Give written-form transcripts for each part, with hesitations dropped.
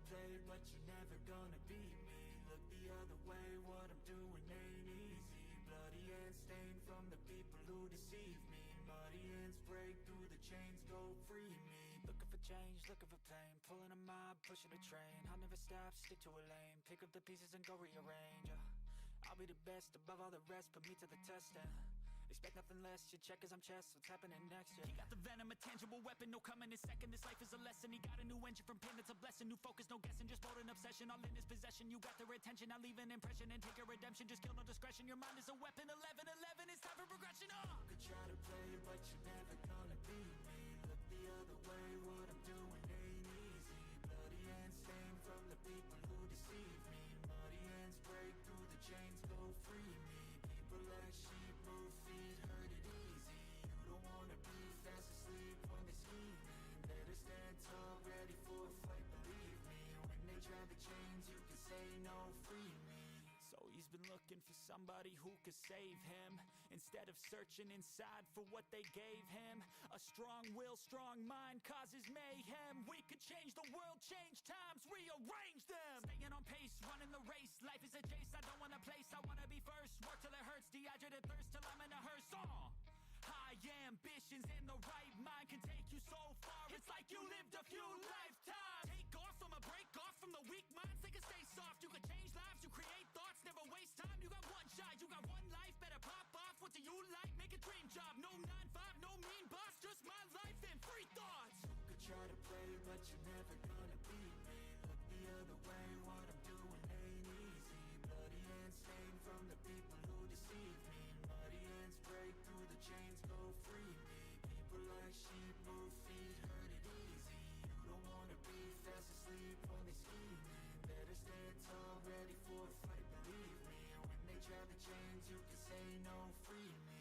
play, but you're never gonna beat me. Look the other way, what I'm doing ain't easy. Bloody hands stained from the people who deceive me. Muddy hands break through the chains, go free me. Looking for change, looking for pain, pulling a mob, pushing a train. I'll never stop, stick to a lane, pick up the pieces and go rearrange. I'll be the best above all the rest, put me to the test and expect nothing less, your check as I'm chess, what's happening next, yeah. He got the venom, a tangible weapon, no coming in second. This life is a lesson, he got a new engine from pain, it's a blessing. New focus, no guessing, just bold and obsession, all in his possession. You got their attention, I'll leave an impression and take your redemption. Just kill, no discretion, your mind is a weapon. 11-11, it's time for progression, You could try to play, but you're never gonna beat me. Look the other way, what I'm doing ain't easy. Bloody hands stained from the people who deceive me. Muddy hands break through the chains, go free me. People like sheep move feet, hurt it easy. You don't wanna be fast asleep when they're scheming. Better stand tall, ready for a fight, believe me. When they drag the chains, you can say no, free me. So he's been looking for somebody who could save him, instead of searching inside for what they gave him. A strong will, strong mind causes mayhem. We could change the world, change times, rearrange them. Staying on pace, running the race. Life is a chase, I don't want a place, I wanna be first. Work till it hurts, dehydrated thirst till I'm in a hearse. High ambitions and the right mind can take you so far. It's like you lived a few lifetimes. Take off from a break off from the weak minds. They can stay soft. You can change lives. You create thoughts. Never waste time. You got one shot. You got one life. Better pop off. What do you like? Make a dream job. No 9-5. No mean boss. Just my life and free thoughts. You could try to play, but you're never gonna beat me. Look the other way. What I'm doing ain't easy. Bloody hands stained from the people who deceive me. Muddy hands break through the chains, go free me. People like sheep move feet, hurt it easy. You don't wanna be fast asleep when they're scheming. Better stand tall, ready for a fight, believe me. When they drag the chains, you can say no, free me.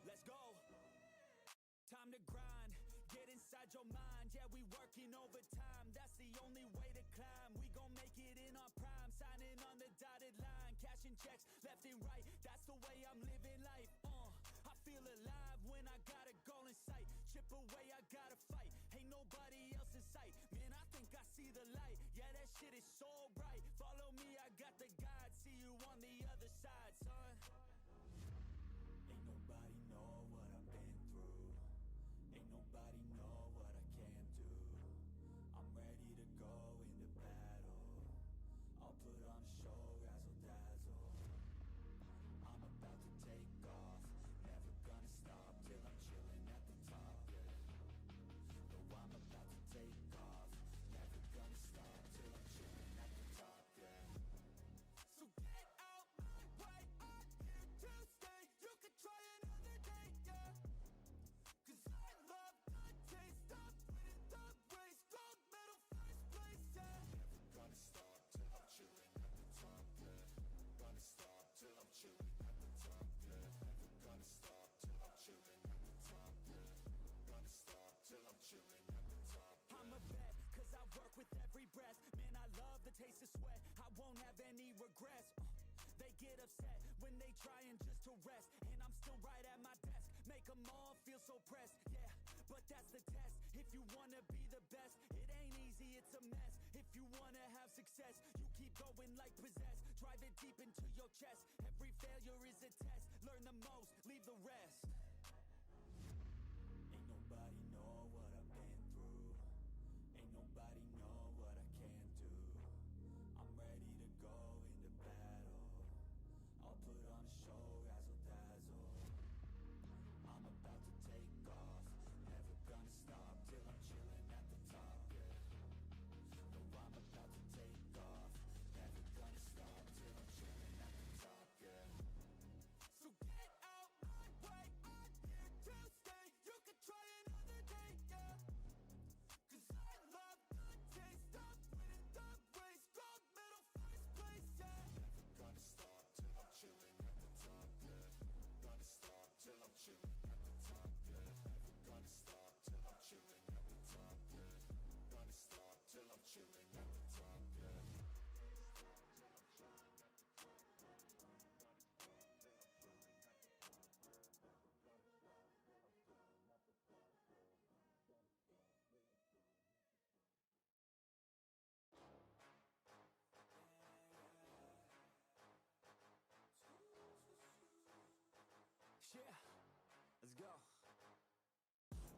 Let's go. Time to grind, get inside your mind. Yeah, we working overtime, that's the only way to climb. We gon' make it in our prime, signing on the dotted line. Cashing checks left and right, that's the way I'm living life. I feel alive when I got a goal in sight. Chip away, I gotta fight, ain't nobody else in sight. Man, I think I see the light, yeah, that shit is so bright. Follow me, I got the guide, see you on the other side, son. Ain't nobody know what I've been through. Ain't nobody know what I can do. I'm ready to go into battle. I'll put on a show, razzle dazzle. I'm about to take off, never gonna stop till I'm chilling at the top, yeah. No, I'm about to take off, never gonna stop till I'm chilling at the top, yeah. So get out my way, I'm here to stay. You could try another day, yeah. Cause I love the taste of winning the race. Gold medal, first place, yeah. Never gonna stop till I'm chilling at the top, yeah. Gonna stop till I'm chilling at the top, yeah. Never gonna stop till I'm chilling at the top, yeah. Gonna stop till I'm chilling at the top, yeah. I'm a vet, cause I work with every breath. Man, I love the taste of sweat, I won't have any regrets. They get upset when they trying just to rest, and I'm still right at my desk. Make them all feel so pressed, yeah, but that's the test. If you wanna be the best, it ain't easy, it's a mess. If you wanna have success, you keep going like possessed. Drive it deep into your chest, every failure is a test. Learn the most, leave the rest. Ain't nobody know what I've been through. Ain't nobody know what I can do. I'm ready to go into battle. I'll put on a show, razzle dazzle. I'm about to take off, never gonna stop till I'm chilling at the top, yeah. No, I'm about to take off, never gonna stop till I'm chilling at the top, yeah. So get out my way, I'm go.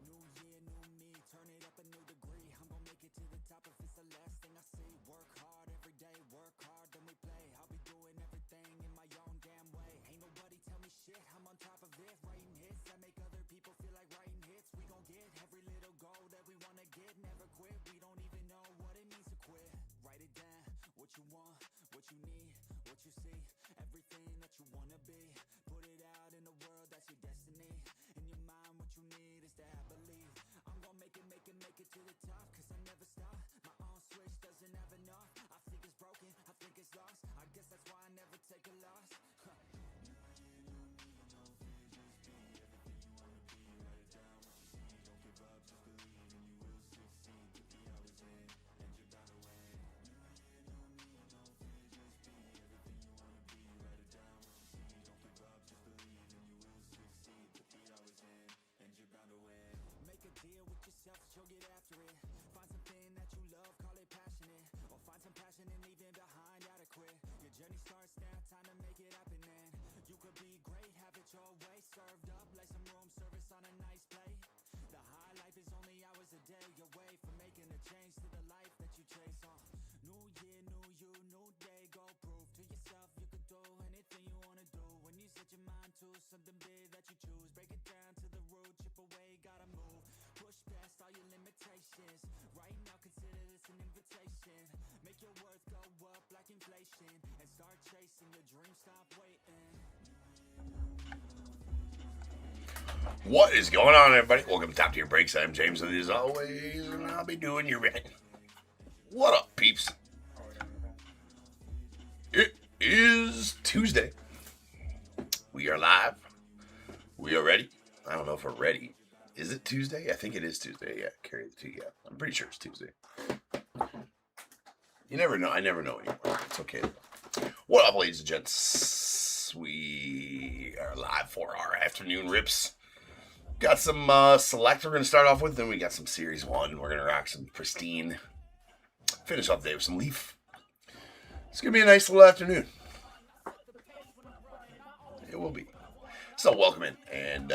New year, new me, turn it up a new degree. I'm gonna make it to the top if it's the last thing I see. Work hard every day, work hard, then we play. I'll be doing everything in my own damn way. Ain't nobody tell me shit, I'm on top of it. Writing hits that make other people feel like writing hits. We gon' get every little goal that we wanna get. Never quit, we don't even know what it means to quit. Write it down, what you want, what you need, what you see. Everything that you wanna be. Put it out in the world, that's your destiny. In your mind, what you need is to have belief. I'm gonna make it to the top, cause I never stop. My own switch doesn't have enough. I think it's broken, I think it's lost. I guess that's why I never take a loss. New year, new me, no fear, just be everything you wanna be. Write it down, what you see, don't give up, just believe and you will succeed. Put the hours in, and you're bound to win. New year, new me, no fear, just be everything you wanna be. Write it down, what you see, don't give up, just believe and you will succeed. Put the hours in, and you're bound to win. Make a deal with yourself that you'll get after it. Find something that you love, call it passionate. Or find some passion in leaving behind adequate. Your journey starts now, time to make it happen then. You could be great, have it your way. Served up like some room service on a nice plate. The high life is only hours a day away from making a change to the life that you chase on. New year, new you, new day. Go prove to yourself you can do anything you wanna do. When you set your mind to something big that you choose, break it down to the root, chip away, gotta move. Push past all your limitations. Right now consider this an invitation. Make your worth go up like inflation. And start chasing your dreams, stop waiting. What is going on, everybody? Welcome to Top Tier Breaks. I'm James, and as always, I'll be doing your bit. What up, peeps? It is Tuesday. We are live. We are ready. I don't know if we're ready. Is it Tuesday? I think it is Tuesday. Yeah, carry the two. Yeah, I'm pretty sure it's Tuesday. You never know. I never know anymore. It's okay. What up, ladies and gents? We are live for our afternoon rips. Got some select we're going to start off with. Then we got some Series 1. We're going to rock some Pristine. Finish off the day with some Leaf. It's going to be a nice little afternoon. It will be. So welcome in, and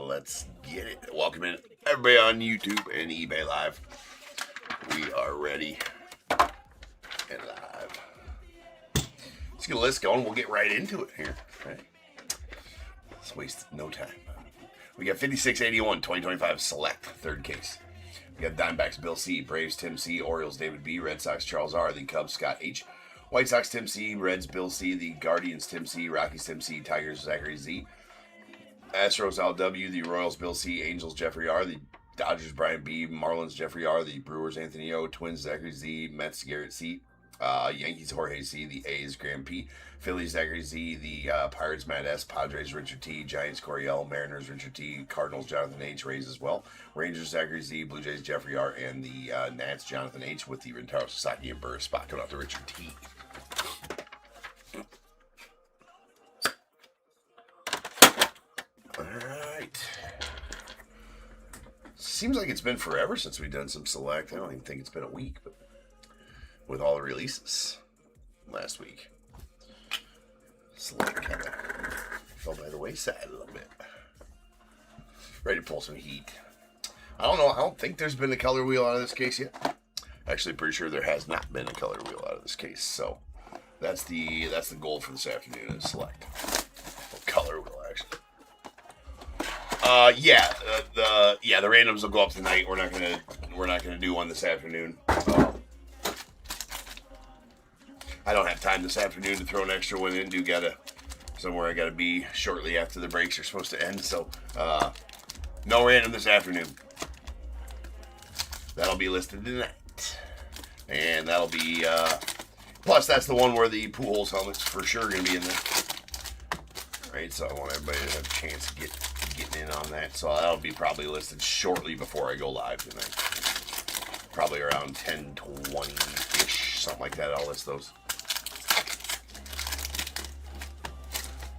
let's get it. Welcome in, everybody on YouTube and eBay Live. We are ready and live. Let's get a list going. We'll get right into it here. Right? Let's waste no time. We got 5681 2025 Select, third case. We got Diamondbacks Bill C, Braves Tim C, Orioles David B, Red Sox Charles R, the Cubs Scott H, White Sox Tim C, Reds Bill C, the Guardians Tim C, Rockies Tim C, Tigers Zachary Z, Astros LW, the Royals Bill C, Angels Jeffrey R, the Dodgers Brian B, Marlins Jeffrey R, the Brewers Anthony O, Twins Zachary Z, Mets Garrett C, Yankees Jorge C, the A's Graham P, Phillies Zachary Z, the Pirates Matt S, Padres Richard T, Giants Corey L, Mariners Richard T, Cardinals Jonathan H, Rays as well, Rangers Zachary Z, Blue Jays Jeffrey R, and the Nats Jonathan H with the Rentaro Sasaki and Burris spot coming out to Richard T. Alright. Seems like it's been forever since we've done some select. I don't even think it's been a week, but with all the releases last week, select kind of fell by the wayside a little bit. Ready to pull some heat. I don't know. I don't think there's been a color wheel out of this case yet. Actually, pretty sure there has not been a color wheel out of this case. So that's the goal for this afternoon is select. Color wheel, actually. The randoms will go up tonight. We're not gonna do one this afternoon. I don't have time this afternoon to throw an extra one in. Somewhere I gotta be shortly after the breaks are supposed to end. So no random this afternoon. That'll be listed tonight, and that'll be plus that's the one where the Pujols helmet's for sure gonna be in there. Right, so I want everybody to have a chance to getting in on that. So that'll be probably listed shortly before I go live tonight. Probably around 10:20-ish, something like that. I'll list those.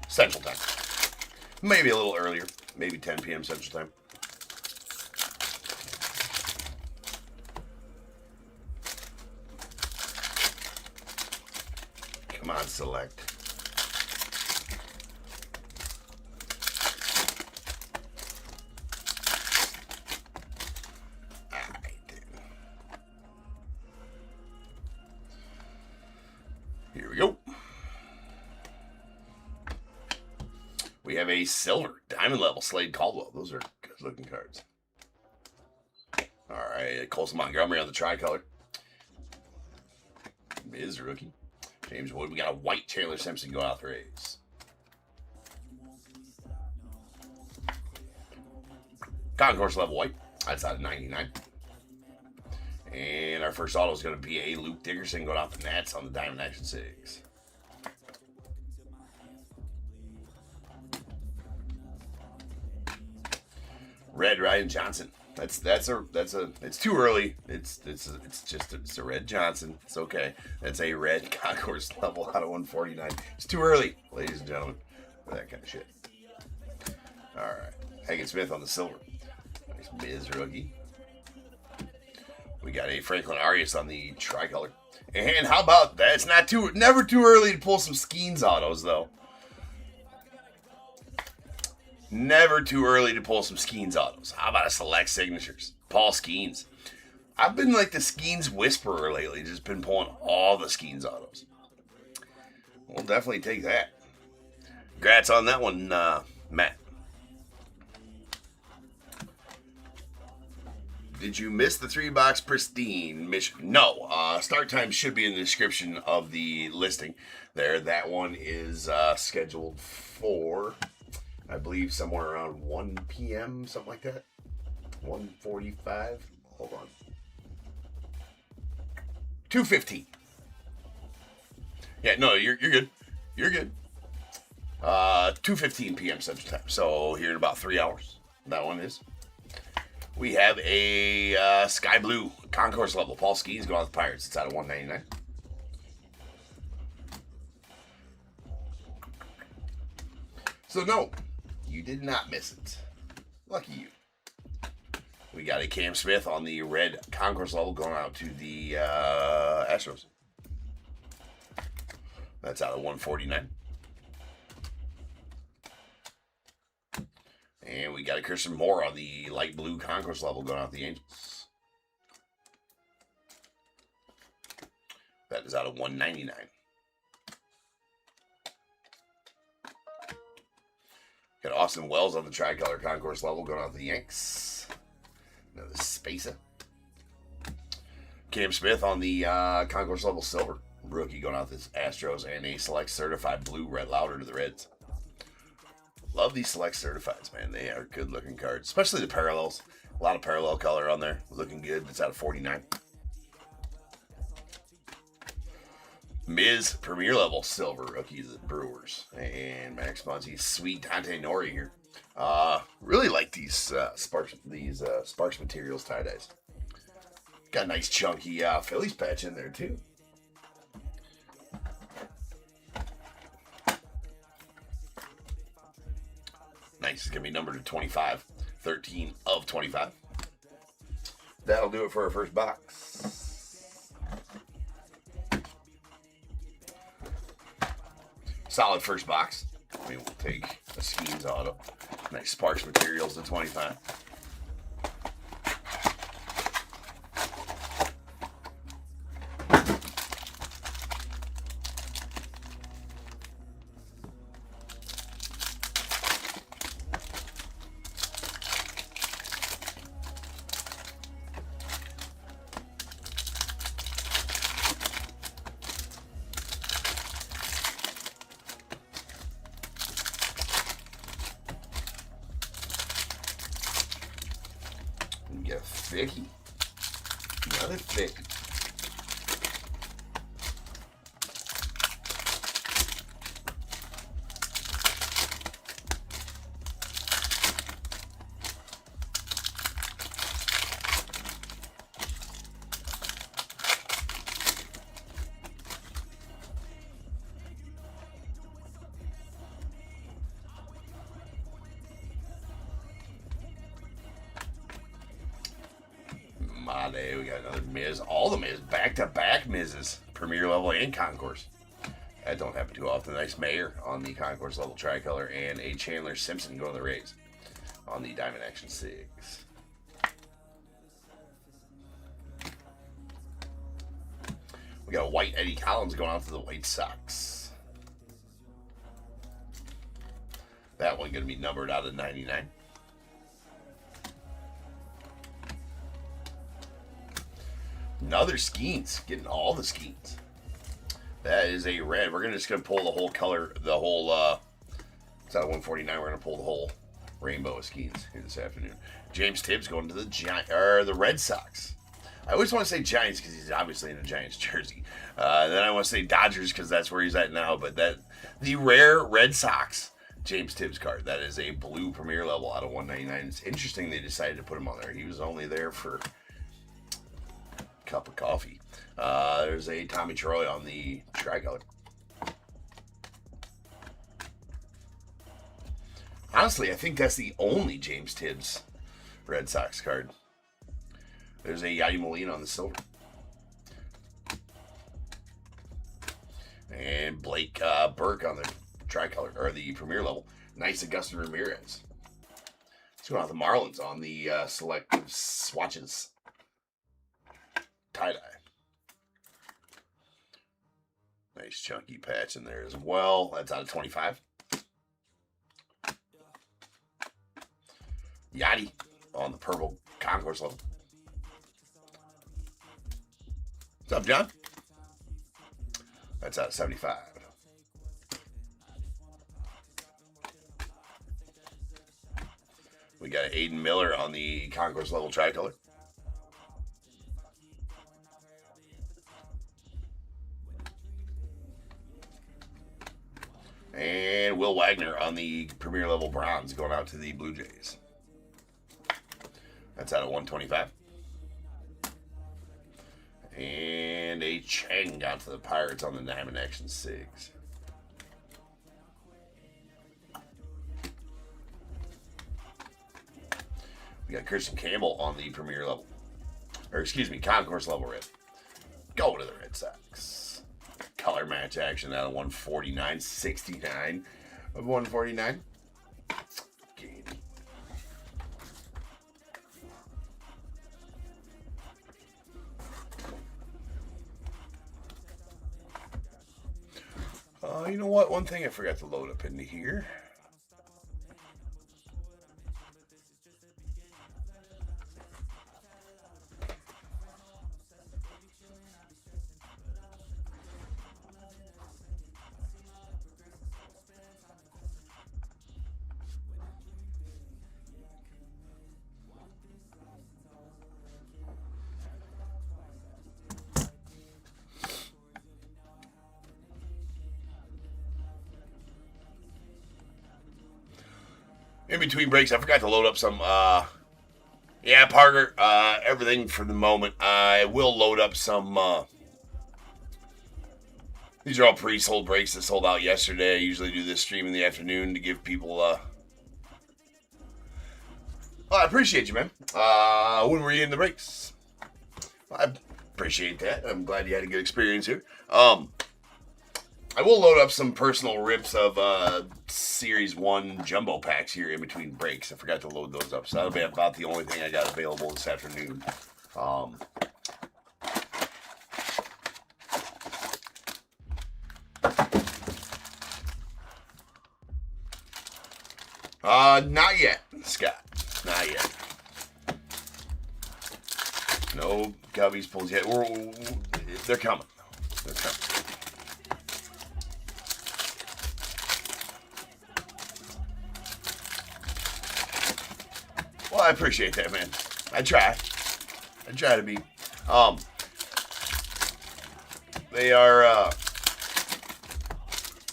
Central Time. Maybe a little earlier. Maybe 10 p.m. Central Time. Come on, select. have a silver diamond level Slade Caldwell. Those are good looking cards. All right, Colson Montgomery on the tricolor. Miz rookie. James Wood. We got a white Chandler Simpson going out the Rays. Concourse level white. That's out of 99. And our first auto is going to be a Luke Dickerson going out the Nats on the Diamond Action 6. Red Ryan Johnson. It's too early. It's a Red Johnson. It's okay. That's a red concourse level out of 149. It's too early, ladies and gentlemen, for that kind of shit. All right, Hagen Smith on the silver. Nice Miz rookie. We got a Franklin Arias on the tricolor. And how about that? It's never too early to pull some Skeens autos though. Never too early to pull some Skeens autos. How about a select signatures? Paul Skeens. I've been like the Skeens whisperer lately. Just been pulling all the Skeens autos. We'll definitely take that. Congrats on that one, Matt. Did you miss the 3-box Pristine mission? No. Start time should be in the description of the listing there. That one is scheduled for, I believe, somewhere around 1 p.m., something like that. 1:45. Hold on. 2:15. Yeah, no, you're good. You're good. 2:15 p.m. Central Time. So here in about 3 hours, that one is. We have a sky blue concourse level. Paul Skeens going out the Pirates. It's out of 199. So no, you did not miss it. Lucky you. We got a Cam Smith on the red concourse level going out to the Astros. That's out of 149. And we got a Christian Moore on the light blue concourse level going out the Angels. That is out of 199. Got Austin Wells on the tricolor concourse level going out the Yanks. Another Spacer. Cam Smith on the concourse level silver. Rookie going out the Astros. And a select certified blue Red Lauder to the Reds. Love these select certifieds, man. They are good looking cards, especially the parallels. A lot of parallel color on there. Looking good. It's out of 49. Miz Premier Level Silver rookies at Brewers. And Max Muncy, sweet Dante Nori here. Really like these Sparks Materials tie-dyes. Got a nice chunky Phillies patch in there too. Nice. It's going to be numbered to 25. 13 of 25. That'll do it for our first box. Solid first box. We will take a Skeens auto. Nice Sparks Materials to 25. We get a Thicky. Another Thicky. Made. We got another Miz. All the Miz. Back-to-back Miz's. Premier level and concourse. That don't happen too often. Nice Mayer on the concourse level tricolor. And a Chandler Simpson going to the Rays on the Diamond Action 6. We got a white Eddie Collins going out to the White Sox. That one going to be numbered out of 99. Another Skeens, getting all the Skeens. That is a red. We're just going to pull the whole color, the whole, it's out of 149. We're going to pull the whole rainbow of Skeens here this afternoon. James Tibbs going to the Red Sox. I always want to say Giants because he's obviously in a Giants jersey. Then I want to say Dodgers because that's where he's at now. But the rare Red Sox James Tibbs card. That is a blue premier level out of 199. It's interesting they decided to put him on there. He was only there for a cup of coffee. There's a Tommy Troy on the tricolor. Honestly, I think that's the only James Tibbs Red Sox card. There's a Yadi Molina on the silver. And Blake Burke on the tricolor, or the premier level. Nice Augustin Ramirez. Let's go on with the Marlins on the selective swatches. Tie-dye. Nice chunky patch in there as well. That's out of 25. Yachty on the purple concourse level. What's up, John? That's out of 75. We got Aiden Miller on the concourse level tricolor. And Will Wagner on the premier level bronze going out to the Blue Jays. That's out of 125. And a Chang out to the Pirates on the Diamond Action 6. We got Christian Campbell on the premier level. Or excuse me, concourse level red. Go to the Red Sox. Color match action out of 149. 69 of 149. You know what? One thing I forgot to load up into here. In between breaks, I forgot to load up some, yeah, Parker, everything for the moment. I will load up some, these are all pre-sold breaks that sold out yesterday. I usually do this stream in the afternoon to give people, well, I appreciate you, man. When were you in the breaks? Well, I appreciate that. I'm glad you had a good experience here. I will load up some personal rips of Series 1 jumbo packs here in between breaks. I forgot to load those up, so that'll be about the only thing I got available this afternoon. Not yet, Scott. Not yet. No Gubbies pulls yet. They're coming. They're coming. Well, I appreciate that, man. I try to be. They are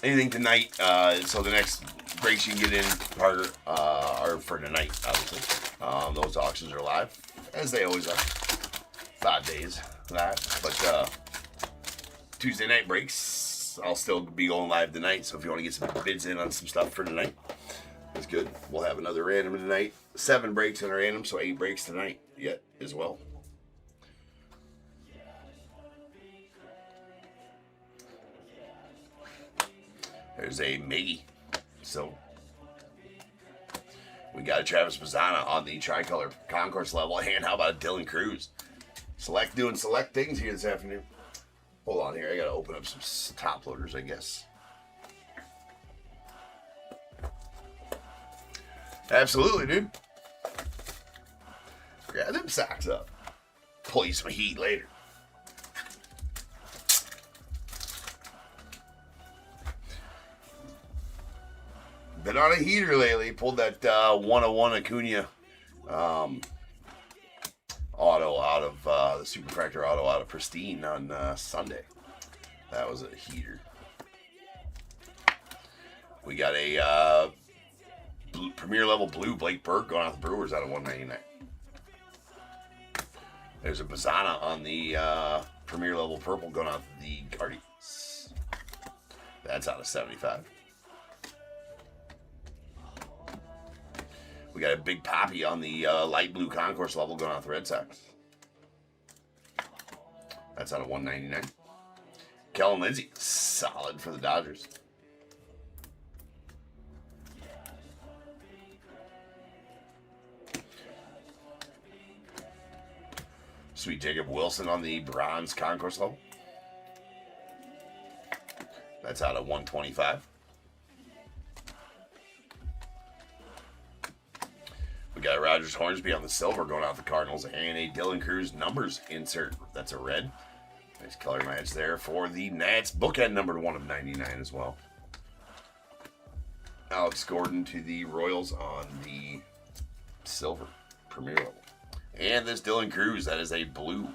anything tonight. So the next breaks you can get in, Parker, are for tonight, obviously. Those auctions are live, as they always are. 5 days live, but Tuesday night breaks, I'll still be going live tonight. So if you want to get some bids in on some stuff for tonight, that's good. We'll have another random tonight. 7 breaks in our random, so 8 breaks tonight yet as well. There's a Miggy. So we got a Travis Mazzana on the tricolor concourse level. And how about Dylan Cruz? Doing select things here this afternoon. Hold on here. I got to open up some top loaders, I guess. Absolutely, dude. Grab them socks up. Pull you some heat later. Been on a heater lately. Pulled that 101 Acuna auto out of the Superfractor auto out of Pristine on Sunday. That was a heater. We got a Premier level blue Blake Burke going out the Brewers out of 199. There's a Bazana on the Premier level purple going out the Guardians. That's out of 75. We got a big Poppy on the light blue concourse level going out the Red Sox. That's out of 199. Kellen Lindsey, solid for the Dodgers. Sweet Jacob Wilson on the bronze concourse level. That's out of 125. We got a Rogers Hornsby on the silver going out the Cardinals, and a Dylan Cruz numbers insert. That's a red. Nice color match there for the Nats. Bookend numbered 1 of 99 as well. Alex Gordon to the Royals on the silver Premier level. And this Dylan Cruz, that is a blue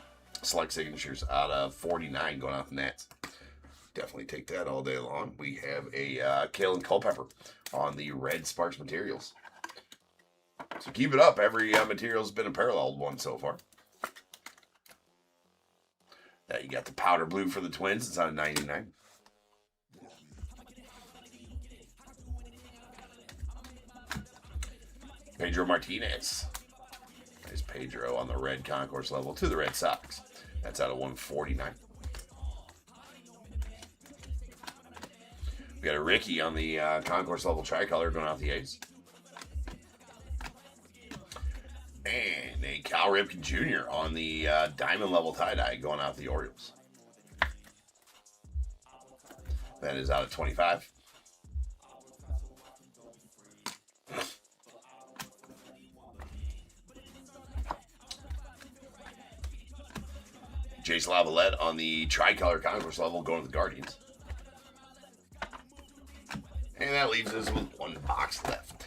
select signatures out of 49 going out the Nats. Definitely take that all day long. We have a Kalen Culpepper on the red Sparks Materials. So keep it up. Every material's been a paralleled one so far. Now you got the powder blue for the Twins. It's on 99. Pedro Martinez. There's Pedro on the red concourse level to the Red Sox. That's out of 149. We got a Ricky on the concourse level tricolor going out the A's. And a Cal Ripken Jr. on the diamond level tie-dye going out the Orioles. That is out of 25. Jace Lavalette on the tricolor concourse level going to the Guardians. And that leaves us with one box left.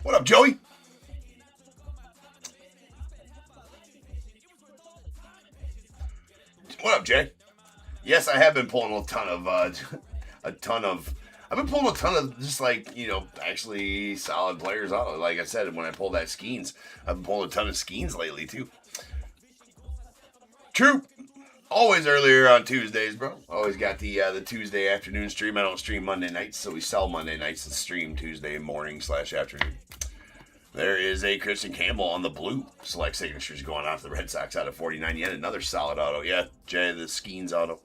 What up, Joey? What up, Jay? Yes, I have been pulling a ton of, I've been pulling a ton of just like, you know, actually solid players out. Like I said, when I pulled that Skeens, I've been pulling a ton of Skeens lately too. True. Always earlier on Tuesdays, bro. Always got the Tuesday afternoon stream. I don't stream Monday nights, so we sell Monday nights and stream Tuesday morning / afternoon. There is a Christian Campbell on the blue select signatures going off the Red Sox out of 49. Yet another solid auto. Yeah, Jay, the Skeens auto.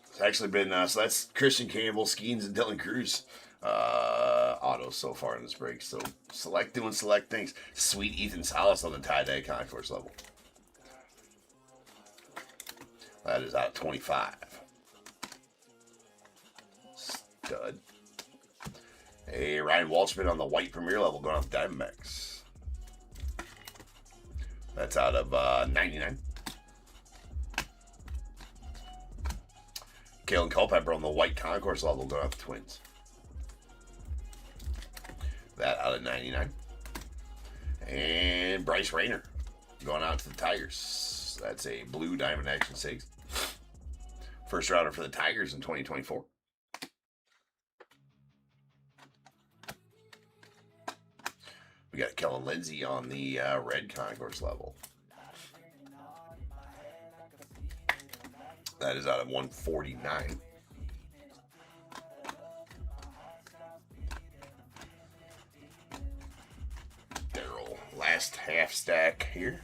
It's actually been, so that's Christian Campbell, Skeens, and Dylan Cruz autos so far in this break. So doing select things. Sweet Ethan Salas on the tie-dye concourse level. That is out of 25. Stud. A Ryan Walshman on the white Premier level going off the Diamondbacks. That's out of 99. Kalen Culpepper on the white concourse level going off the Twins. That out of 99. Bryce Rayner going out to the Tigers. That's a blue diamond action 6. First rounder for the Tigers in 2024. We got Kellen Lindsay on the red concourse level. That is out of 149. Daryl, last half stack here.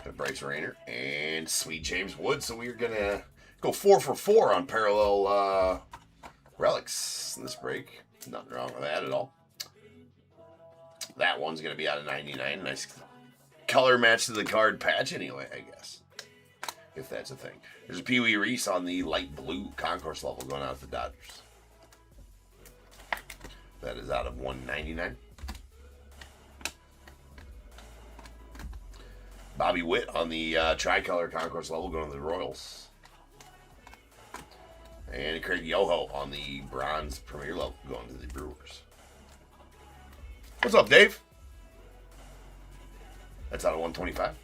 Got Bryce Rayner and sweet James Wood. So we're going to go 4 for 4 on parallel relics in this break. Nothing wrong with that at all. That one's going to be out of 99. Nice color match to the card patch anyway, I guess. If that's a thing. There's a Pee Wee Reese on the light blue concourse level going out to the Dodgers. That is out of 199. Bobby Witt on the tricolor concourse level going to the Royals. And Craig Yoho on the bronze premier level going to the Brewers. What's up, Dave? That's out of 125.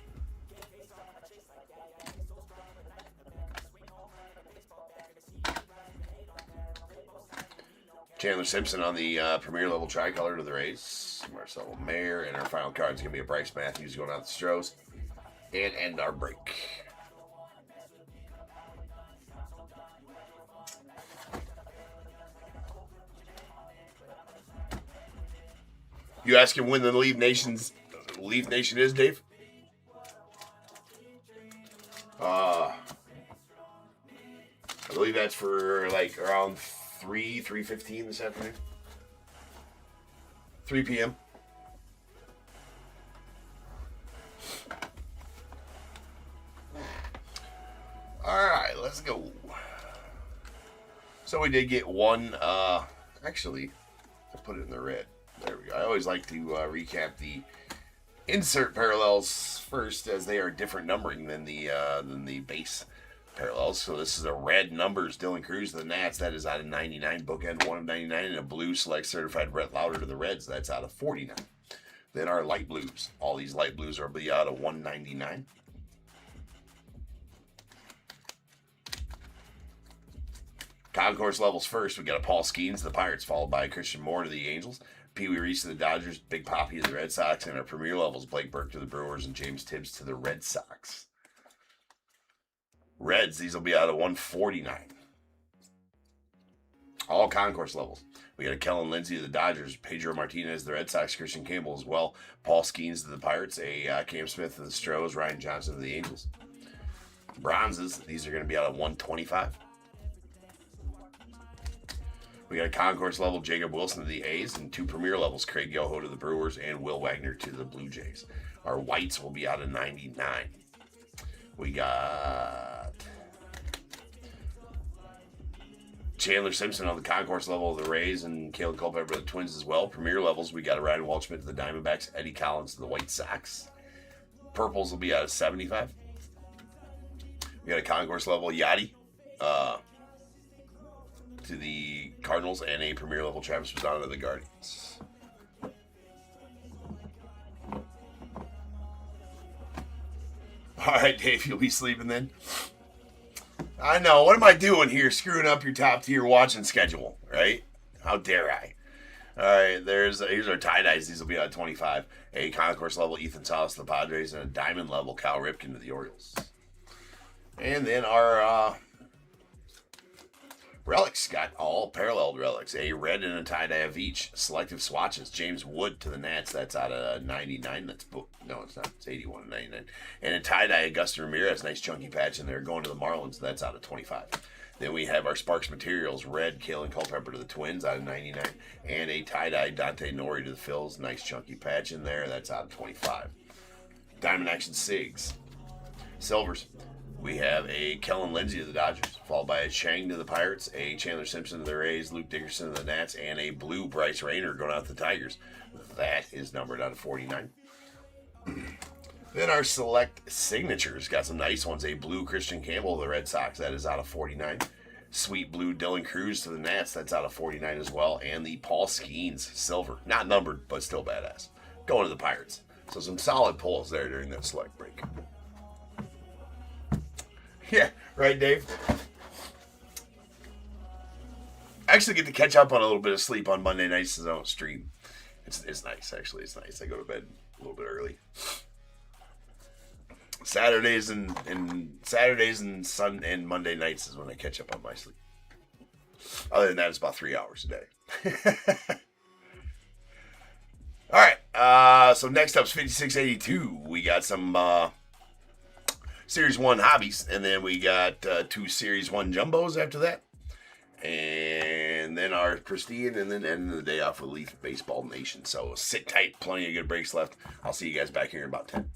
Chandler Simpson on the premier level tricolor to the Rays. Marcelo Mayer. And our final card is going to be a Bryce Matthews going out to the Stros. And end our break. You asking when the Leaf Nation is, Dave? I believe that's for like around 3:15 this afternoon. 3 p.m. Alright, let's go. So we did get one, actually, let's put it in the red. There we go. I always like to recap the insert parallels first, as they are different numbering than the base parallels. So this is a red numbers Dylan Cruz to the Nats. That is out of 99. Bookend 1 of 99. And a blue select certified Brett Lauder to the Reds. That's out of 49. Then our light blues. All these light blues are be out of 199. Concourse levels first. We got a Paul Skeens to the Pirates, followed by Christian Moore to the Angels. Pee Wee Reese to the Dodgers, Big Poppy to the Red Sox, and our premier levels, Blake Burke to the Brewers and James Tibbs to the Red Sox. Reds, these will be out of 149. All concourse levels. We got a Kellen Lindsay to the Dodgers, Pedro Martinez to the Red Sox, Christian Campbell as well, Paul Skeens to the Pirates, a Cam Smith to the Stros, Ryan Johnson to the Angels. Bronzes, these are going to be out of 125. We got a concourse level, Jacob Wilson to the A's, and 2 premier levels, Craig Yoho to the Brewers and Will Wagner to the Blue Jays. Our whites will be out of 99. We got Chandler Simpson on the concourse level of the Rays and Caleb Culpepper of the Twins as well. Premier levels, we got a Ryan Waldschmidt to the Diamondbacks, Eddie Collins to the White Sox. Purples will be out of 75. We got a concourse level, Yachty to the Cardinals, and a premier level Travis Mazzano to the Guardians. All right, Dave, you'll be sleeping then? I know. What am I doing here? Screwing up your top tier watching schedule, right? How dare I? All right, here's our tie-dyes. These will be out of 25. A concourse level, Ethan Salas to the Padres, and a diamond level, Cal Ripken to the Orioles. And then our relics got all paralleled relics. A red and a tie-dye of each. Selective swatches. James Wood to the Nats. That's out of 99. No, it's not. It's 81 and 99. And a tie-dye, Augusto Ramirez. Nice chunky patch in there. Going to the Marlins. That's out of 25. Then we have our Sparks Materials. Red, Kalen Culpepper to the Twins out of 99. And a tie-dye, Dante Nori to the Phils. Nice chunky patch in there. That's out of 25. Diamond Action Sigs. Silvers. We have a Kellen Lindsay to the Dodgers, followed by a Chang to the Pirates, a Chandler Simpson to the Rays, Luke Dickerson to the Nats, and a blue Bryce Rayner going out to the Tigers. That is numbered out of 49. Then our select signatures got some nice ones. A blue Christian Campbell to the Red Sox. That is out of 49. Sweet Blue Dylan Cruz to the Nats. That's out of 49 as well. And the Paul Skeens silver. Not numbered, but still badass. Going to the Pirates. So some solid pulls there during that select break. Yeah, right, Dave? I actually get to catch up on a little bit of sleep on Monday nights as I don't stream. It's nice, actually. It's nice. I go to bed a little bit early. Saturdays and Monday nights is when I catch up on my sleep. Other than that, it's about 3 hours a day. All right. So next up is 5682. We got some Series 1 hobbies, and then we got 2 Series 1 jumbos after that. And then our Pristine, and then ending the day off with Leaf Baseball Nation. So sit tight. Plenty of good breaks left. I'll see you guys back here in about 10.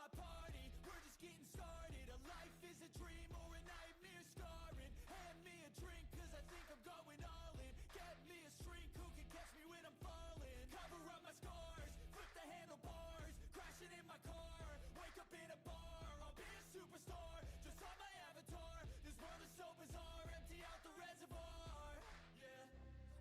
my party, we're just getting started. A life is a dream or a nightmare scarring. Hand me a drink cause I think I'm going all in. Get me a shrink who can catch me when I'm falling. Cover up my scars, flip the handlebars, crashing in my car, wake up in a bar. I'll be a superstar, just on my avatar. This world is so bizarre, empty out the reservoir. Yeah,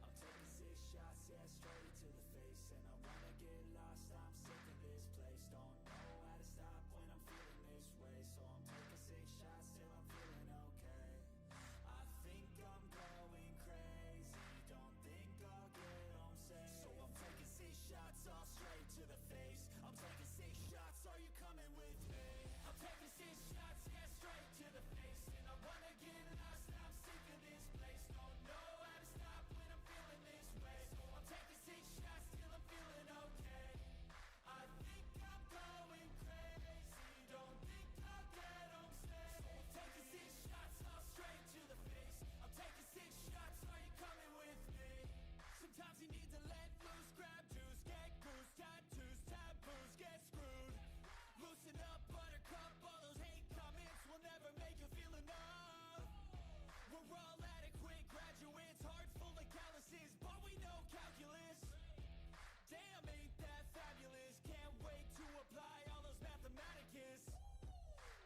I'm taking 6 shots, yeah, straight to the face. And I wanna get lost, I'm sick of this place. Don't know how to stop when I'm feeling this way. So I'm taking 6 shots till I'm feeling okay. I think I'm going crazy, don't think I'll get home safe. So I'm taking 6 shots, all straight to the face. I'm taking 6 shots, are you coming with me? I'm taking 6 shots, yeah, straight to the face. And I wanna get lost, I'm sick of this place. Don't know how to stop when I'm feeling this way. So I'm taking 6 shots till I'm feeling okay. I think I'm going crazy, don't think I'll get home safe. So I'm taking 6 shots, all straight to the face. I'm taking 6 shots, are you coming with me? Sometimes you need to let loose, grab juice, get goose, tattoos, taboos, get screwed. Loosen up, buttercup, all those hate comments will never make you feel enough. We're all adequate graduates, heart full of calluses, but we know calculus. Damn, ain't that fabulous? Can't wait to apply all those mathematicus.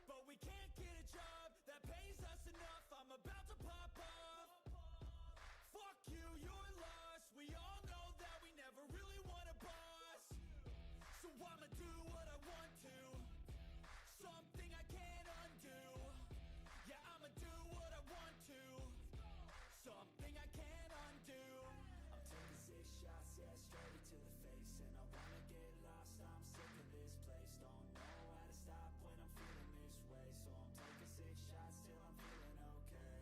But we can't get a job that pays us enough. I'm about to pop off. Fuck you, you're lost. We all know that we never really want a boss. So I'ma do what I want to, something I can't undo. Yeah, I'ma do what I want to, something I can't undo. I'm taking 6 shots, yeah, straight to the face. And I wanna get lost, I'm sick of this place. Don't know how to stop when I'm feeling this way. So I'm taking 6 shots till I'm feeling okay.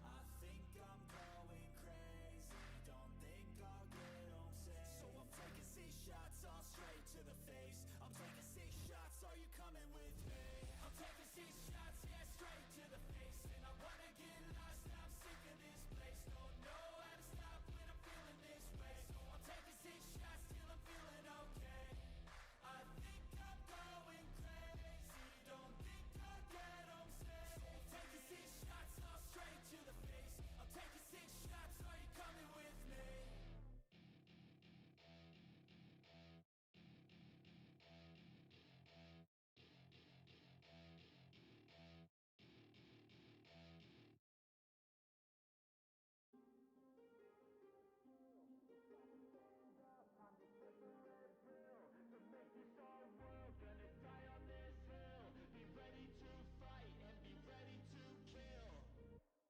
I think I'm going crazy, don't think I'll get home safe. So I'm taking 6 shots, all straight to the face. I'm taking 6 shots, are you coming with me? I'm taking 6 shots, yeah, straight to the face. And I wanna get lost, I'm sick of this place. Don't know how to stop when I'm feeling this way. So I'm taking 6 shots till I'm feeling okay. I think I'm going crazy, don't think I'll get home safe. So I'm taking 6 shots, all straight to the face. I'm taking 6 shots, are you coming with me?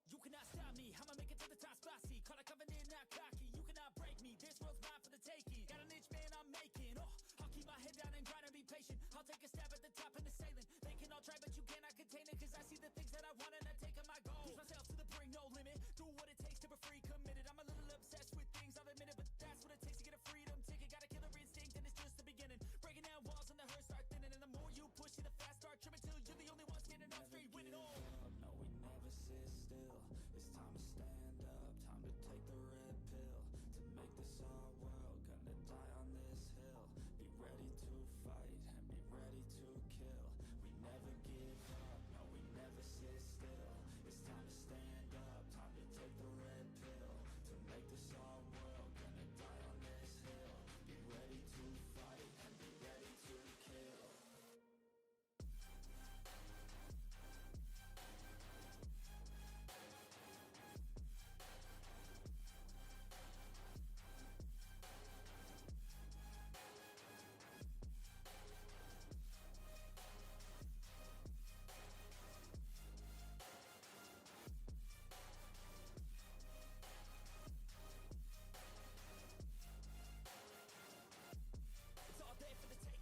You cannot stop me, I'ma make it to the top spicy. Call a covenant, not cocky. You cannot break me, this world's mine for the taking. Got an itch, man, I'm making. Oh, I'll keep my head down and grind and be patient. I'll take a stab at the top and the sailing. They can all try, but you cannot contain it. Cause I see the things that I want and I take on my goals. Push myself to the brink, no limit. Do what it takes to be free, committed. I'm a little obsessed with things, I'll admit it. But that's what it takes to get a freedom ticket. Got a killer instinct and it's just the beginning. Breaking down walls and the hurt start thinning. And the more you push it, the fast start trimming. Till you're the only one standing up straight, winning all. No, we never sit still. It's time to stand up, time to take the red pill. To make this our world, gonna die on this hill. Be ready to fight and be ready to kill. We never give up, no, we never sit still. It's time to stand up, time to take the red pill. To make this our world, gonna die on this hill. Be ready to fight and be ready to kill.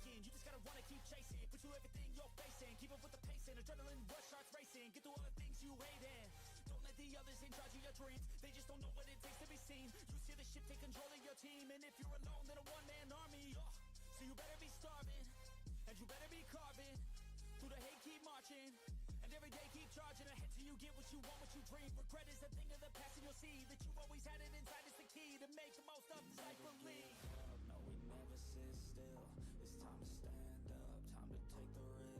You just gotta wanna keep chasing, pursue everything you're facing. Keep up with the pace and adrenaline rush starts racing. Get through all the things you hate and don't let the others in charge of your dreams. They just don't know what it takes to be seen. You see the ship take control of your team. And if you're alone, then a one-man army. So you better be starving, and you better be carving. Through the hate, keep marching, and every day keep charging ahead till you get what you want, what you dream. Regret is a thing of the past, and you'll see that you've always had it inside. It's the key to make the most of this life believe. No, we never sit still. It's time to stand up, time to take the risk.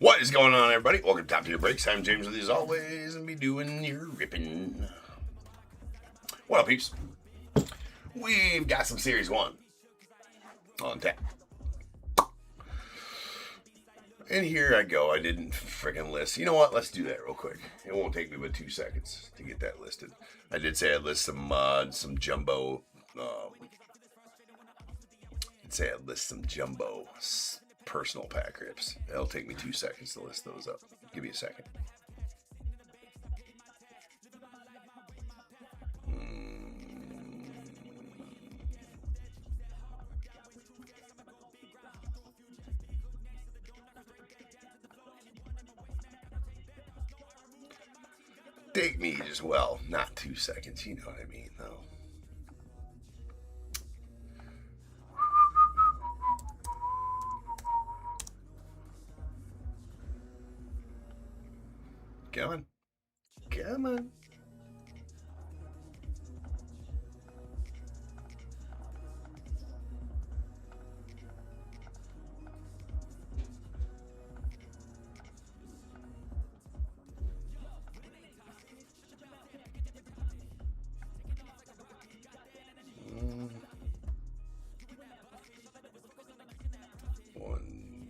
What is going on, everybody? Welcome to Top Tier Breaks. I'm James with you as always, and be doing your ripping. What up, peeps? We've got some Series 1 on tap. And here I go. I didn't freaking list. You know what? Let's do that real quick. It won't take me but 2 seconds to get that listed. I did say I'd list some jumbo. Personal pack rips. It'll take me 2 seconds to list those up. Give me a second. Take me as well, not 2 seconds. You know what I mean, though. Come on. Come on. One,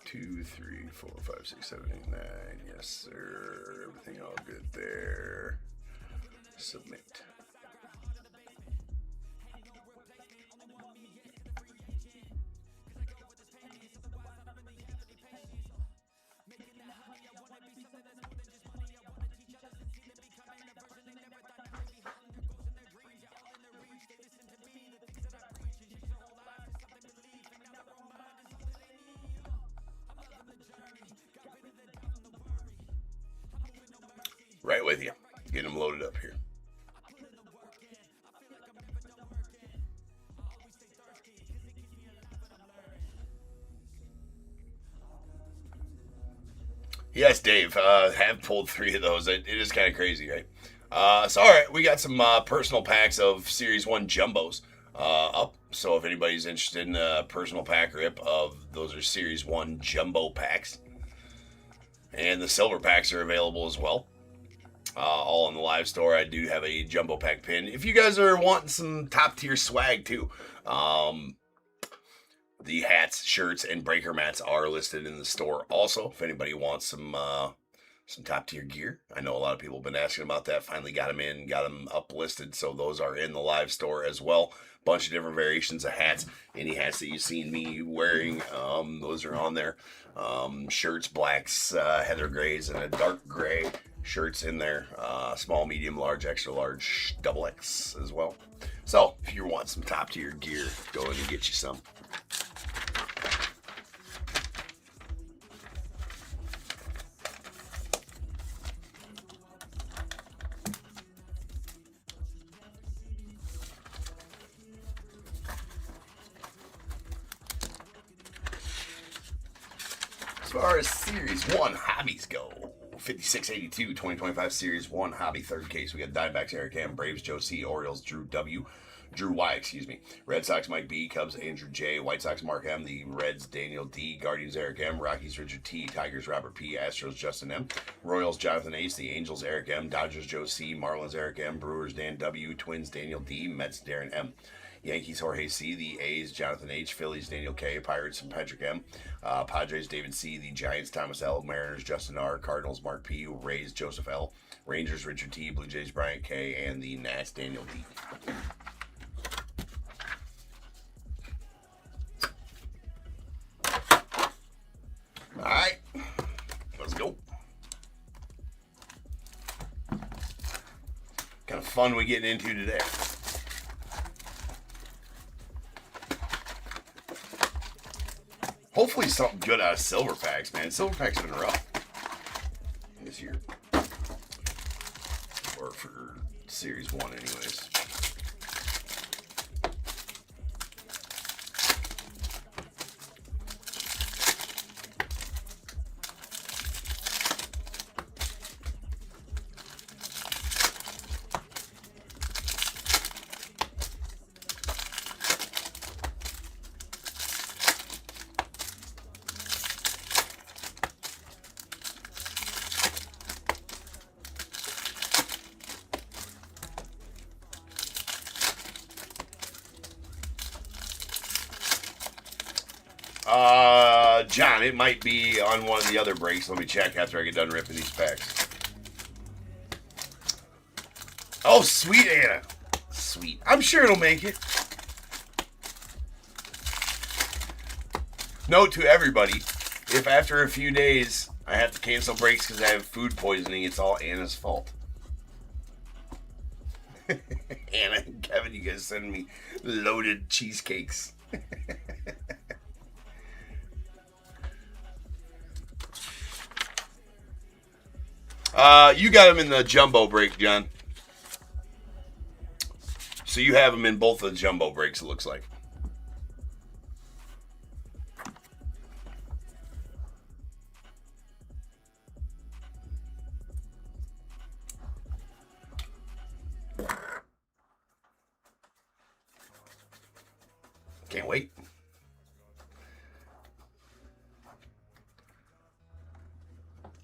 2, 3, 4, 5, 6, 7, 8, 9. Yes, sir. Everything all good there. Submit. Right with you. Getting them loaded up here. Yes, Dave. Have pulled 3 of those. It is kind of crazy, right? So, all right. We got some personal packs of Series 1 Jumbos up. So, if anybody's interested in a personal pack rip of those are Series 1 Jumbo packs. And the silver packs are available as well. All in the live store. I do have a jumbo pack pin. If you guys are wanting some top tier swag too, the hats, shirts, and breaker mats are listed in the store. Also, if anybody wants some top tier gear, I know a lot of people have been asking about that. Finally got them in, got them up listed, so those are in the live store as well. Bunch of different variations of hats. Any hats that you've seen me wearing, those are on there. Shirts, blacks, heather grays, and a dark gray. Shirts in there, small, medium, large, extra large, double X as well. So if you want some top tier gear, go in and get you some. As far as Series 1 hobbies go, 5682 2025 Series 1 hobby, 3rd case. We got Diamondbacks Eric M, Braves Joe C, Orioles Drew Y, Red Sox Mike B, Cubs Andrew J, White Sox Mark M, the Reds Daniel D, Guardians Eric M, Rockies Richard T, Tigers Robert P, Astros Justin M, Royals Jonathan Ace, the Angels Eric M, Dodgers Joe C, Marlins Eric M, Brewers Dan W, Twins Daniel D, Mets Darren M, Yankees Jorge C, the A's Jonathan H, Phillies Daniel K, Pirates and Patrick M, Padres David C, the Giants Thomas L, Mariners Justin R, Cardinals Mark P, Rays Joseph L, Rangers Richard T, Blue Jays Bryant K, and the Nats Daniel D. All right, let's go. Kind of fun we getting into today. Hopefully something good out of silver packs, man. Silver packs have been rough this year. Or for Series 1 anyways. John, it might be on one of the other breaks. Let me check after I get done ripping these packs. Oh, sweet Anna. Sweet. I'm sure it'll make it. Note to everybody, if after a few days I have to cancel breaks because I have food poisoning, it's all Anna's fault. Anna and Kevin, you guys send me loaded cheesecakes. You got them in the jumbo break, John. So you have them in both of the jumbo breaks, it looks like. Can't wait.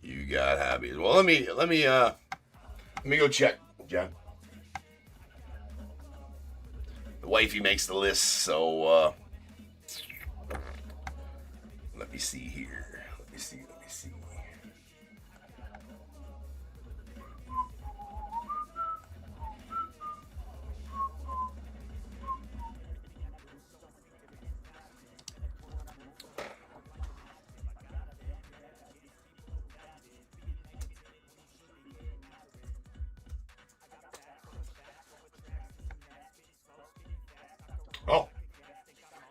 You got hobbies. Well, let me go check, John. The wifey makes the list, so let me see here. Let me see. Oh,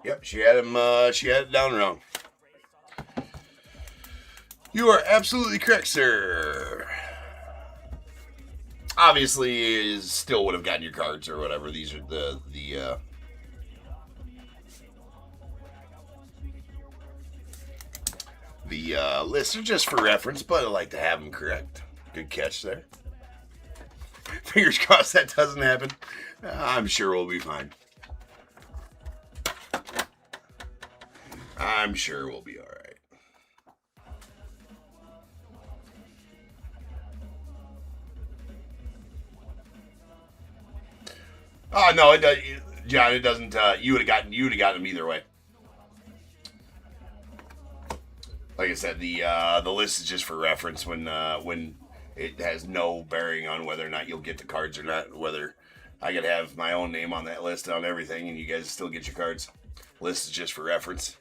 yep, she had him. She had it down wrong. You are absolutely correct, sir. Obviously, still would have gotten your cards or whatever. These are the lists are just for reference, but I like to have them correct. Good catch there. Fingers crossed that doesn't happen. I'm sure we'll be fine. I'm sure we'll be all right. Oh no, it does, John. It doesn't. You would have gotten them either way. Like I said, the list is just for reference when it has no bearing on whether or not you'll get the cards or not. Whether I could have my own name on that list on everything, and you guys still get your cards. List is just for reference.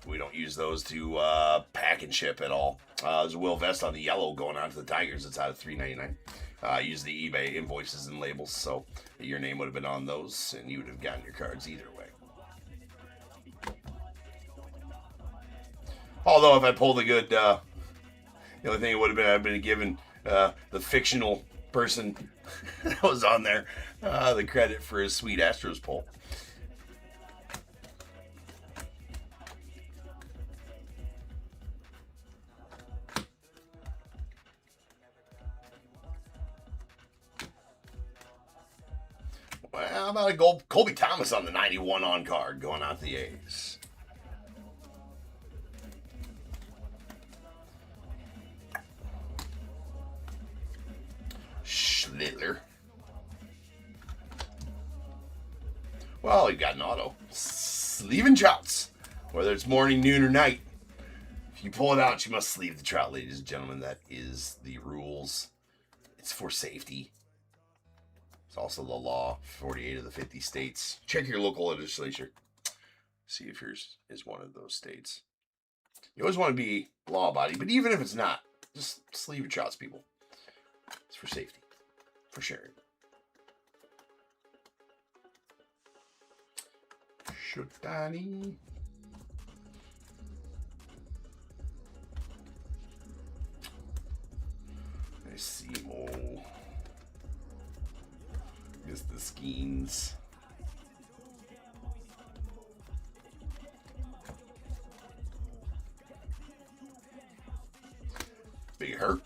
We don't use those to pack and ship at all. There's a Will Vest on the yellow going on to the Tigers. It's out of $3.99. Use the eBay invoices and labels, so your name would have been on those, and you would have gotten your cards either way. Although if I pulled a good, the only thing it would have been I've been given the fictional person that was on there the credit for his sweet Astros pull. Well, how about a Colby Thomas on the 91 on card going out the A's? Schlittler. Well, you got an auto. Sleeve and trouts. Whether it's morning, noon, or night. If you pull it out, you must sleeve the trout, ladies and gentlemen. That is the rules. It's for safety. It's also the law. 48 of the 50 states. Check your local legislature. See if yours is one of those states. You always want to be law-abiding, but even if it's not, just sleeve your trouts, people. It's for safety. For sharing. Shotani. I see more. Guess the Skeens. Big hurt.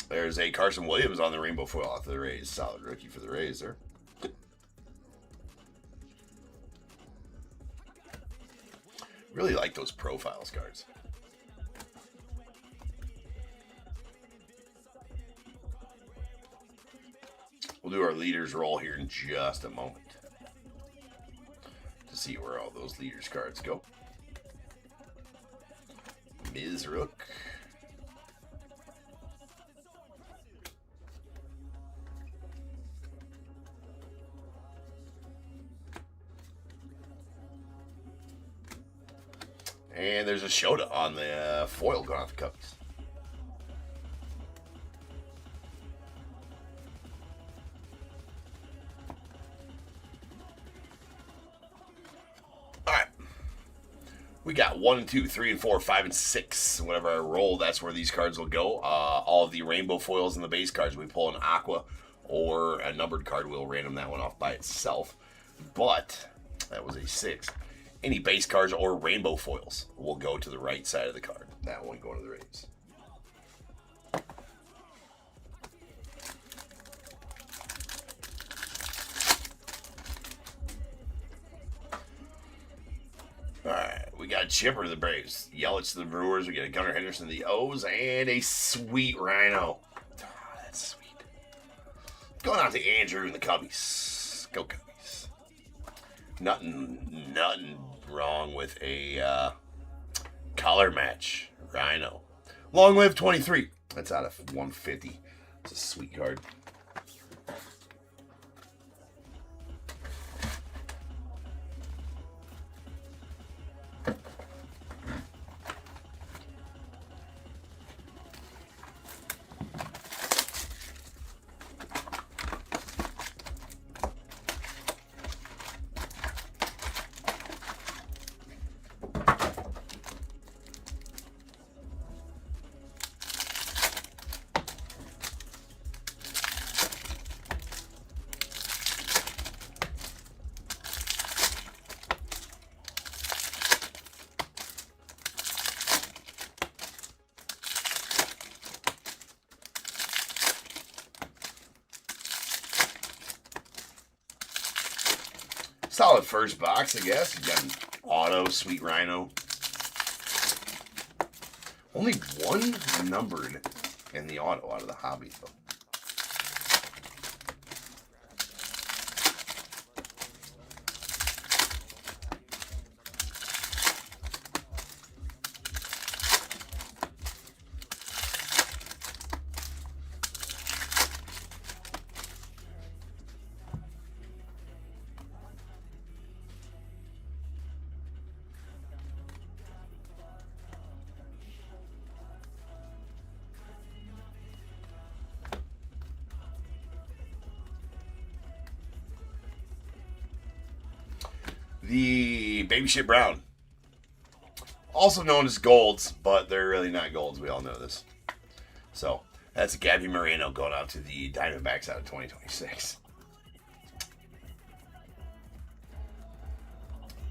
There's a Carson Williams on the rainbow foil off the Rays. Solid rookie for the Rays there. Really like those profiles cards. We'll We'll do our leaders roll here in just a moment to see where all those leaders cards go. Ms. Rook. And there's a Shota on the foil going off the cuppies. Alright. We got 1, 2, 3, and 4, 5, and 6. Whenever I roll, that's where these cards will go. All of the rainbow foils and the base cards, we pull an aqua or a numbered card. We'll random that one off by itself. But that was a 6. Any base cards or rainbow foils will go to the right side of the card. That one going to the raise. Alright, we got Chipper to the Braves, Yelich to the Brewers, we got a Gunnar Henderson to the O's, and a sweet Rhino. Oh, that's sweet. Going out to Andrew and the Cubbies. Go Cubbies. Nothing wrong with a color match Rhino. Long live 23. That's out of 150. It's a sweet card. Solid first box, I guess. You got an auto, sweet Rhino. Only one numbered in the auto out of the hobby, though. The Baby Shit Brown. Also known as golds, but they're really not golds. We all know this. So, that's a Gabby Moreno going out to the Diamondbacks out of 2026.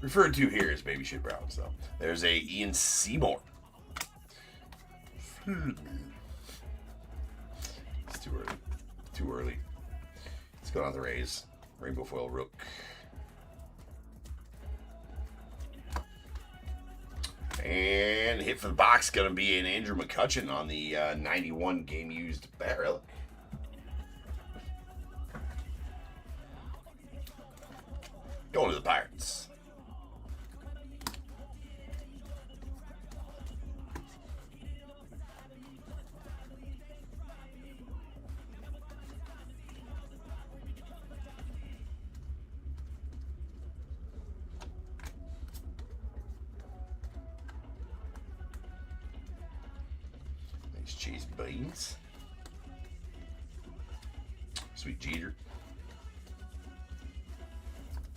Referred to here as Baby Shit Brown. So, there's a Ian Seymour. It's too early. Too early. Let's go on the Rays. Rainbow Foil Rook. And hit for the box going to be an Andrew McCutchen on the 91 game used bat relic. Going to the Pirates. Cheese beans. Sweet Jeter.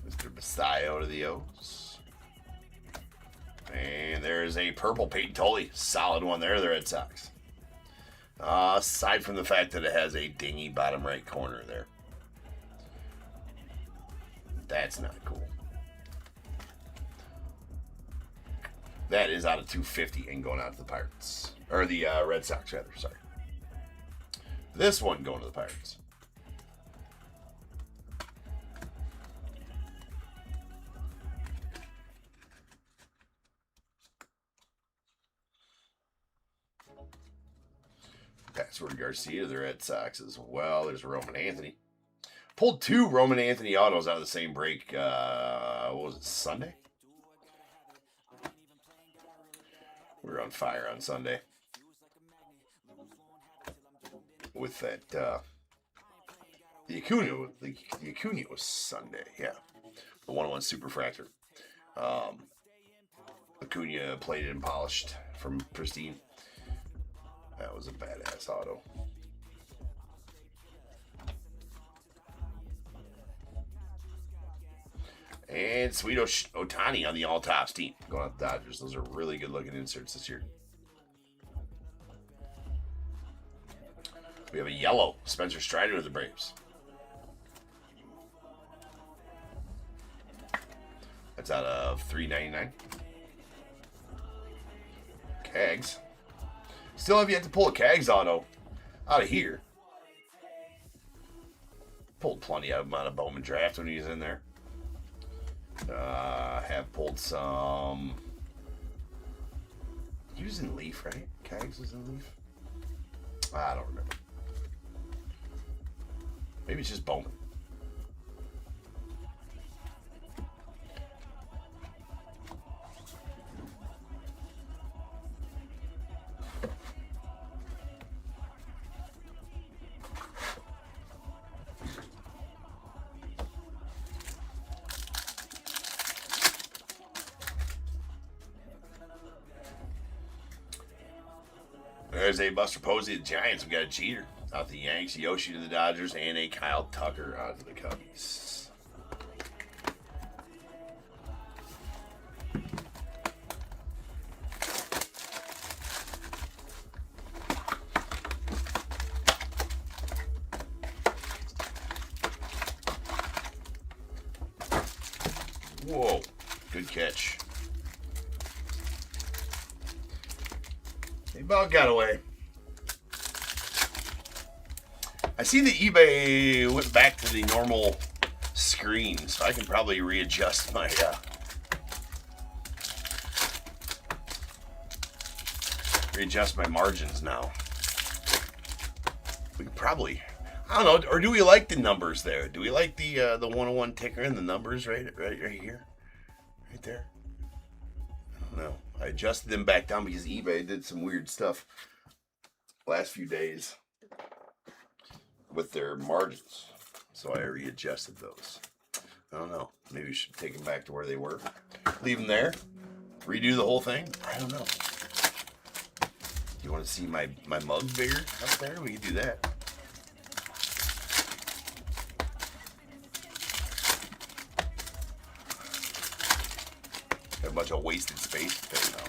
Mr. Basayo to the O's. And there's a purple Peyton Tully. Solid one there, the Red Sox. Aside from the fact that it has a dingy bottom right corner there. That's not cool. That is out of 250 and going out to the Pirates. Or the Red Sox, rather. Sorry. This one going to the Pirates. Password Garcia, the Red Sox as well. There's Roman Anthony. Pulled 2 Roman Anthony autos out of the same break. What was it, Sunday? We were on fire on Sunday. With that, the Acuna was Sunday, yeah. The 101 Superfractor. Acuna plated and polished from Pristine. That was a badass auto. And Sweet Otani on the all tops team. Going out the Dodgers. Those are really good looking inserts this year. We have a yellow Spencer Strider with the Braves. That's out of $3.99. Cags. Still have yet to pull a Cags auto out of here. Pulled plenty of them out of Bowman Draft when he was in there. Have pulled some. He was in Leaf, right? Cags was in Leaf? I don't remember. Maybe it's just Bowman. There's a Buster Posey to the Giants. We got a cheater out the Yanks, Yoshi to the Dodgers, and a Kyle Tucker out to the Cubbies. Whoa, good catch. They about got away. I see the eBay went back to the normal screen, so I can probably readjust my margins now. We could probably, I don't know, or do we like the numbers there? Do we like the 101 ticker and the numbers right here, right there? I don't know. I adjusted them back down because eBay did some weird stuff last few days with their margins. So I readjusted those. I don't know. Maybe we should take them back to where they were. Leave them there. Redo the whole thing. I don't know. You want to see my mug bigger up there? We can do that. Got a bunch of wasted space there now.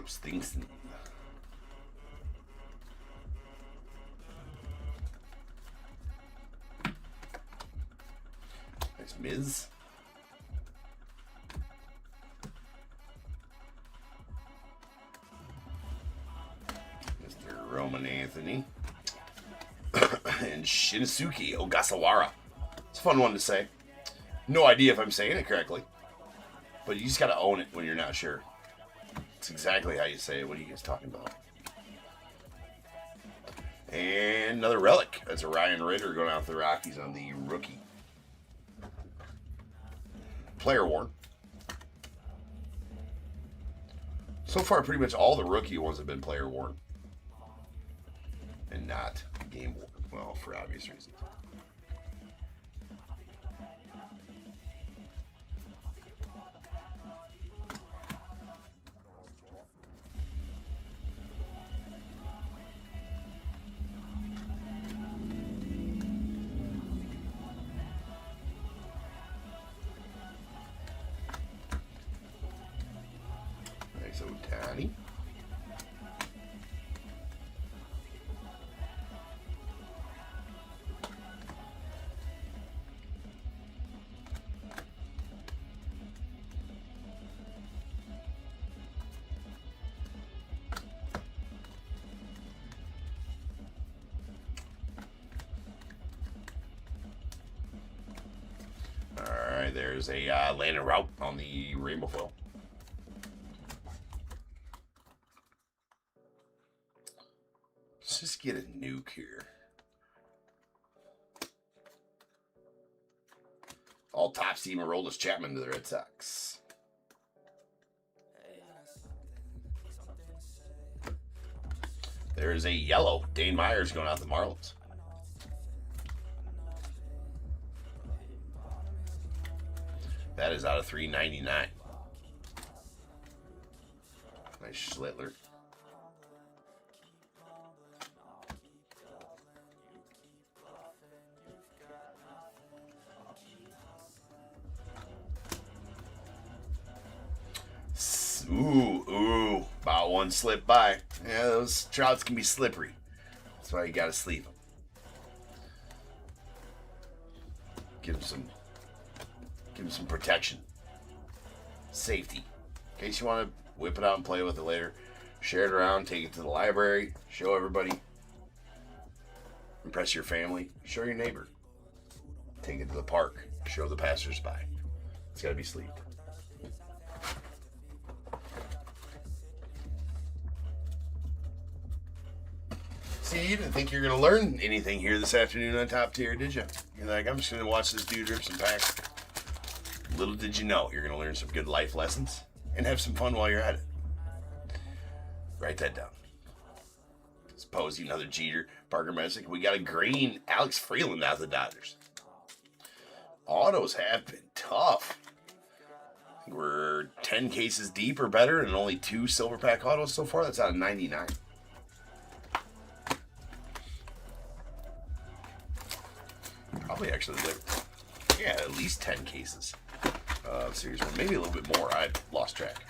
Stinks. Nice Miz. Mr. Roman Anthony. And Shinsuke Ogasawara. It's a fun one to say. No idea if I'm saying it correctly. But you just gotta own it when you're not sure. That's exactly how you say it. What are you guys talking about? And another relic. That's a Ryan Ritter going out to the Rockies on the rookie. Player worn. So far, pretty much all the rookie ones have been player worn. And not game worn. Well, for obvious reasons. Nice Otani. There's a Landon Route on the rainbow foil. Let's just get a nuke here. All top team Aroldis Chapman to the Red Sox. There's a yellow Dane Myers going out the Marlins. That is out of 399. Nice Schlittler. Ooh, about one slip by. Yeah, those trouts can be slippery. That's why you gotta sleeve them. Give them some protection. Safety. In case you want to whip it out and play with it later. Share it around, take it to the library, show everybody. Impress your family, show your neighbor. Take it to the park, show the passersby. It's gotta be sleeved. See, you didn't think you were going to learn anything here this afternoon on Top Tier, did you? You're like, I'm just going to watch this dude rip some packs. Little did you know, you're going to learn some good life lessons and have some fun while you're at it. Write that down. It's Posey, another Jeter, Parker Messick. We got a green Alex Freeland out of the Dodgers. Autos have been tough. I think we're 10 cases deep or better and only 2 silver pack autos so far. That's out of 99. Probably actually, yeah, at least 10 cases. Series 1, maybe a little bit more. I lost track.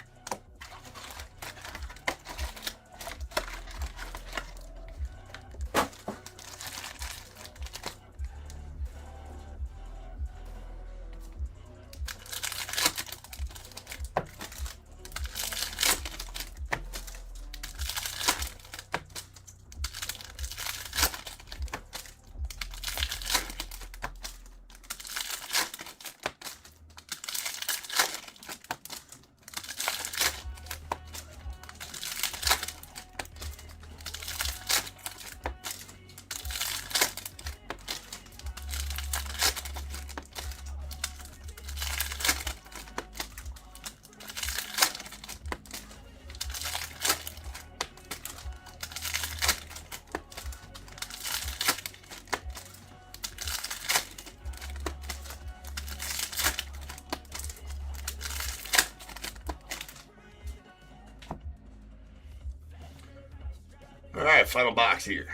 All right, final box here.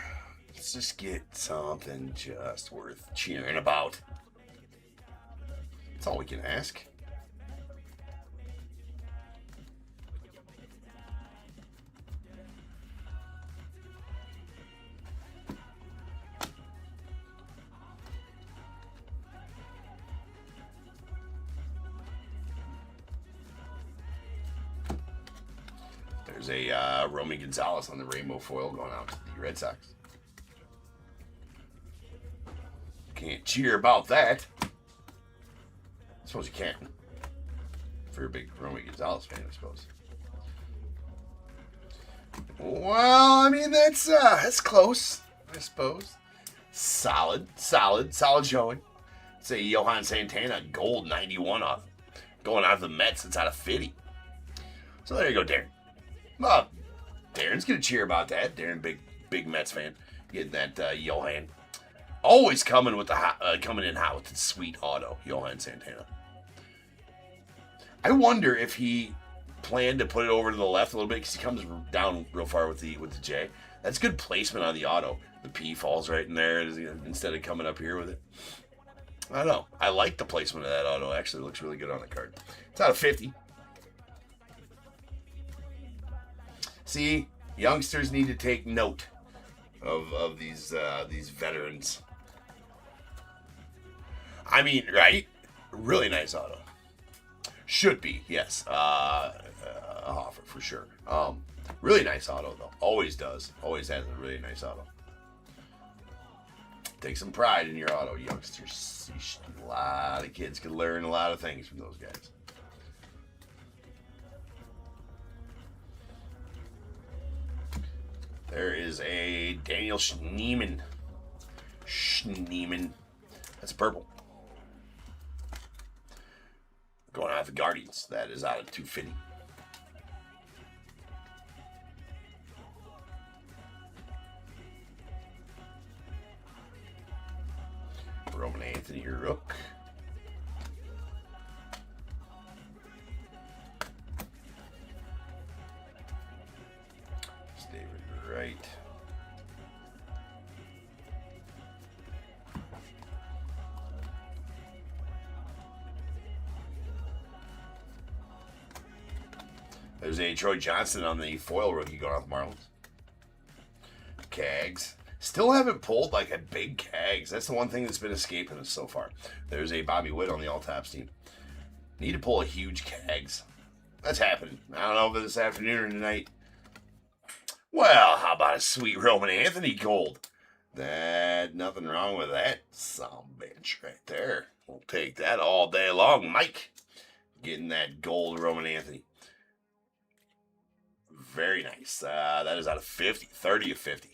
Let's just get something just worth cheering about. That's all we can ask. There's a Romy Gonzalez on the rainbow foil going out to the Red Sox. Can't cheer about that. I suppose you can. If you're a big Romy Gonzalez fan, I suppose. Well, I mean, that's close, I suppose. Solid showing. It's a Johan Santana gold 91 off. Going out of the Mets, it's out of 50. So there you go, Darren. Well, Darren's gonna cheer about that. Darren, big Mets fan, getting that Johan. Always coming with coming in hot with the sweet auto, Johan Santana. I wonder if he planned to put it over to the left a little bit because he comes down real far with the J. That's good placement on the auto. The P falls right in there instead of coming up here with it. I don't know. I like the placement of that auto. Actually, it looks really good on the card. It's out of 50. See, youngsters need to take note of these veterans. I mean, right? Really nice auto. Should be, yes. A Hoffer for sure. Really nice auto though. Always does. Always has a really nice auto. Take some pride in your auto, youngsters. A lot of kids can learn a lot of things from those guys. There is a Daniel Schneemann. That's purple. Going out the Guardians. That is out of 250. Roman Anthony Rook. David Wright. There's a Troy Johnson on the foil rookie going off the Marlins. Cags. Still haven't pulled like a big Cags. That's the one thing that's been escaping us so far. There's a Bobby Witt on the all-tops team. Need to pull a huge Cags. That's happening. I don't know if it's this afternoon or tonight. Well, how about a sweet Roman Anthony gold? Nothing wrong with that. Some bitch right there. We'll take that all day long. Mike, getting that gold Roman Anthony. Very nice. That is out of 50. 30 of 50.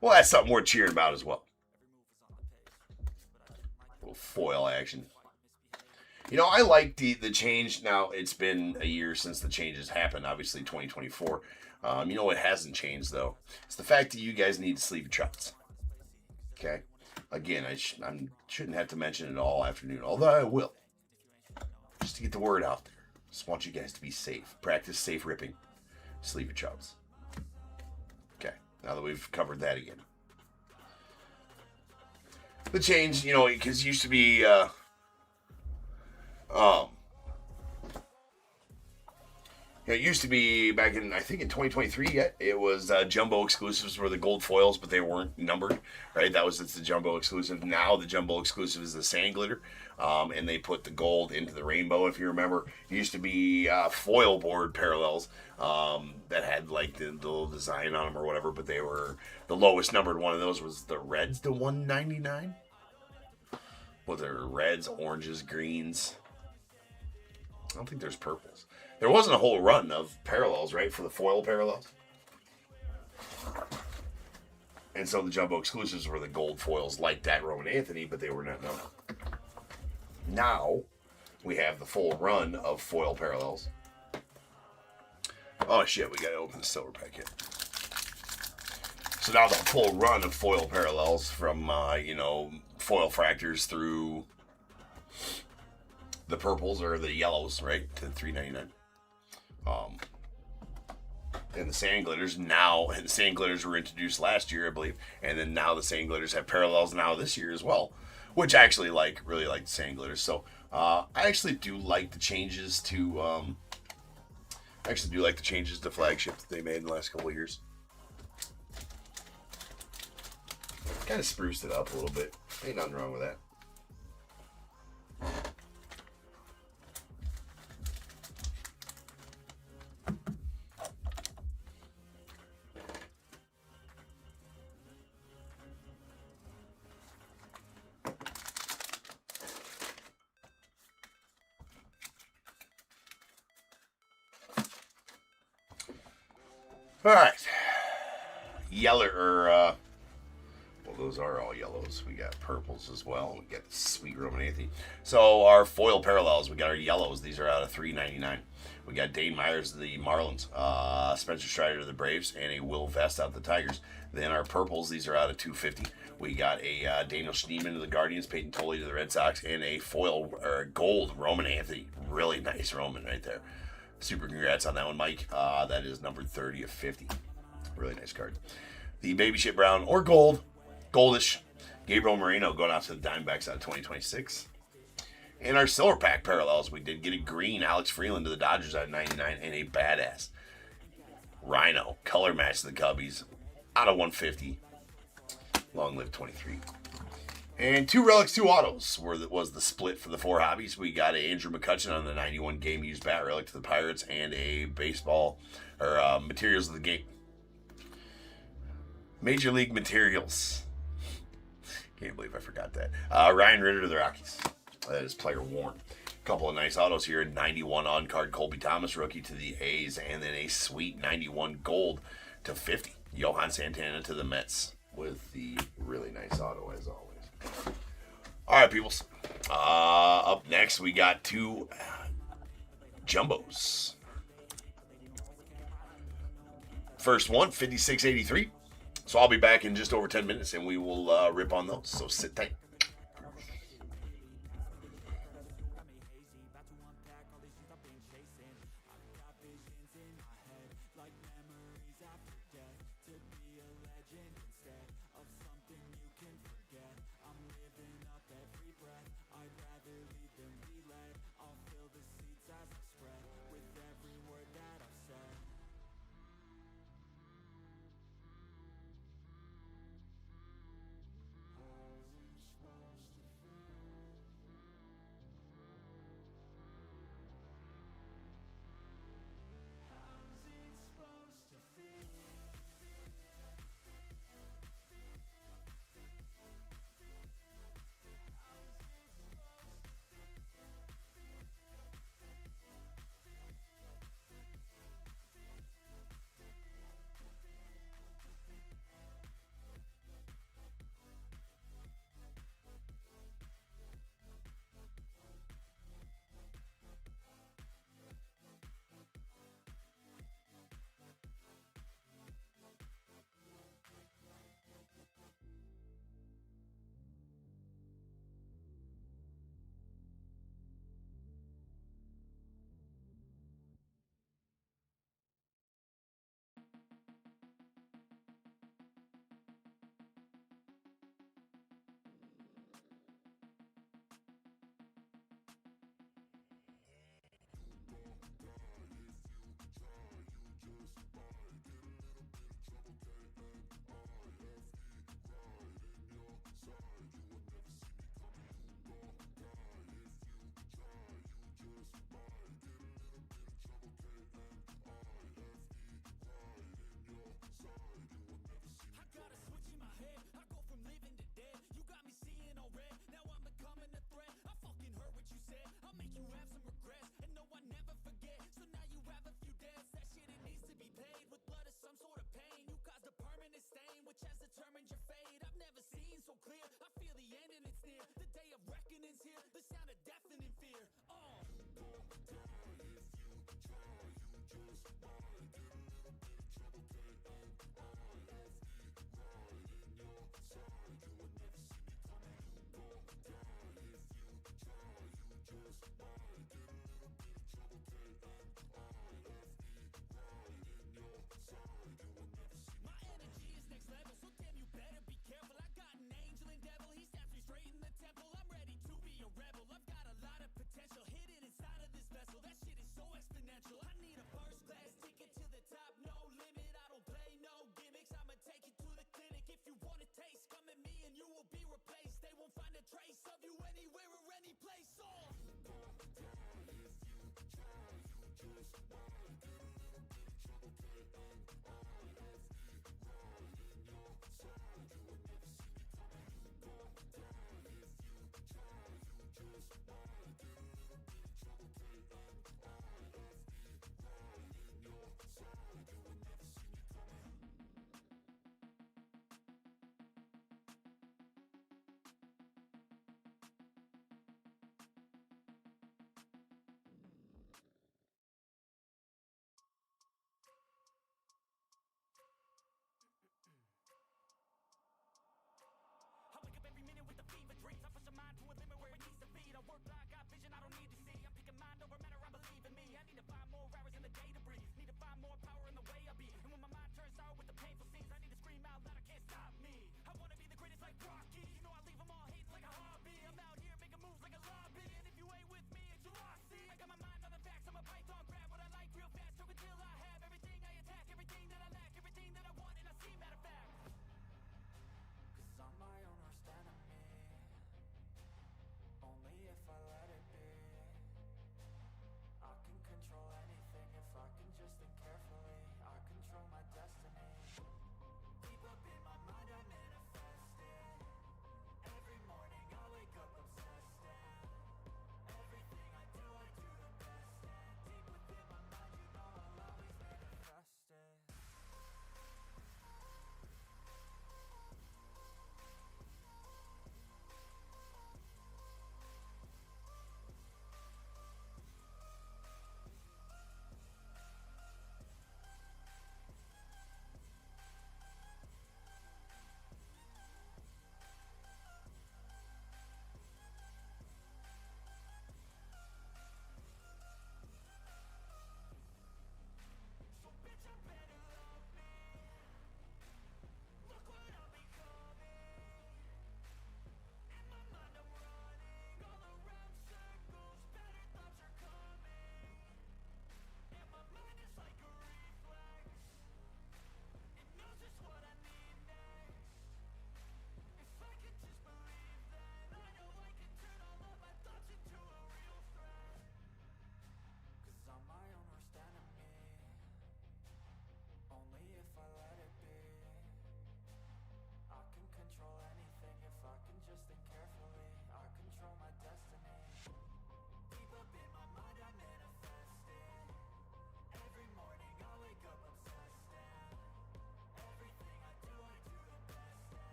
Well, that's something worth cheering about as well. A little foil action. You know, I like the change. Now, it's been a year since the changes happened. Obviously, 2024. You know what hasn't changed, though? It's the fact that you guys need to sleeve your trots. Okay? Again, I shouldn't have to mention it all afternoon, although I will. Just to get the word out there. Just want you guys to be safe. Practice safe ripping. Sleeve your trots. Okay, now that we've covered that again. The change, you know, because it used to be, it used to be back in, I think in 2023 yet, it was jumbo exclusives were the gold foils, but they weren't numbered, right? It's the jumbo exclusive. Now the jumbo exclusive is the sand glitter, and they put the gold into the rainbow. If you remember, it used to be foil board parallels that had like the little design on them or whatever, but they were, the lowest numbered one of those was the reds to 199. Well, there were reds, oranges, greens. I don't think there's purples. There wasn't a whole run of parallels, right, for the foil parallels. And so the jumbo exclusives were the gold foils like that Roman Anthony, but they were not numbered. Now we have the full run of foil parallels. Oh shit, we gotta open the silver packet. So now the full run of foil parallels from, foil fractors through the purples or the yellows, right, to $3.99. And the sand glitters now, and the sand glitters were introduced last year, I believe, and then now the sand glitters have parallels now this year as well, which I actually really like the sand glitters. So I actually do like the changes to flagship that they made in the last couple of years. Kind of spruced it up a little bit. Ain't nothing wrong with that. All right, those are all yellows. We got purples as well. We got the sweet Roman Anthony. So our foil parallels, we got our yellows. These are out of $3.99. We got Dane Myers of the Marlins, Spencer Strider of the Braves, and a Will Vest out of the Tigers. Then our purples, these are out of $2.50. We got a Daniel Schneemann of the Guardians, Peyton Tolley to the Red Sox, and a foil or gold Roman Anthony. Really nice Roman right there. Super congrats on that one, Mike. That is number 30 of 50. Really nice card. The Baby Shit Brown or gold, goldish, Gabriel Moreno going out to the Diamondbacks out of 2026. And our silver pack parallels, we did get a green Alex Freeland to the Dodgers out of 99 and a badass Rhino color match to the Cubbies out of 150. Long live 23. And two relics, two autos was the split for the four hobbies. We got a Andrew McCutchen on the 91 game used bat relic to the Pirates and a baseball or materials of the game. Major League Materials. Can't believe I forgot that. Ryan Ritter to the Rockies. That is player worn. Couple of nice autos here. 91 on card Colby Thomas, rookie to the A's, and then a sweet 91 gold to 50. Johan Santana to the Mets with the really nice auto as always. All right, peoples. Up next, we got two jumbos. First one, 5683. So I'll be back in just over 10 minutes, and we will rip on those. So sit tight.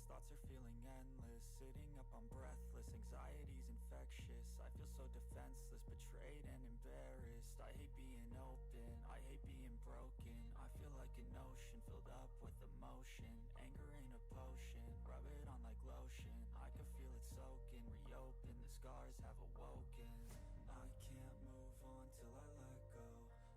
thoughts are feeling endless, sitting up I'm breathless, anxiety's infectious, I feel so defenseless, betrayed and embarrassed. I hate being open, I hate being broken, I feel like an ocean filled up with emotion. Anger ain't a potion, rub it on like lotion, I can feel it soaking, reopen, the scars have awoken. I can't move on till I let go,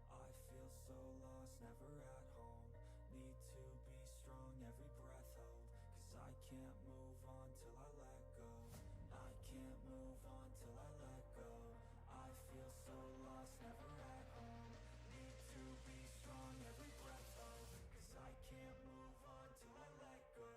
I feel so lost, never at home. Need to be strong, every breath hold, cause I can't move on till I let go. I can't move on till I let go, I feel so lost, never at home. Need to be strong, every breath hold, cause I can't move on till I let go.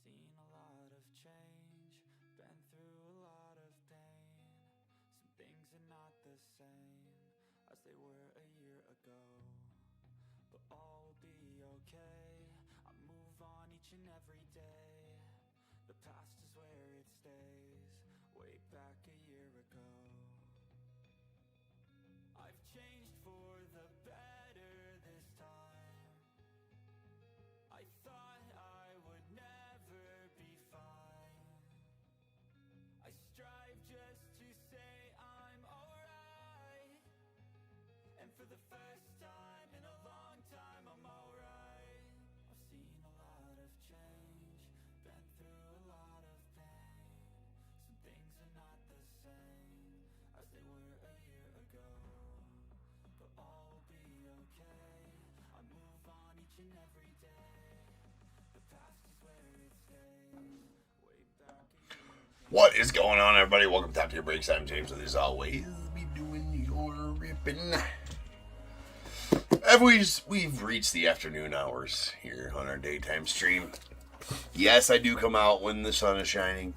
Seen a lot of change, been through a lot of pain. Some things are not the same as they were a year ago, but all will be okay. I move on each and every day. The past is where it stays, way back a year ago. I've changed for the better this time. I thought I would never be fine. I strive just to say I'm alright, and for the first time in a long time I'm alright. I've seen a lot of change, been through a lot of pain. Some things are not the same as they were a year ago, but all will be okay. I move on each and every day. The past is where it stays, way back a year ago. What is going on, everybody? Welcome to Top Tier Breaks. I'm James, and as always, be doing your ripping. We've reached the afternoon hours here on our daytime stream. Yes, I do come out when the sun is shining.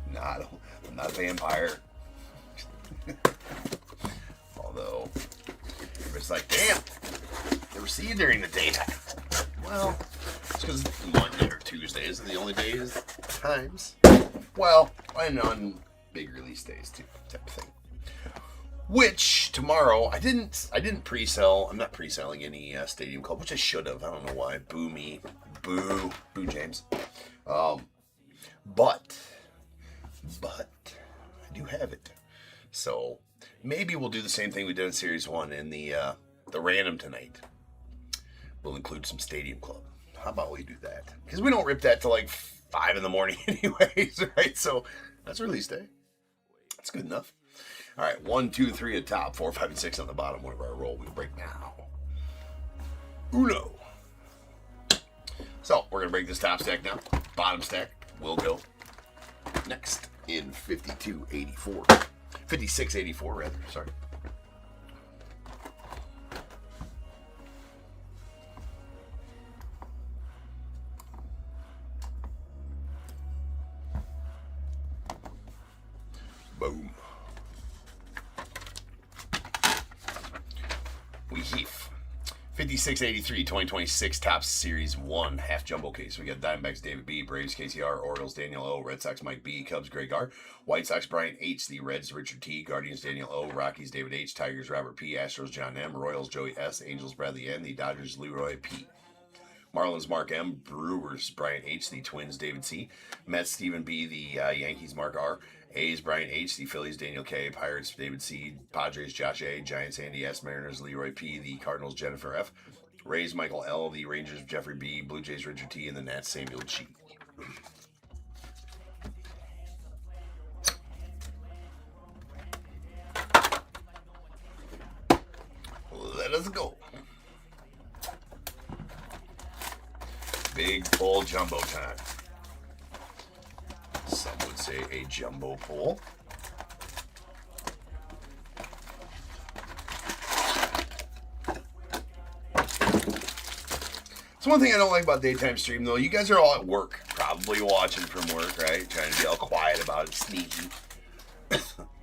I'm not a vampire. Although, it's like, damn, never see you during the daytime. Well, it's because Monday or Tuesdays are the only days, times. Well, and on big release days too, type of thing. Which tomorrow I didn't pre-sell. I'm not pre-selling any Stadium Club, which I should have. I don't know why. Boo me, boo James. But I do have it. So maybe we'll do the same thing we did in Series 1 in the random tonight. We'll include some Stadium Club. How about we do that? Because we don't rip that till like 5 in the morning anyways, right? So that's release day. That's good enough. All right, 1, 2, 3 at top, 4, 5, and 6 on the bottom. Whenever I roll, we break now. Uno. So we're gonna break this top stack now. Bottom stack will go next in 5284, 5684 rather. Sorry. Boom. We heave. 5683, 2026 Topps Series 1 half jumbo case. We got Diamondbacks David B, Braves KCR, Orioles Daniel O, Red Sox Mike B, Cubs Greg R, White Sox Brian H, the Reds Richard T, Guardians Daniel O, Rockies David H, Tigers Robert P, Astros John M, Royals Joey S, Angels Bradley N, the Dodgers Leroy P. Marlins Mark M, Brewers Brian H, the Twins David C, Mets Stephen B, the Yankees Mark R, A's Brian H, the Phillies Daniel K, Pirates David C, Padres Josh A, Giants Andy S, Mariners Leroy P, the Cardinals Jennifer F, Rays Michael L, the Rangers Jeffrey B, Blue Jays Richard T, and the Nats Samuel G. Let us go. Big pull jumbo time. Some would say a jumbo pull. It's one thing I don't like about daytime stream, though. You guys are all at work, probably watching from work, right? Trying to be all quiet about it, sneaky.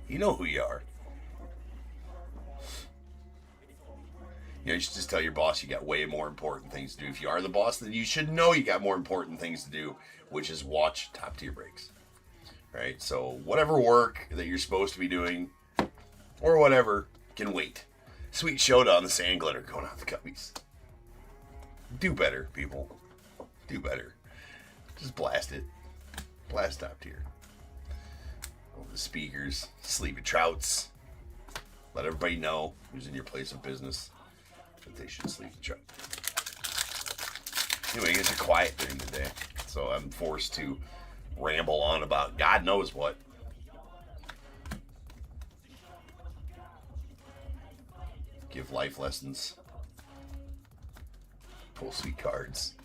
You know who you are. You know, you should just tell your boss you got way more important things to do. If you are the boss, then you should know you got more important things to do, which is watch top tier breaks. Right? So whatever work that you're supposed to be doing, or whatever, can wait. Sweet showdown, the sand glitter going out the cubbies. Do better, people. Do better. Just blast it. Blast top tier. Over the speakers. Sleepy trouts. Let everybody know who's in your place of business that they should sleep the trout. Anyway, you guys are quiet during the day, so I'm forced to ramble on about God knows what. Give life lessons. Pull sweet cards.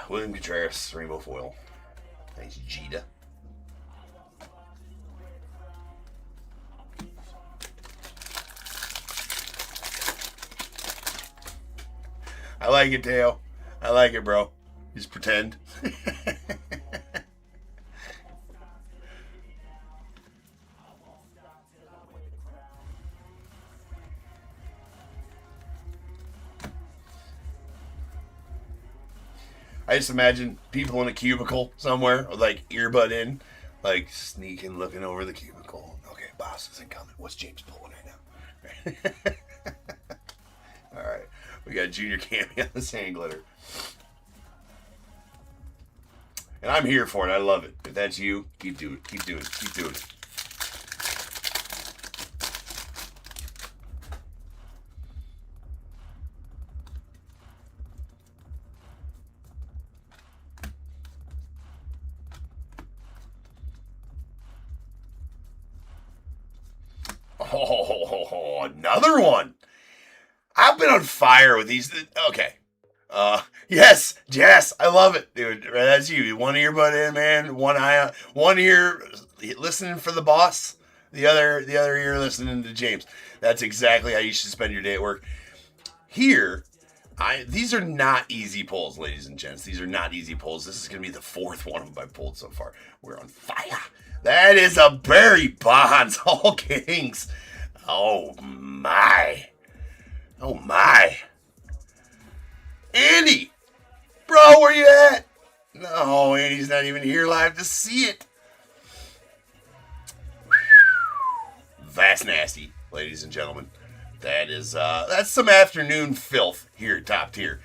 William Contreras, Rainbow Foil. Nice Jeter. I like it, Teo. I like it, bro. Just pretend. I just imagine people in a cubicle somewhere with like earbud in, like sneaking, looking over the cubicle. Okay, boss isn't coming. What's James pulling right now? All right, we got Junior Cammy on the sand glitter, and I'm here for it. I love it. If that's you, keep doing it. Keep doing it. Keep doing it. Oh, another one. I've been on fire with these. Okay. Yes, Jess, I love it, dude. That's you. One earbud in, man. One eye out. One ear listening for the boss. The other ear listening to James. That's exactly how you should spend your day at work. Here, these are not easy pulls, ladies and gents. These are not easy pulls. This is going to be the fourth one of them I've pulled so far. We're on fire. That is a Barry Bonds, all kings. Oh, my. Oh, my. Andy! Bro, where you at? No, Andy's not even here live to see it. That's nasty, ladies and gentlemen. That is, that's some afternoon filth here at Top Tier.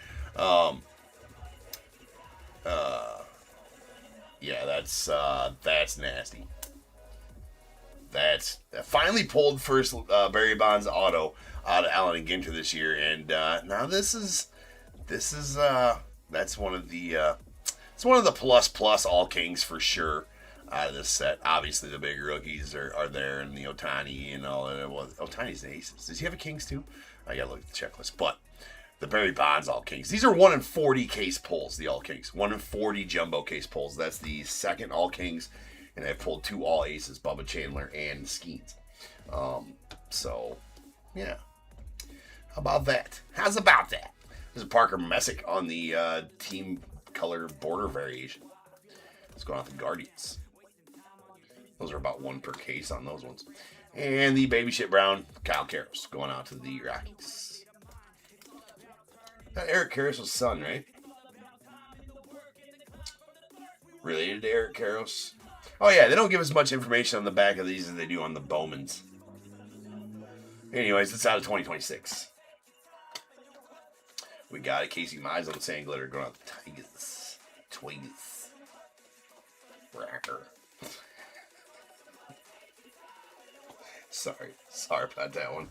Yeah, that's nasty. That's finally pulled first Barry Bonds auto out of Allen and Ginter this year, and now this is that's one of the it's one of the plus all kings for sure. out of this set. Obviously, the big rookies are there, and the Ohtani and all that. Well, Ohtani's an aces. Does he have a kings too? I gotta look at the checklist. But the Barry Bonds all kings. These are 1 in 40 case pulls. The all kings. 1 in 40 jumbo case pulls. That's the second all kings, and I've pulled 2 all aces: Bubba Chandler and Skeens. So yeah, how about that? How's about that? There's a Parker Messick on the team color border variation. Let's go on with the Guardians. Those are about 1 per case on those ones. And the baby shit brown Kyle Karros going out to the Rockies. That Eric Karros' son, right? Related to Eric Karros. Oh yeah, they don't give as much information on the back of these as they do on the Bowmans. Anyways, it's out of 2026. We got a Casey Mize on the Sand Glitter going out the Tigers. Twigs. Racker. Sorry about that one.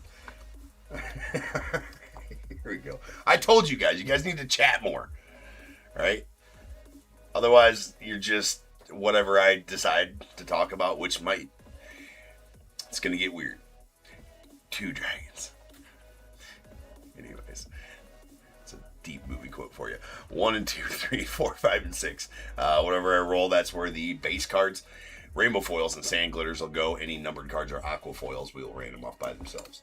Here we go. I told you guys need to chat more. Right? Otherwise, you're just whatever I decide to talk about, which might. It's going to get weird. 2 dragons. Anyways. It's a deep movie quote for you. 1 and 2, 3, 4, 5, and 6. Whatever I roll, that's where the base cards, rainbow foils, and sand glitters will go. Any numbered cards or aqua foils, we will rain them off by themselves.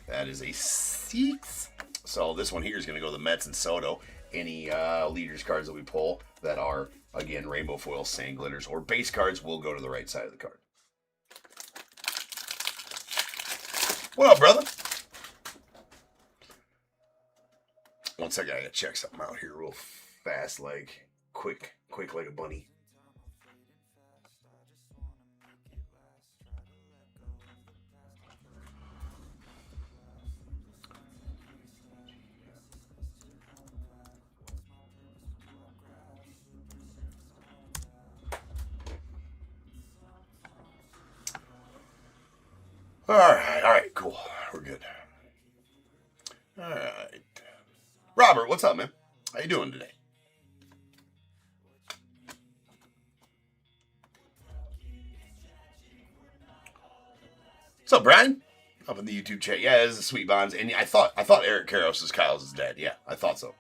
That is a 6. So this one here is going to go to the Mets and Soto. Any leaders cards that we pull that are, again, rainbow foils, sand glitters, or base cards will go to the right side of the card. What up, brother? One second, I gotta check something out here real fast, like quick like a bunny. All right, cool. We're good. All right. Robert, what's up, man? How you doing today? What's up, Brian? Up in the YouTube chat. Yeah, this is Sweet Bonds. And I thought Eric Karros is Kyle's dad. Yeah, I thought so.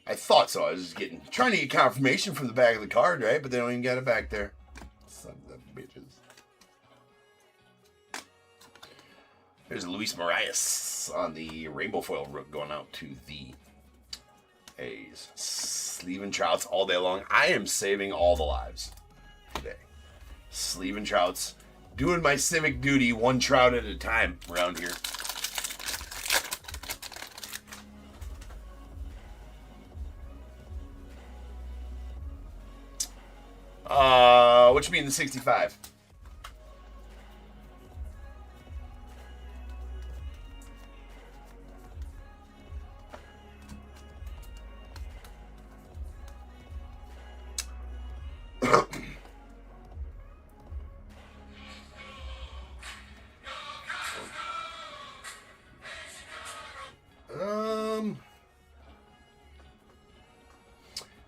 I was just trying to get confirmation from the back of the card, right? But they don't even got it back there. Sons of bitches. There's Luis Marias on the rainbow foil rook going out to the A's. Sleeve and Trouts all day long. I am saving all the lives today. Sleeve and Trouts. Doing my civic duty 1 trout at a time around here. What you mean the 65?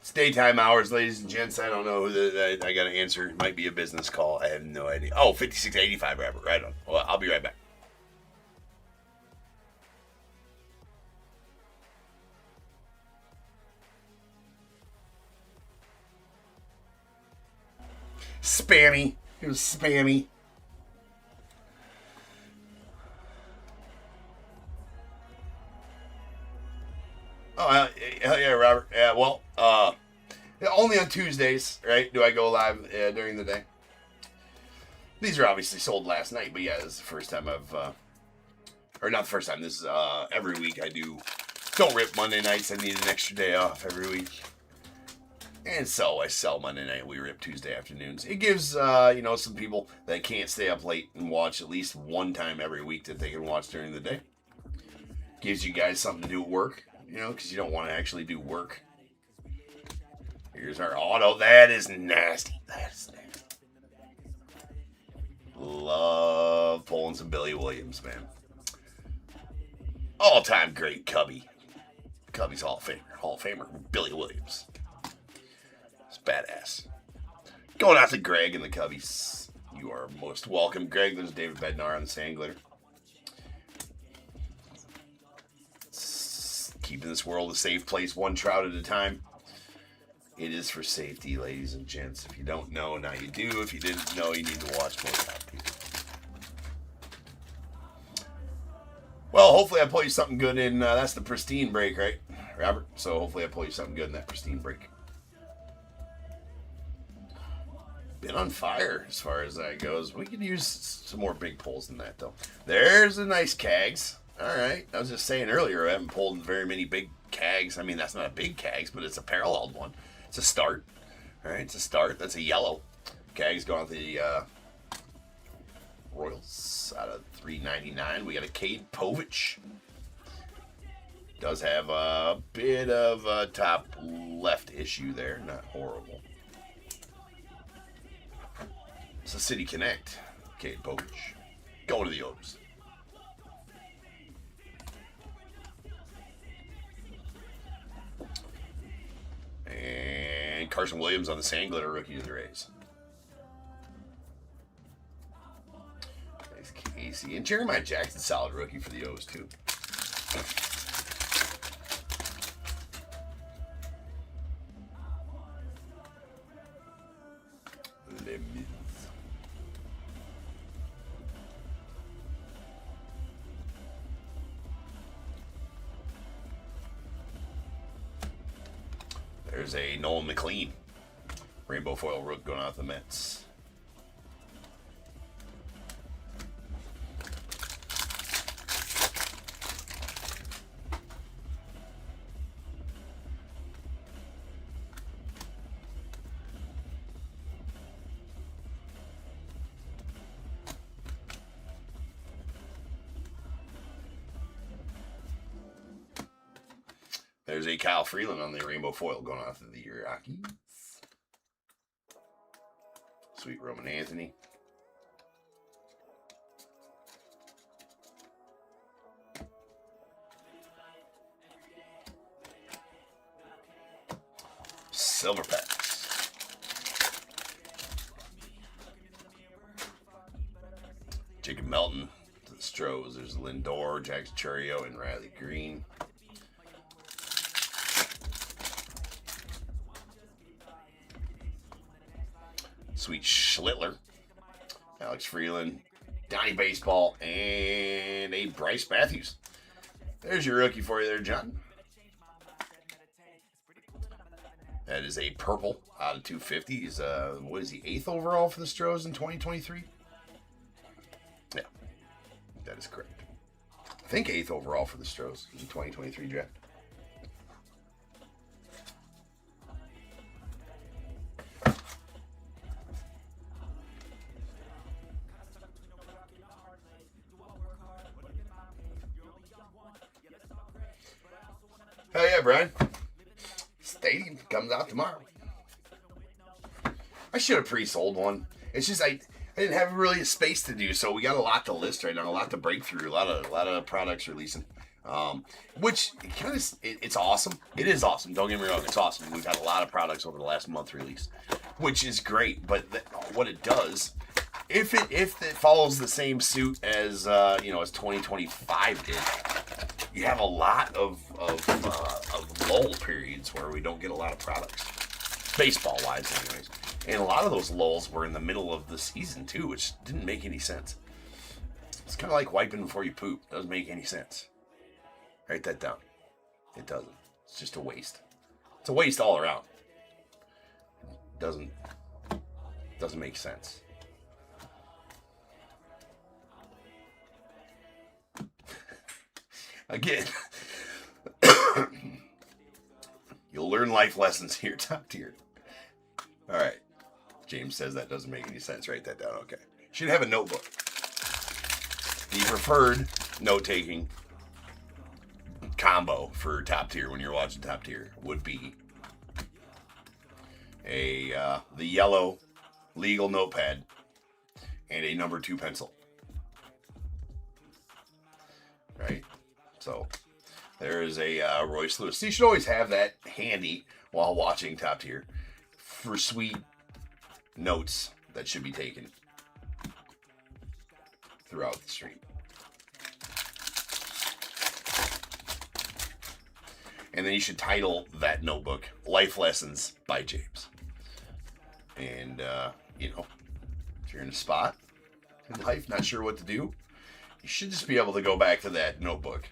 It's daytime hours, ladies and gents. I don't know who I got to answer. It might be a business call. I have no idea. Oh, 5685, Robert. Right on. Well, I'll be right back. Spammy. It was spammy. Oh, hell yeah, Robert. Yeah, well, only on Tuesdays, right, do I go live during the day. These are obviously sold last night, but yeah, this is the first time or not the first time, this is every week I don't rip Monday nights. I need an extra day off every week. And so I sell Monday night, we rip Tuesday afternoons. It gives, some people that can't stay up late and watch at least one time every week that they can watch during the day. Gives you guys something to do at work. Because you don't want to actually do work. Here's our auto. That is nasty. Love pulling some Billy Williams, man. All-time great Cubby. Cubby's Hall of Famer. Billy Williams. It's badass. Going out to Greg and the Cubbies. You are most welcome, Greg. There's David Bednar on the sand glitter. Keeping this world a safe place, one trout at a time. It is for safety, ladies and gents. If you don't know, now you do. If you didn't know, you need to watch more TOPP. Well, hopefully I pull you something good in, that's the Pristine break, right, Robert? So hopefully I pull you something good in that Pristine break. Been on fire as far as that goes. We could use some more big pulls than that, though. There's a nice Cags. All right. I was just saying earlier, I haven't pulled very many big Cags. I mean, that's not a big Cags, but it's a paralleled one. It's a start. All right, it's a start. That's a yellow. Cags going with the Royals out of $3.99. We got a Cade Povich. Does have a bit of a top left issue there. Not horrible. It's a City Connect. Cade Povich. Going to the O's. And Carson Williams on the sand glitter, rookie to the Rays. Nice Casey. And Jeremiah Jackson, solid rookie for the O's, too. There's a Nolan McLean. Rainbow foil rook going out the Mets. There's a Kyle Freeland on the rainbow foil going off to the Rockies. Sweet Roman Anthony. Silver packs. Jacob Melton to the Stros. There's Lindor, Jackson Churio, and Riley Green. Sweet Schlittler, Alex Freeland, Donnie Baseball, and a Bryce Matthews. There's your rookie for you there, John. That is a purple out of 250. He's, what is he, 8th overall for the Stros in 2023? Yeah, that is correct. I think 8th overall for the Stros in 2023 draft. Oh yeah, Brian. Stadium comes out tomorrow. I should have pre-sold one. It's just I didn't have really a space to do, so we got a lot to list right now, a lot to break through, a lot of products releasing. Which kind of it's awesome. It is awesome. Don't get me wrong, it's awesome. We've had a lot of products over the last month released, which is great. But what it does, if it follows the same suit as as 2025 did. You have a lot of lull periods where we don't get a lot of products, baseball-wise anyways. And a lot of those lulls were in the middle of the season, too, which didn't make any sense. It's kind of like wiping before you poop. Doesn't make any sense. Write that down. It doesn't. It's just a waste. It's a waste all around. Doesn't make sense. Again, you'll learn life lessons here, top tier. All right. James says that doesn't make any sense. Write that down. Okay. Should have a notebook. The preferred note-taking combo for top tier when you're watching top tier would be the yellow legal notepad and a number 2 pencil. Right? So there is a Royce Lewis. So you should always have that handy while watching top tier for sweet notes that should be taken throughout the stream. And then you should title that notebook Life Lessons by James. And, you know, if you're in a spot in life, not sure what to do, you should just be able to go back to that notebook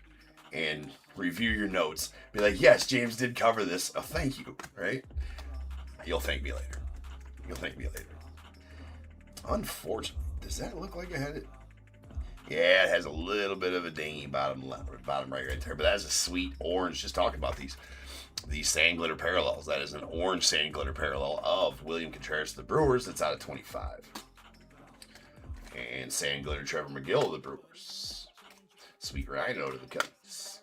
and review your notes. Be like, yes, James did cover this. Oh, thank you, right? You'll thank me later. You'll thank me later. Unfortunately, does that look like I had it? Yeah, it has a little bit of a dingy bottom right there. But that is a sweet orange. Just talking about these sand glitter parallels. That is an orange sand glitter parallel of William Contreras of the Brewers. That's out of 25. And sand glitter Trevor McGill of the Brewers. Sweet Rhino to the Cubs.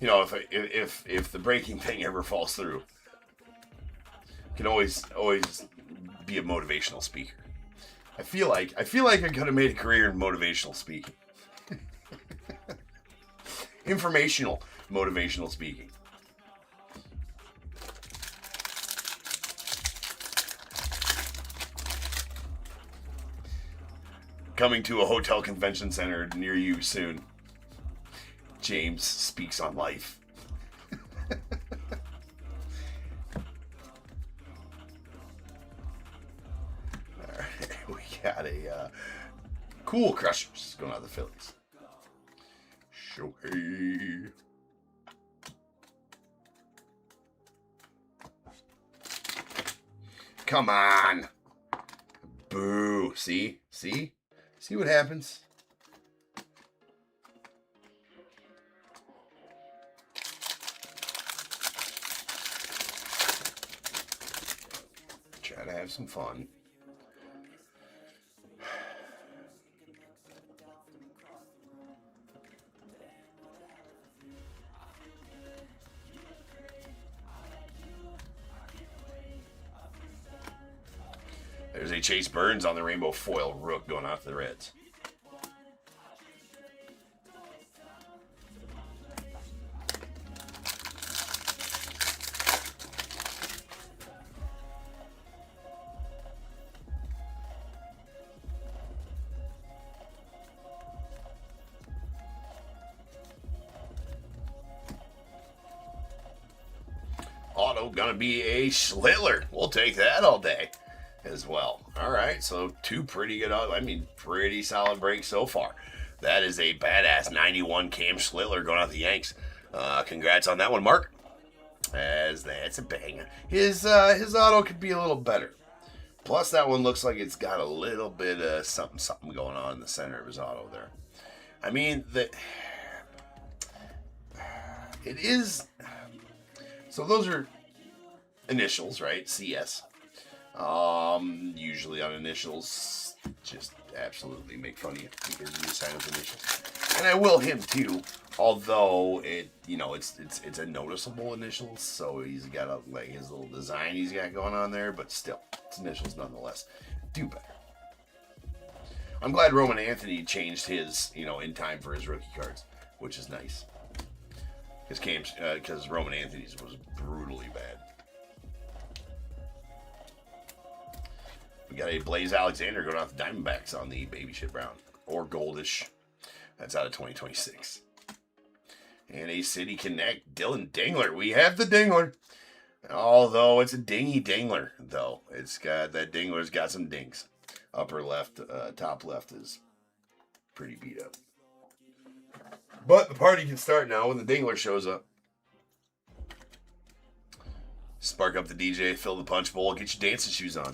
You know, if the breaking thing ever falls through, you can always be a motivational speaker. I feel like I could have made a career in motivational speaking. Informational motivational speaking. Coming to a hotel convention center near you soon. James speaks on life. Alright, we got a Cool Crushers going out of the Phillies. Shohei. Come on. Boo. See what happens? Try to have some fun. There's a Chase Burns on the rainbow foil rook going out to the Reds. Auto gonna be a Schlittler. We'll take that all day as well. All right, so two pretty good, pretty solid breaks so far. That is a badass 91 Cam Schlittler going out the Yanks. Congrats on that one, Mark. As that's a banger. His auto could be a little better. Plus, that one looks like it's got a little bit of something going on in the center of his auto there. I mean, it is. So those are initials, right? CS. Usually on initials, just absolutely make fun of you because you sign up initials. And I will him too, although it's a noticeable initials, so he's got his little design he's got going on there, but still, it's initials nonetheless. Do better. I'm glad Roman Anthony changed his, in time for his rookie cards, which is nice. Because Roman Anthony's was brutally bad. We got a Blaze Alexander going off the Diamondbacks on the Baby Shit Brown. Or Goldish. That's out of 2026. And a City Connect Dylan Dingler. We have the Dingler. Although it's a dingy Dingler, though. That Dingler's got some dings. Upper left, top left is pretty beat up. But the party can start now when the Dingler shows up. Spark up the DJ, fill the punch bowl, get your dancing shoes on.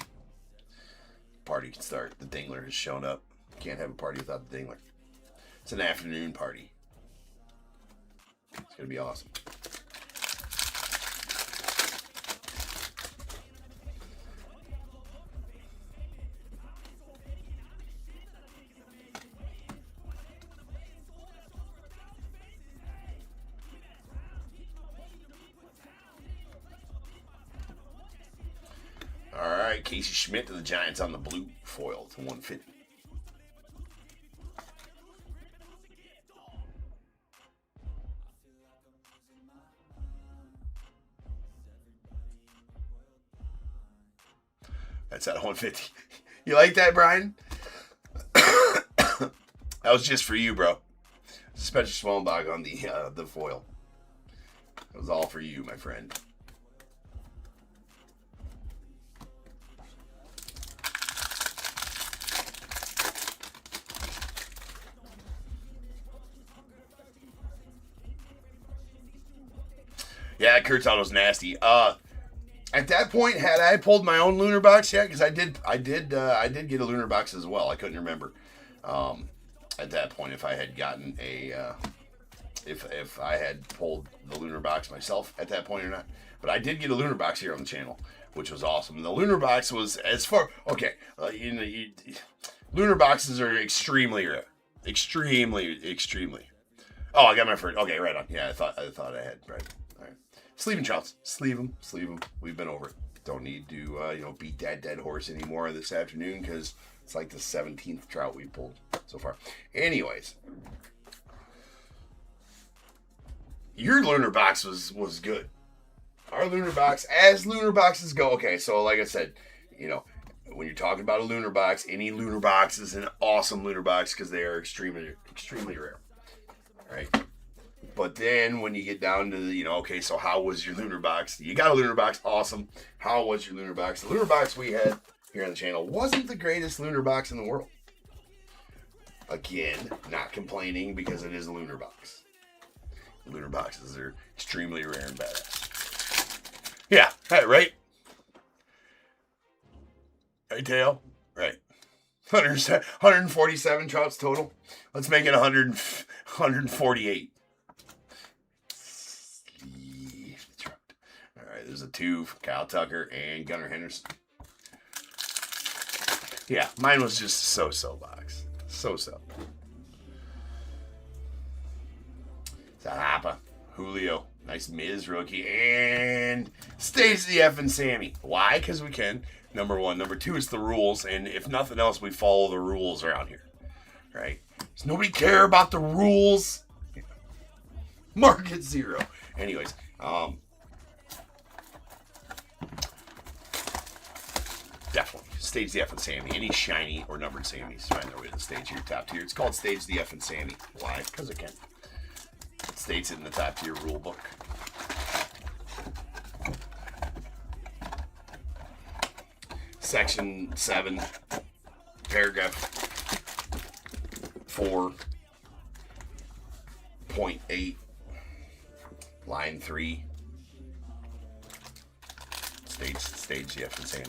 Party can start. The Dingler has shown up. Can't have a party without the Dingler. It's an afternoon party. It's going to be awesome. right, Casey Schmidt to the Giants on the blue foil to 150. That's at 150. You like that, Brian? That was just for you, bro. Special Schwellenbach on the foil. It was all for you, my friend. Yeah, Kurtz Auto's nasty. At that point, had I pulled my own lunar box yet? Because I did get a lunar box as well. I couldn't remember at that point if I had gotten a if I had pulled the lunar box myself at that point or not. But I did get a lunar box here on the channel, which was awesome. And the lunar box was lunar boxes are extremely rare, extremely. Oh, I got my first. Okay, right on. Yeah, I thought I had right. Sleeve and trouts. Sleeve them. We've been over it. Don't need to, beat that dead horse anymore this afternoon because it's like the 17th trout we pulled so far. Anyways, your lunar box was good. Our lunar box, as lunar boxes go. Okay, so like I said, when you're talking about a lunar box, any lunar box is an awesome lunar box because they are extremely rare. All right. But then when you get down to the, okay, so how was your lunar box? You got a lunar box, awesome. How was your lunar box? The lunar box we had here on the channel wasn't the greatest lunar box in the world. Again, not complaining because it is a lunar box. Lunar boxes are extremely rare and badass. Yeah, right? Right, Tail? Right. 147 trouts total. Let's make it 148. There's a 2 from Kyle Tucker and Gunnar Henderson. Yeah, mine was just so box. So. Zahapa, Julio, nice Miz rookie, and Stacey F and Sammy. Why? Because we can. Number 1. Number 2 is the rules, and if nothing else, we follow the rules around here. Right? Does nobody care about the rules? Market 0. Anyways, definitely. Stage the F and Sammy. Any shiny or numbered Sammys find their way to the stage here, top tier. It's called Stage the F and Sammy. Why? Because it can. It states it in the top tier rule book. Section 7, paragraph 4.8, line 3. Stage the F and Sammy.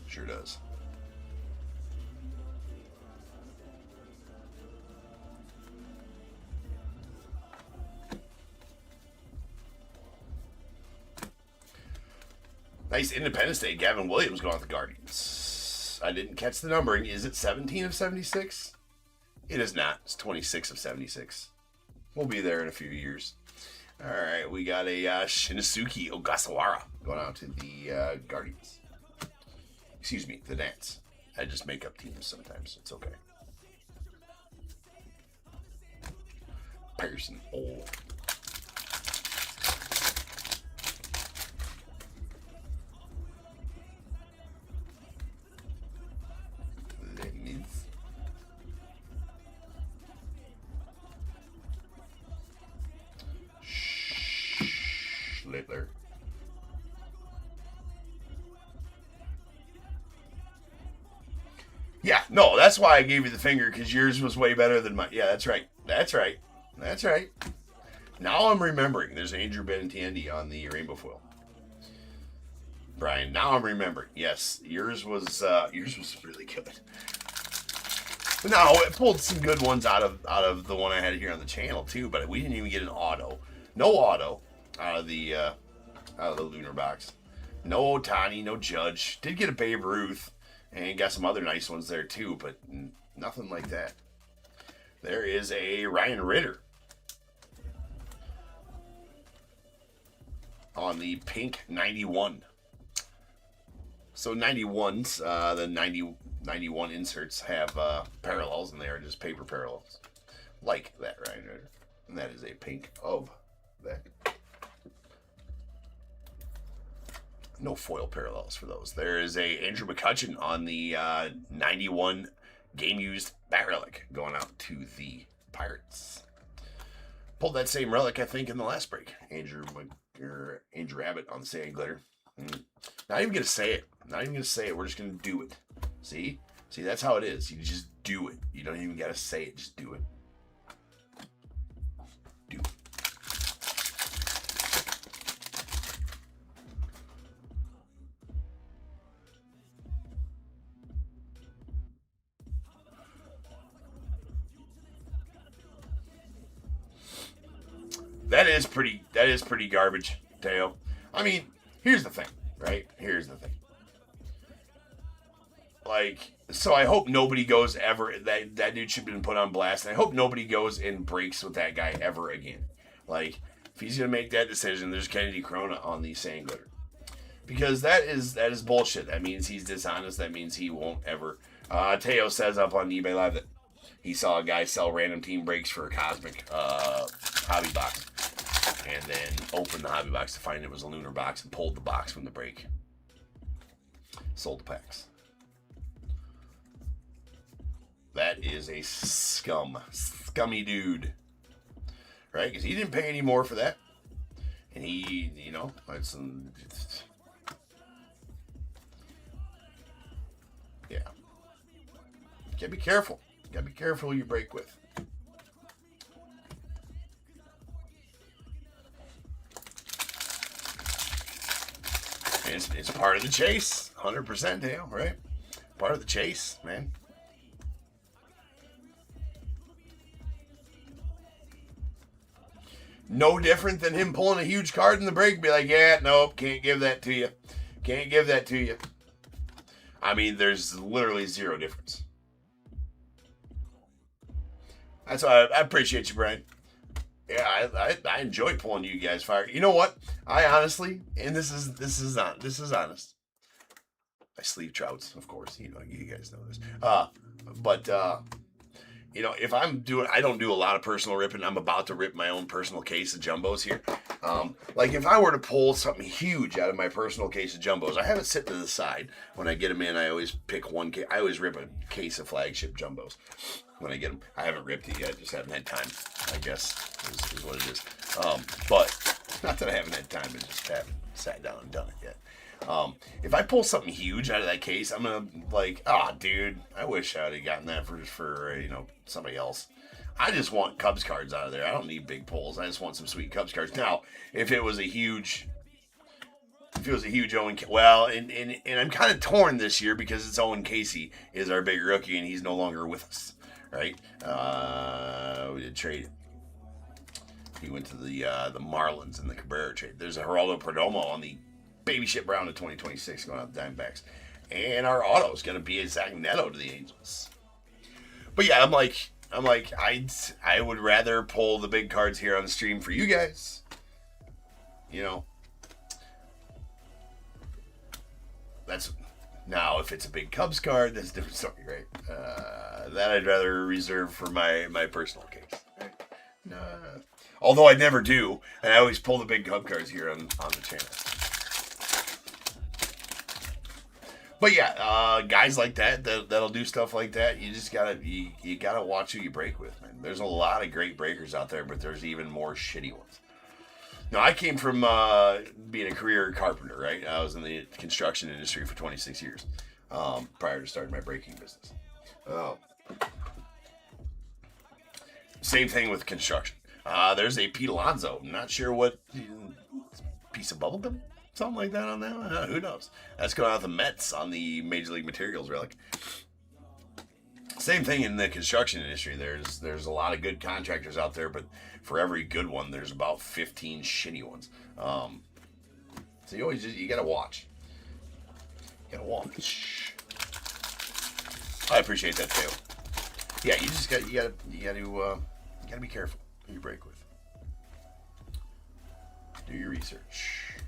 Sure does. Nice Independence Day. Gavin Williams going with the Guardians. I didn't catch the numbering. Is it 17 of 76? It is not. It's 26 of 76. We'll be there in a few years. All right, we got a Shinosuke Ogasawara going out to the Guardians. Excuse me, the Nats. I just make up teams sometimes. It's okay. Pearson. Oh. Littler. Yeah, no, that's why I gave you the finger, because yours was way better than mine. Yeah, that's right. Now I'm remembering. There's Andrew Benintendi on the rainbow foil. Brian, now I'm remembering. Yes, yours was really good. No, it pulled some good ones out of the one I had here on the channel too, but we didn't even get an auto. No auto out of the lunar box. No Ohtani, no Judge. Did get a Babe Ruth and got some other nice ones there too, but nothing like that. There is a Ryan Ritter. on the pink 91. So 91s, the 91 inserts have parallels, and they are just paper parallels. Like that right there. And that is a pink of that. No foil parallels for those. There is a Andrew McCutcheon on the 91 game used bat relic going out to the Pirates. Pulled that same relic, I think, in the last break. Andrew Abbott on the sand glitter. Not even gonna say it. Not even gonna say it. We're just gonna do it. See, that's how it is. You just do it. You don't even gotta say it. Just do it. Do it. That is pretty garbage, Teo. I mean, here's the thing, right? Here's the thing. Like, so I hope nobody goes ever, that dude should have been put on blast, and I hope nobody goes and breaks with that guy ever again. Like, if he's going to make that decision, there's Kennedy Corona on the sand glitter. Because that is bullshit. That means he's dishonest. That means he won't ever. Teo says up on eBay Live that he saw a guy sell random team breaks for a Cosmic hobby box. And then opened the hobby box to find it was a lunar box and pulled the box from the break. Sold the packs. That is a scummy dude. Right? Because he didn't pay any more for that. And he, it's yeah. Gotta be careful. Gotta be careful who you break with. It's part of the chase, 100%, Dale, right? Part of the chase, man. No different than him pulling a huge card in the break, be like, yeah, nope, can't give that to you. Can't give that to you. I mean, there's literally zero difference. That's why I appreciate you, Brian. Yeah, I enjoy pulling you guys fire. You know what? I honestly, and this is honest. I sleeve trouts, of course. You guys know this. But if I don't do a lot of personal ripping. I'm about to rip my own personal case of jumbos here. Like if I were to pull something huge out of my personal case of jumbos, I have it sit to the side. When I get them in, I always pick one case. I always rip a case of flagship jumbos when I get them. I haven't ripped it yet. Just haven't had time, I guess, is what it is. But not that I haven't had time. I just haven't sat down and done it yet. If I pull something huge out of that case, I'm gonna dude, I wish I would have gotten that for somebody else. I just want Cubs cards out of there. I don't need big pulls. I just want some sweet Cubs cards. Now, if it was a huge Owen, well, and I'm kind of torn this year because it's Owen Casey is our big rookie and he's no longer with us, right? We did trade. He went to the Marlins in the Cabrera trade. There's a Geraldo Perdomo on the Baby Shit Brown to 2026 going out the Diamondbacks. And our auto is going to be a Zach Neto to the Angels. But yeah, I'm like, I would rather pull the big cards here on the stream for you guys. That's now if it's a big Cubs card, that's a different story, right? That I'd rather reserve for my personal case. Right? Although I never do, and I always pull the big Cub cards here on the channel. But yeah, guys like that'll do stuff like that. You just gotta you gotta watch who you break with, man. There's a lot of great breakers out there, but there's even more shitty ones. Now, I came from being a career carpenter, right? I was in the construction industry for 26 years prior to starting my breaking business. Same thing with construction. There's a Pete Alonso. I'm not sure what piece of bubblegum. Something like that on that one? Who knows? That's going out the Mets on the Major League Materials relic. Same thing in the construction industry. There's a lot of good contractors out there, but for every good one, there's about 15 shitty ones. So you gotta watch. You gotta watch. I appreciate that too. Yeah, you gotta be careful who you break with. Do your research.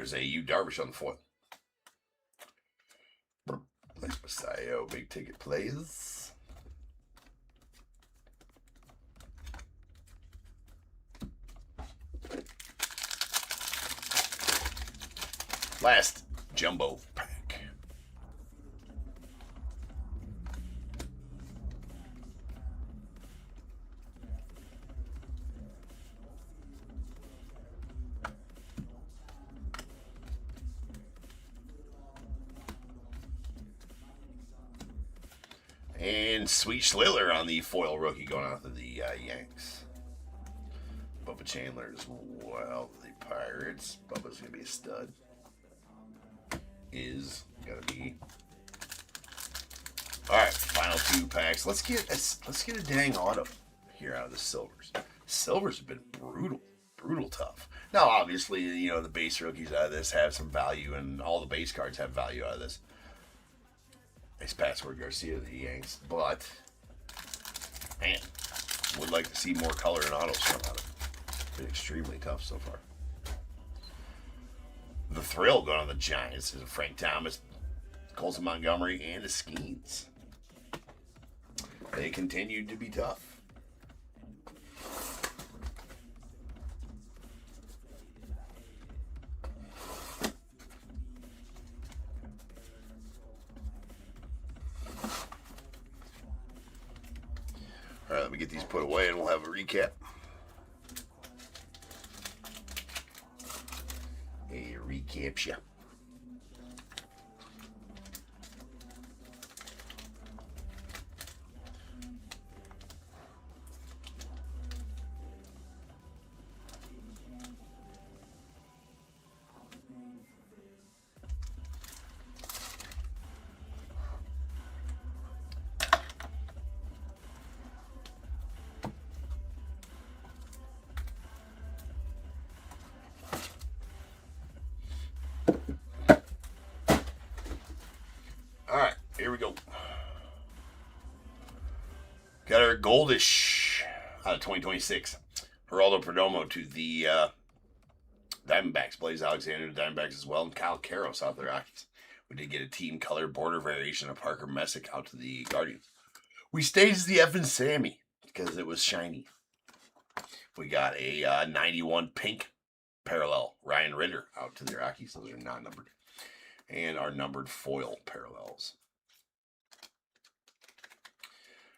There's a Yu Darvish on the foil. Nice Messiah, big ticket plays. Last jumbo pack. And Sweet Schliller on the foil rookie going out to the Yanks. Bubba Chandler as well, the Pirates. Bubba's going to be a stud. Is going to be. All right, final 2 packs. Let's get a dang auto here out of the silvers. Silvers have been brutal tough. Now, obviously, you know, the base rookies out of this have some value, and all the base cards have value out of this. Nice Password Garcia of the Yanks, but man, would like to see more color and autos come out of it. Been extremely tough so far. The Thrill going on the Giants is Frank Thomas, Colson Montgomery, and the Skeens. They continued to be tough. All right, let me get these put away and we'll have a recap. A recap, yeah. All right, here we go. Got our Goldish out of 2026. Geraldo Perdomo to the Diamondbacks. Blaze Alexander to Diamondbacks as well. And Kyle Karros out the Rockies. We did get a team color border variation of Parker Messick out to the Guardians. We staged the Evan Sammy because it was shiny. We got a 91 pink parallel Ryan Ritter out to the Rockies. Those are not numbered. And our numbered foil parallels.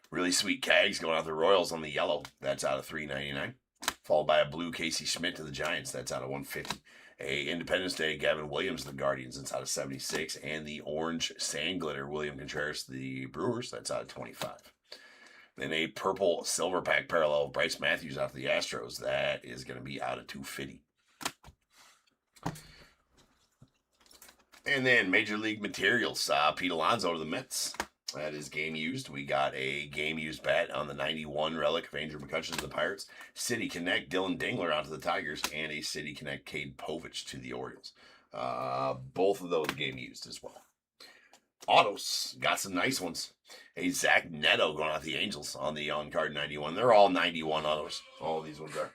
Really sweet Cags going out the Royals on the yellow. That's out of $3.99. Followed by a blue Casey Schmidt to the Giants. That's out of $150. A Independence Day Gavin Williams to the Guardians. That's out of $76. And the orange Sand Glitter William Contreras to the Brewers. That's out of $25. Then a purple silver pack parallel of Bryce Matthews out to the Astros. That is going to be out of $250. And then Major League Materials, Pete Alonso to the Mets. That is game used. We got a game used bat on the 91 relic of Andrew McCutcheon to the Pirates. City Connect Dylan Dingler out to the Tigers. And a City Connect Cade Povich to the Orioles. Both of those game used as well. Autos, got some nice ones. A Zach Neto going out the Angels on the on-card 91. They're all 91 autos. All these ones are.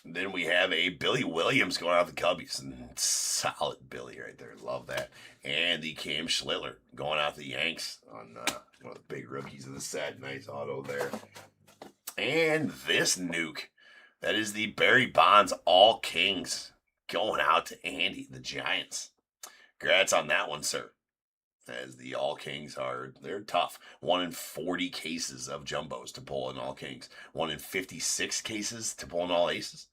Then we have a Billy Williams going out the Cubbies. Solid Billy right there. Love that. And the Cam Schliller going out the Yanks on one of the big rookies of the set. Nice auto there. And this nuke. That is the Barry Bonds All Kings going out to Andy, the Giants. Congrats on that one, sir. As the All Kings they're tough. 1 in 40 cases of jumbos to pull in All Kings. 1 in 56 cases to pull in All Aces.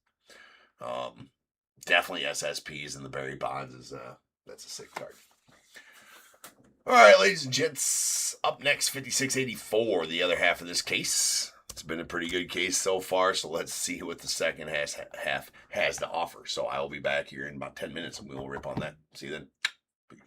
Definitely SSPs, and the Barry Bonds is that's a sick card. All right, ladies and gents. Up next, 5684, the other half of this case. It's been a pretty good case so far, so let's see what the second half has to offer. So I will be back here in about 10 minutes, and we will rip on that. See you then. Peace.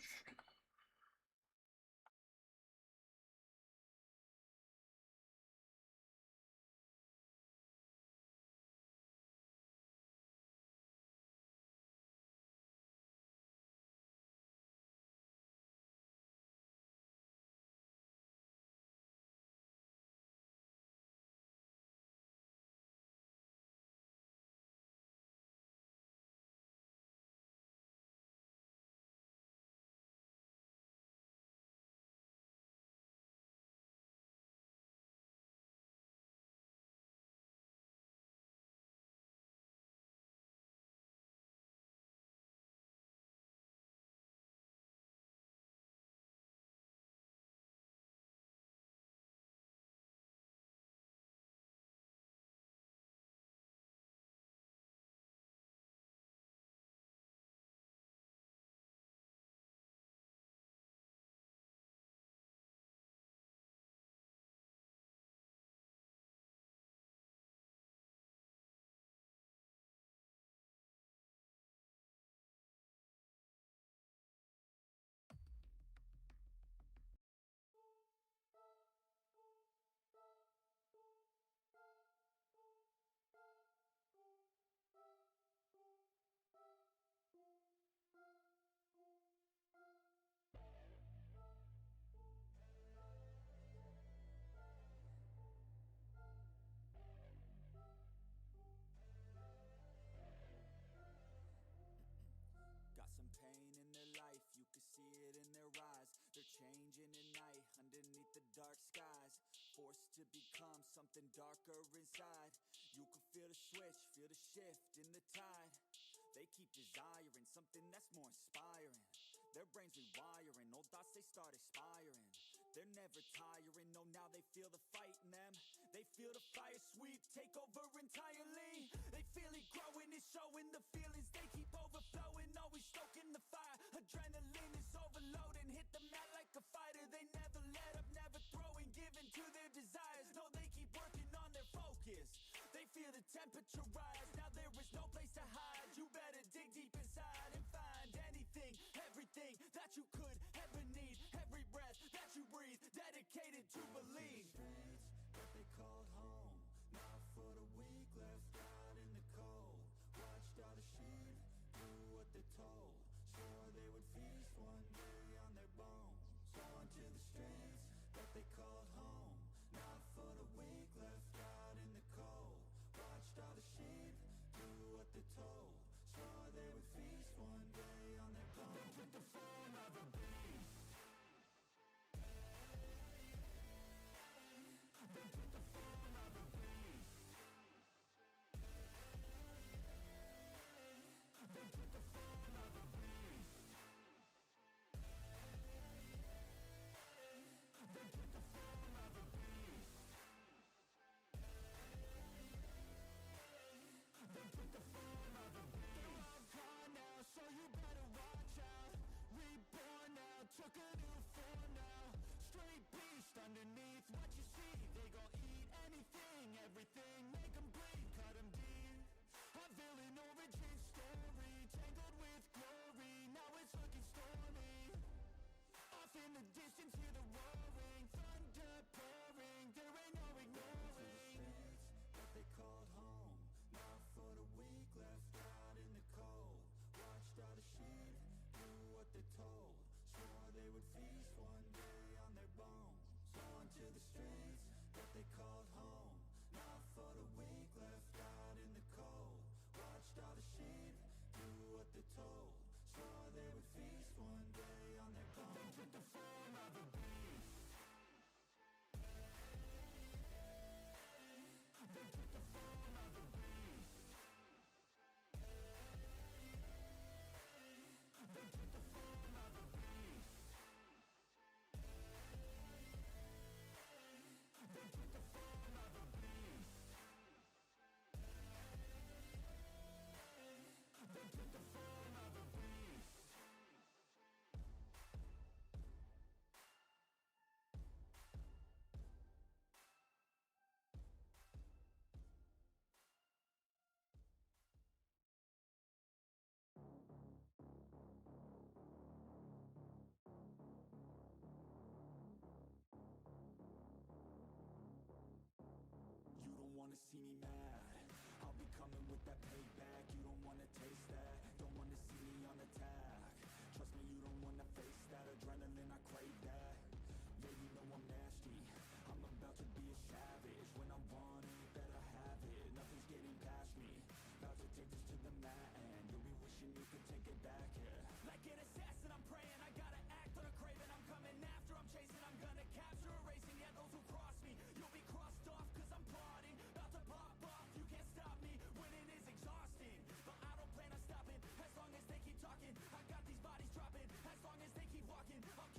something darker inside. You can feel the switch, feel the shift in the tide. They keep desiring something that's more inspiring. Their brains rewiring, old thoughts they start expiring. They're never tiring, no, now they feel the fight in them. They feel the fire sweep, take over entirely. They feel it growing, it's showing the feelings. They keep overflowing, always stoking the fire. Adrenaline is overloading, hit the mat like a fighter. They never let up, never throwing, giving to their desires. No, they keep working on their focus. They feel the temperature rise, now there is no place to hide. You better dig deep inside and find anything, everything that you could ever need. Every breath that you breathe, dedicated to believe. Streets that they called home, not for the weak, left out in the cold. Watched all the sheep do what they're told, swore they would feast one day on their bones. On to the streets that they called home, not for the weak, left out in the cold. Watched all the sheep do what they're told, swore they would feast one day on their bones. They took the form of a beast. They took the form of a beast. They took the form of a beast. They took the form of a beast. They took the form of a beast. They're all gone now, so you better watch out. Reborn now, took a new form now. Straight beast underneath what you see. They gon' eat anything, everything, make them bleed, cut them deep. A villain origin story, tangled with glory, now it's looking stormy. Off in the distance, hear the roaring, thunder pouring, there ain't no ignoring. Streets that they called home, not for the weak, left out in the cold. Watched all the sheep do what they're told, swore they would feast one day on their bones. On to the streets that they called home, not for the weak, left out in the cold. Watched all the sheep do what they're told, swore they would feast one day on their bones. They took the form of a beast. They took the form of a beast. They took the form of a beast. They took the form of a beast. They took the form of a beast. You don't wanna see me mad, I'll be coming with that payback. You don't wanna taste that, don't wanna see me on attack. Trust me, you don't wanna face that adrenaline, I crave that. Yeah, you know I'm nasty, I'm about to be a savage. When I want it, better have it, nothing's getting past me. About to take this to the mat and you'll be wishing you could take it back, yeah. Like an assassin, I'm praying, I gotta act on a craving. I'm coming after, I'm chasing, I'm gonna capture, erasing. Yeah, those who cross me, you'll be crossed off, cause I'm plotting. About to pop off, you can't stop me, winning is exhausting. But I don't plan on stopping, as long as they keep talking. I got these bodies dropping, as long as they keep walking. I'll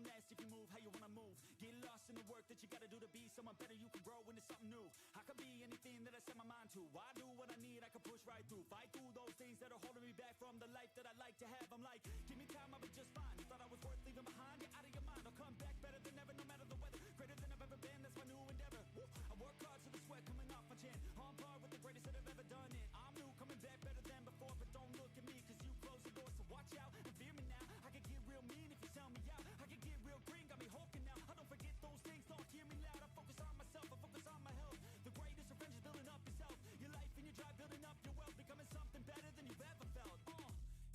nest if you move how you wanna move. Get lost in the work that you gotta do to be someone better. You can grow into something new. I could be anything that I set my mind to. I do what I need, I can push right through. Fight through those things that are holding me back from the life that I like to have. I'm like, give me time, I'll be just fine. You thought I was worth leaving behind? You're out of your mind. I'll come back better than ever, no matter the weather. Greater than I've ever been, that's my new endeavor. Woo. I work hard so the sweat coming off my chin. On par with the greatest that have ever done it. I'm new, coming back better than before. But don't look at me, cause you closed the door, so watch out and fear me now. I can get real mean if you sell me out. I can get real green, got me hulking now. I don't forget those things, don't hear me loud. I focus on myself, I focus on my health. The greatest revenge is building up yourself. Your life and your drive, building up your wealth. Becoming something better than you've ever felt.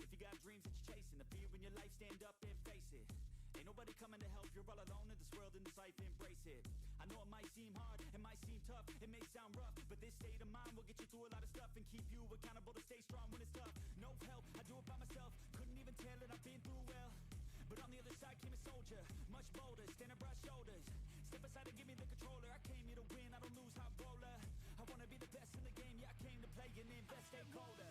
If you got dreams that you're chasing, the fear in your life, stand up and face it. Ain't nobody coming to help, you're all alone in this world, in this life, embrace it. I know it might seem hard, it might seem tough, it may sound rough, but this state of mind will get you through a lot of stuff and keep you accountable to stay strong when it's tough. No help, I do it by myself, couldn't even tell it, I've been through well. But on the other side came a soldier, much bolder, standing broad shoulders. Step aside and give me the controller, I came here to win, I don't lose, high roller. I wanna be the best in the game, yeah I came to play and invest, stay colder.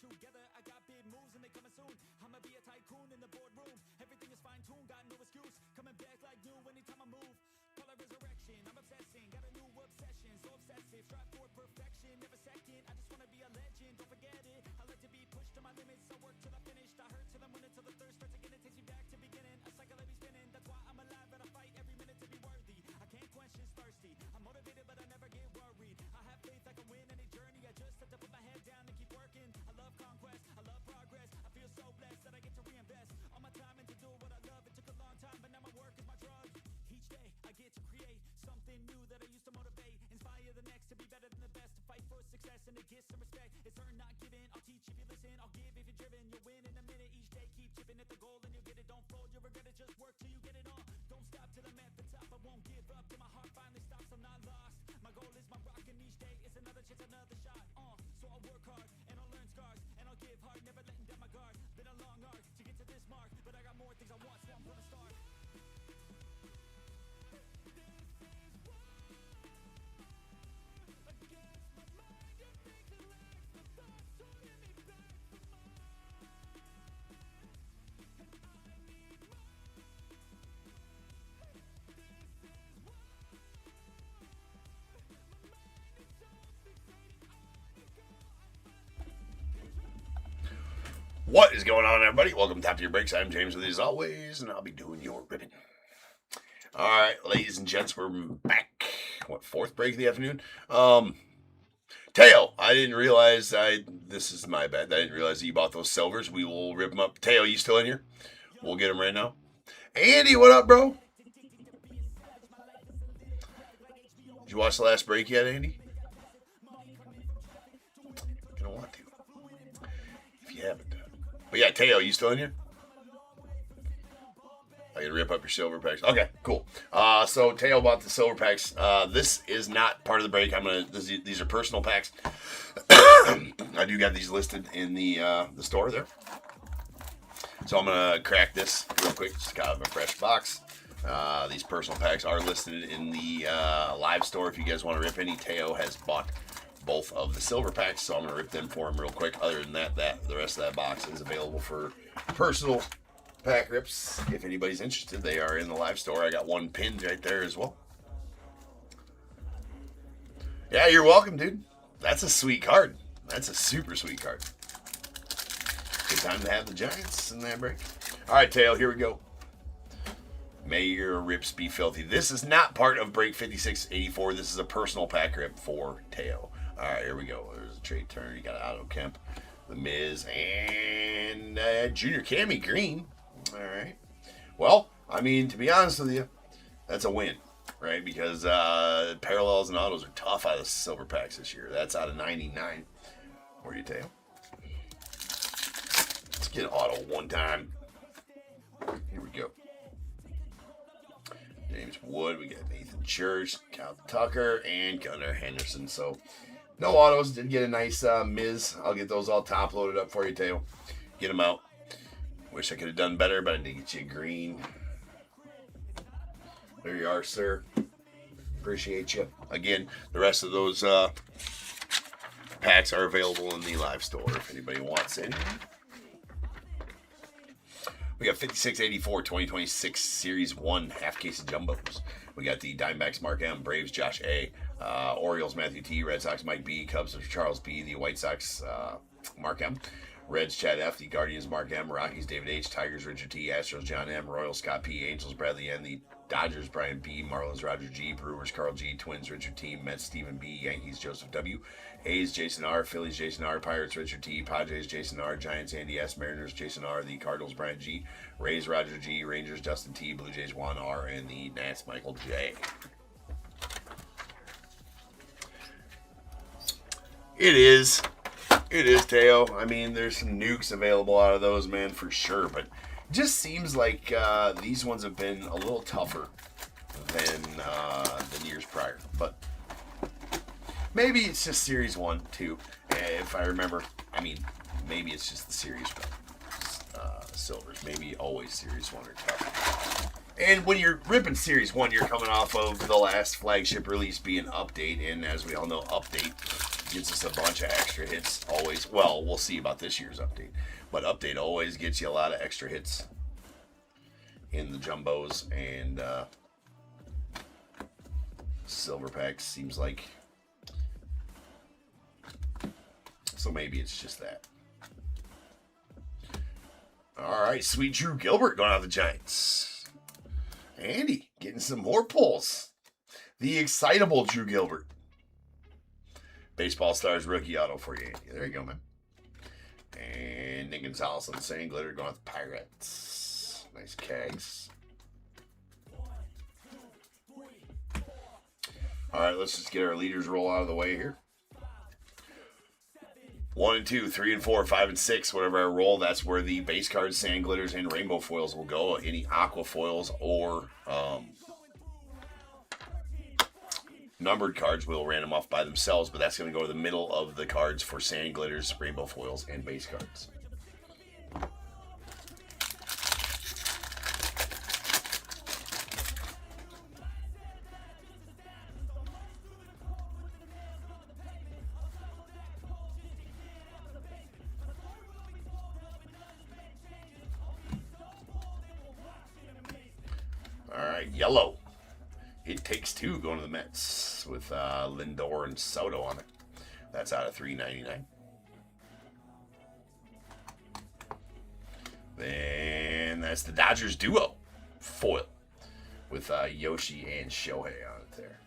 Together, I got big moves and they coming soon. I'ma be a tycoon in the boardroom. Everything is fine tuned, got no excuse. Coming back like new anytime I move. Call it resurrection, I'm obsessing. Got a new obsession, so obsessive. Strive for perfection, never second. I just wanna be a legend, don't forget it. I like to be pushed to my limits. I work till I finished. I hurt till I'm winning, till the thirst starts again. It takes me back to beginning. A cycle I be spinning. That's why I'm alive and I fight every minute to be worthy. I can't quench this thirsty. I'm motivated, but I never get worried. I have faith I can win any journey. I just have to put my head down and keep working. I love conquest, I love progress. I feel so blessed that I get to reinvest all my time into doing what I love. It took a long time, but now my work is my drug. Each day I get to create something new that I used to motivate. Inspire the next to be better than the best. To fight for success and to get some respect. It's earned, not given. I'll teach if you listen. I'll give if you're driven. You'll win in a minute. Each day keep chipping at the goal and you'll get it. Don't fold, you'll regret it. Just work till you get it all. Don't stop till I'm at the top. I won't give up till my heart finally stops. I'm not lost. My goal is my rock, and each day is another chance, another shot. So I'll work hard and I'll learn scars and I'll give hard, never letting down my guard. Been a long arc to get to this mark, but I got more things I want, so I'm gonna start. What is going on, everybody? Welcome to Top Tier Breaks. I'm James with you as always, and I'll be doing your ribbon. All right, ladies and gents, we're back. What, fourth break of the afternoon? Teo, I didn't realize this is my bad. I didn't realize that you bought those silvers. We will rip them up. Teo, you still in here? We'll get them right now. Andy, what up, bro? Did you watch the last break yet, Andy? I don't want to. If you haven't. But yeah, Teo, you still in here? I gotta rip up your silver packs. Okay, cool. So Teo bought the silver packs. This is not part of the break. These are personal packs. I do got these listed in the store there. So I'm gonna crack this real quick, just out of a fresh box. These personal packs are listed in the live store. If you guys want to rip any, Teo has bought both of the silver packs, so I'm gonna rip them for him real quick. Other than that, the rest of that box is available for personal pack rips. If anybody's interested, they are in the live store. I got one pinned right there as well. Yeah, you're welcome, dude. That's a sweet card. That's a super sweet card. Good time to have the Giants in that break. All right, Teo, here we go. May your rips be filthy. This is not part of break 5684. This is a personal pack rip for Teo. All right, here we go. There's a Trey Turner. You got Otto Kemp, The Miz, and Junior Cammy Green. All right. Well, I mean, to be honest with you, that's a win, right? Because parallels and autos are tough out of the silver packs this year. That's out of 99. Where do you, Teo? Let's get auto one time. Here we go. James Wood. We got Nathan Church, Cal Tucker, and Gunnar Henderson. So no autos. Did get a nice Miz. I'll get those all top loaded up for you, Teo. Get them out. Wish I could have done better, but I did get you a green. There you are, sir. Appreciate you. Again, the rest of those packs are available in the live store if anybody wants any. We got 5684 2026 Series 1 half case of jumbos. We got the Diamondbacks Mark M, Braves Josh A, Orioles Matthew T, Red Sox Mike B, Cubs Charles B, the White Sox Mark M, Reds Chad F, the Guardians Mark M, Rockies David H, Tigers Richard T, Astros John M, Royals Scott P, Angels Bradley N, the Dodgers Brian B, Marlins Roger G, Brewers Carl G, Twins Richard T, Mets Stephen B, Yankees Joseph W, A's Jason R, Phillies Jason R, Pirates Richard T, Padres Jason R, Giants Andy S, Mariners Jason R, the Cardinals Brian G, Rays Roger G, Rangers Justin T, Blue Jays Juan R, and the Nats Michael J. It is, Teo. I mean, there's some nukes available out of those, man, for sure, but just seems like these ones have been a little tougher than years prior. But maybe it's just Series 1, 2. If I remember, I mean, maybe it's just the Series silvers. Maybe always Series 1 are tough. And when you're ripping Series 1, you're coming off of the last flagship release being Update. And as we all know, Update gives us a bunch of extra hits always. Well, we'll see about this year's Update. But Update always gets you a lot of extra hits in the jumbos and silver packs, seems like. So maybe it's just that. All right, sweet Drew Gilbert going out the Giants. Andy getting some more pulls. The excitable Drew Gilbert. Baseball Stars rookie auto for you, Andy. There you go, man. And Nick Gonzalez on the same glitter going with the Pirates. Nice kegs. All right, let's just get our leaders roll out of the way here. 1 and 2, 3 and 4, 5 and 6, whatever I roll, that's where the base cards, sand glitters, and rainbow foils will go. Any aqua foils or numbered cards will random off by themselves, but that's going to go to the middle of the cards for sand glitters, rainbow foils, and base cards. All right, yellow. It Takes Two going to the Mets with Lindor and Soto on it. That's out of $3.99. Then that's the Dodgers duo foil with Yoshi and Shohei on it there.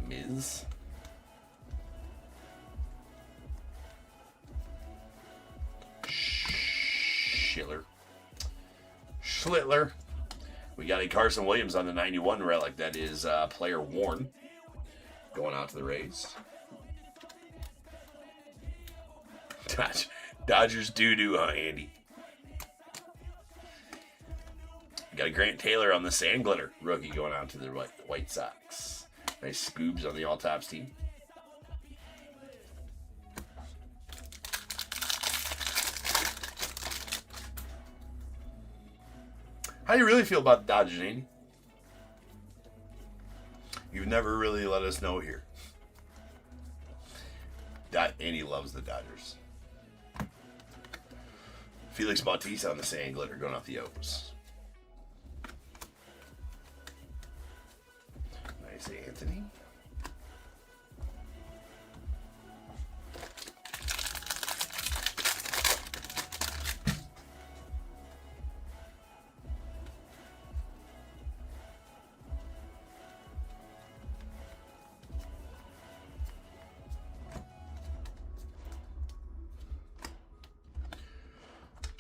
Miz. Schlittler. We got a Carson Williams on the 91 relic. That is player worn. Going out to the Rays. Dodgers doo-doo, huh, Andy? We got a Grant Taylor on the Sand Glitter rookie going out to the White Sox. Nice Scoobs on the All Tops team. How do you really feel about the Dodgers, Andy? You've never really let us know here. Andy loves the Dodgers. Felix Bautista on the Sand Glitter going off the O's. Nice Anthony.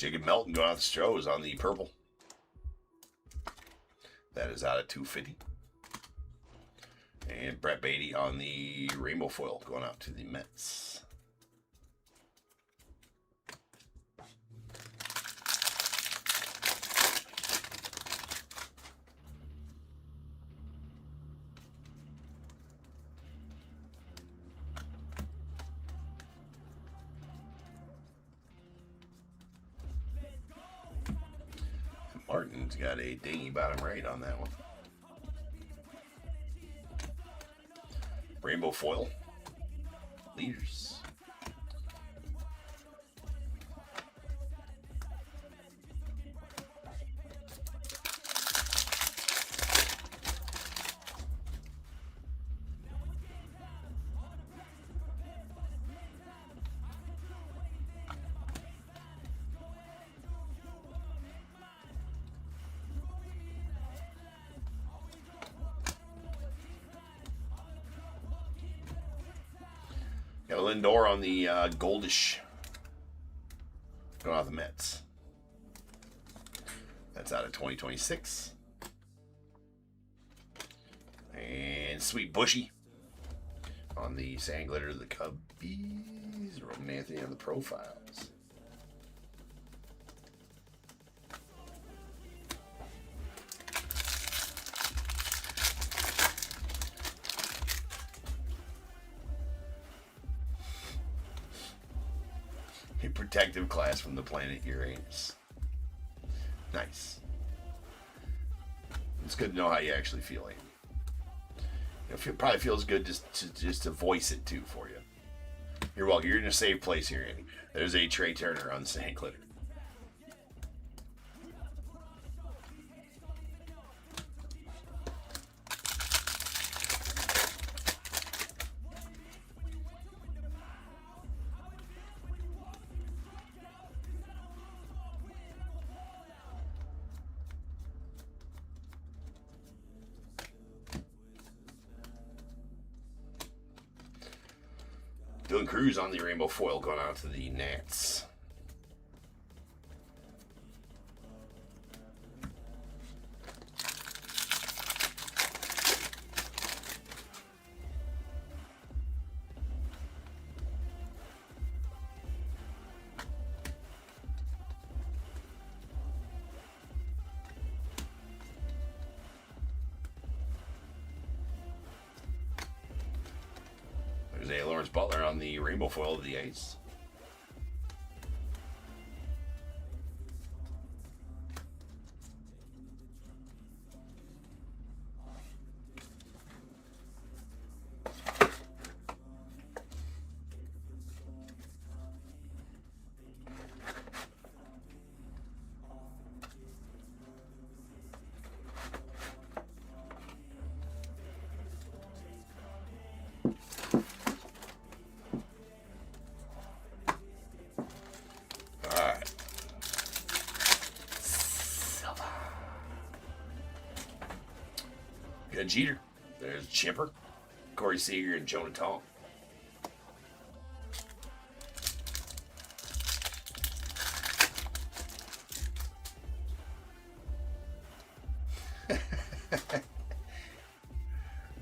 Jacob Melton going out the Stros on the purple. That is out of 250. And Brett Beatty on the rainbow foil going out to the Mets. Martin's got a dingy bottom right on that one. Rainbow foil. Leaders. Got a Lindor on the goldish. Going off the Mets. That's out of 2026. And Sweet Bushy on the Sand Glitter of the Cubbies. Roman Anthony on the profiles. A protective class from the planet Uranus. Nice. It's good to know how you actually feel, Andy. It probably feels good just to voice it too for you. You're welcome. You're in a safe place here, Andy. There's a Trey Turner on Sand Glitter. Dylan Cruz on the rainbow foil going out to the Nats. There's a Lawrence Butler on the rainbow foil of the Ace. Got Jeter. There's Chipper, Corey Seager, and Jonah Tong.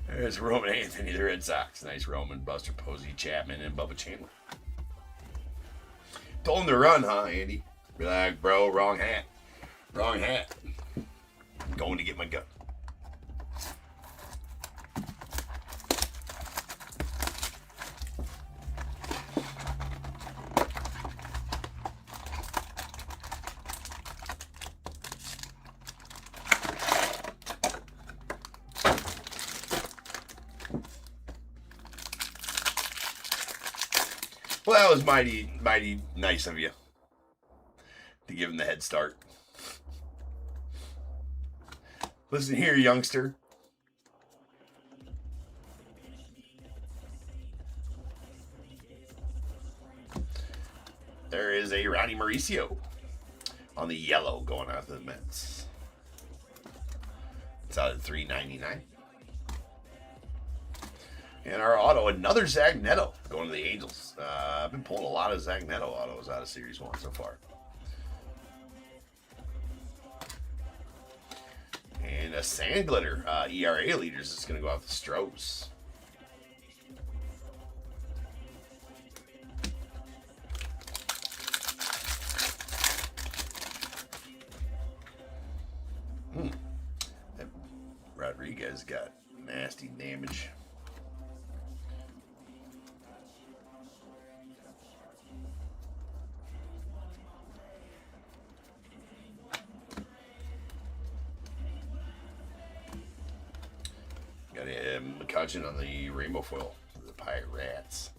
There's Roman Anthony, the Red Sox. Nice Roman, Buster Posey, Chapman, and Bubba Chandler. Told him to run, huh, Andy? Be like, bro, wrong hat. Wrong hat. I'm going to get my gun. Well, that was mighty nice of you to give him the head start. Listen here, youngster. There is a Ronnie Mauricio on the yellow going out to the Mets. It's out at $3.99. And our auto, another Zach Neto going to the Angels. I've been pulling a lot of Zach Neto autos out of Series 1 so far. And a sand glitter. ERA leaders is going to go out to Strohs. Rodriguez got nasty damage. Got a McCutcheon on the rainbow foil for the Pirates.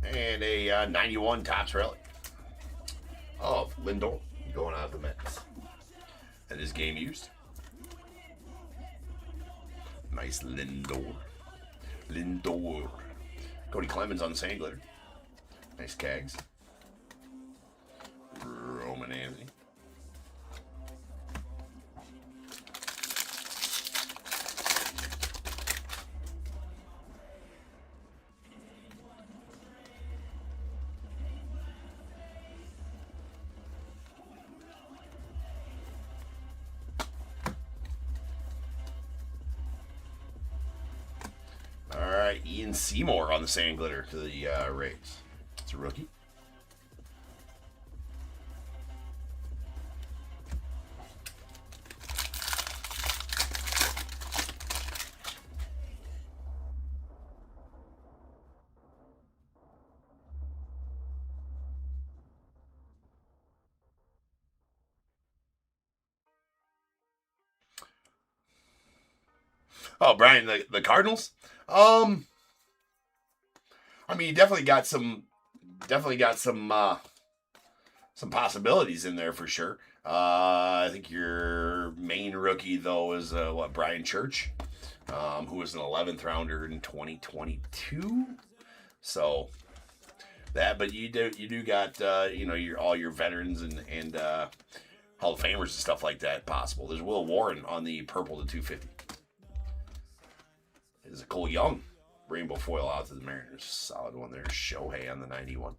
And a 91 Topps relic of Lindor going out of the Mets. That is game used. Nice Lindor. Lindor. Cody Clemens on the sand glitter. Nice Cags. Roman Anthony. Ian Seymour on the sand glitter to the Rays. It's a rookie. Oh, Brian, the Cardinals. I mean, you definitely got some possibilities in there for sure. I think your main rookie though is Brian Church, who was an 11th rounder in 2022. So that, but you do got all your veterans and Hall of Famers and stuff like that possible. There's Will Warren on the purple to 250. There's a Cole Young rainbow foil out to the Mariners. Solid one there. Shohei on the 91.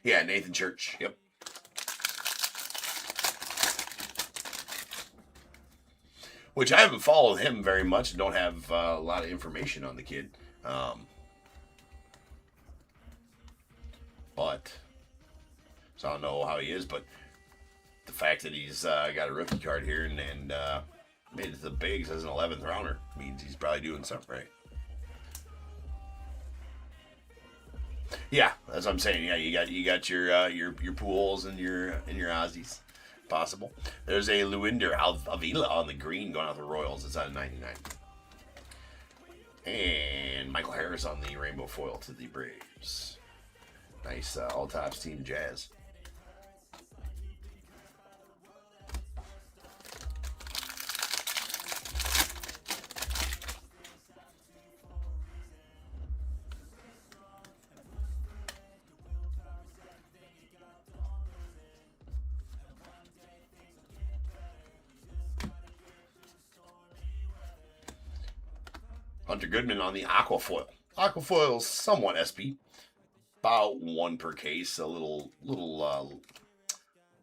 Yeah, Nathan Church. Yep. Which I haven't followed him very much. Don't have a lot of information on the kid. But so I don't know how he is. But the fact that he's got a rookie card here and made it to the bigs as an 11th rounder means he's probably doing something right. Yeah, that's what I'm saying. Yeah, you got your Pujols and your Ozzies possible. There's a Luinder Avila on the green going out the Royals. It's out of 99. And Michael Harris on the rainbow foil to the Braves. Nice all Topps team Jazz. Hunter Goodman on the Aquafoil. Aquafoil's somewhat SP. About one per case. A little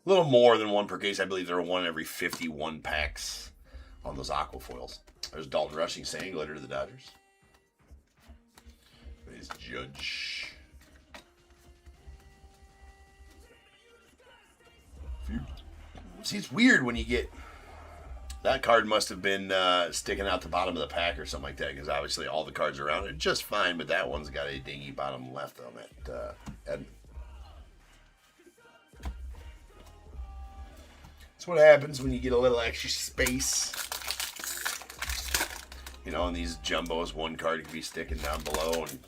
more than one per case. I believe there are one every 51 packs on those Aquafoils. There's Dalton Rushing sand glitter to the Dodgers. There's Judge. See, it's weird when you get... That card must have been sticking out the bottom of the pack or something like that, because obviously all the cards around it are just fine, but that one's got a dingy bottom left on it. That's what happens when you get a little extra space. You know, in these jumbos, one card could be sticking down below and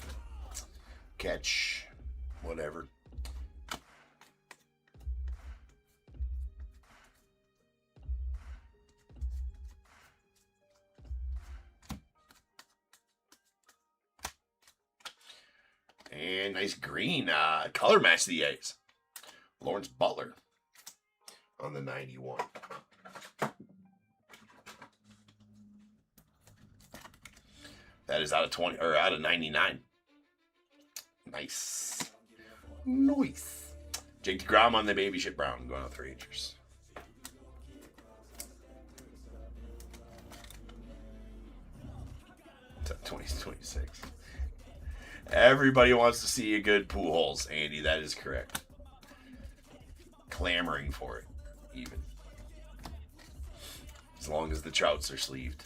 catch whatever. And nice green color match the A's. Lawrence Butler on the 91. That is out of 20 or out of 99. Nice. Nice. Jake DeGrom on the baby shit brown going out 3 inches. It's at 2026. Everybody wants to see a good Pujols, Andy. That is correct. Clamoring for it, even. As long as the Trouts are sleeved.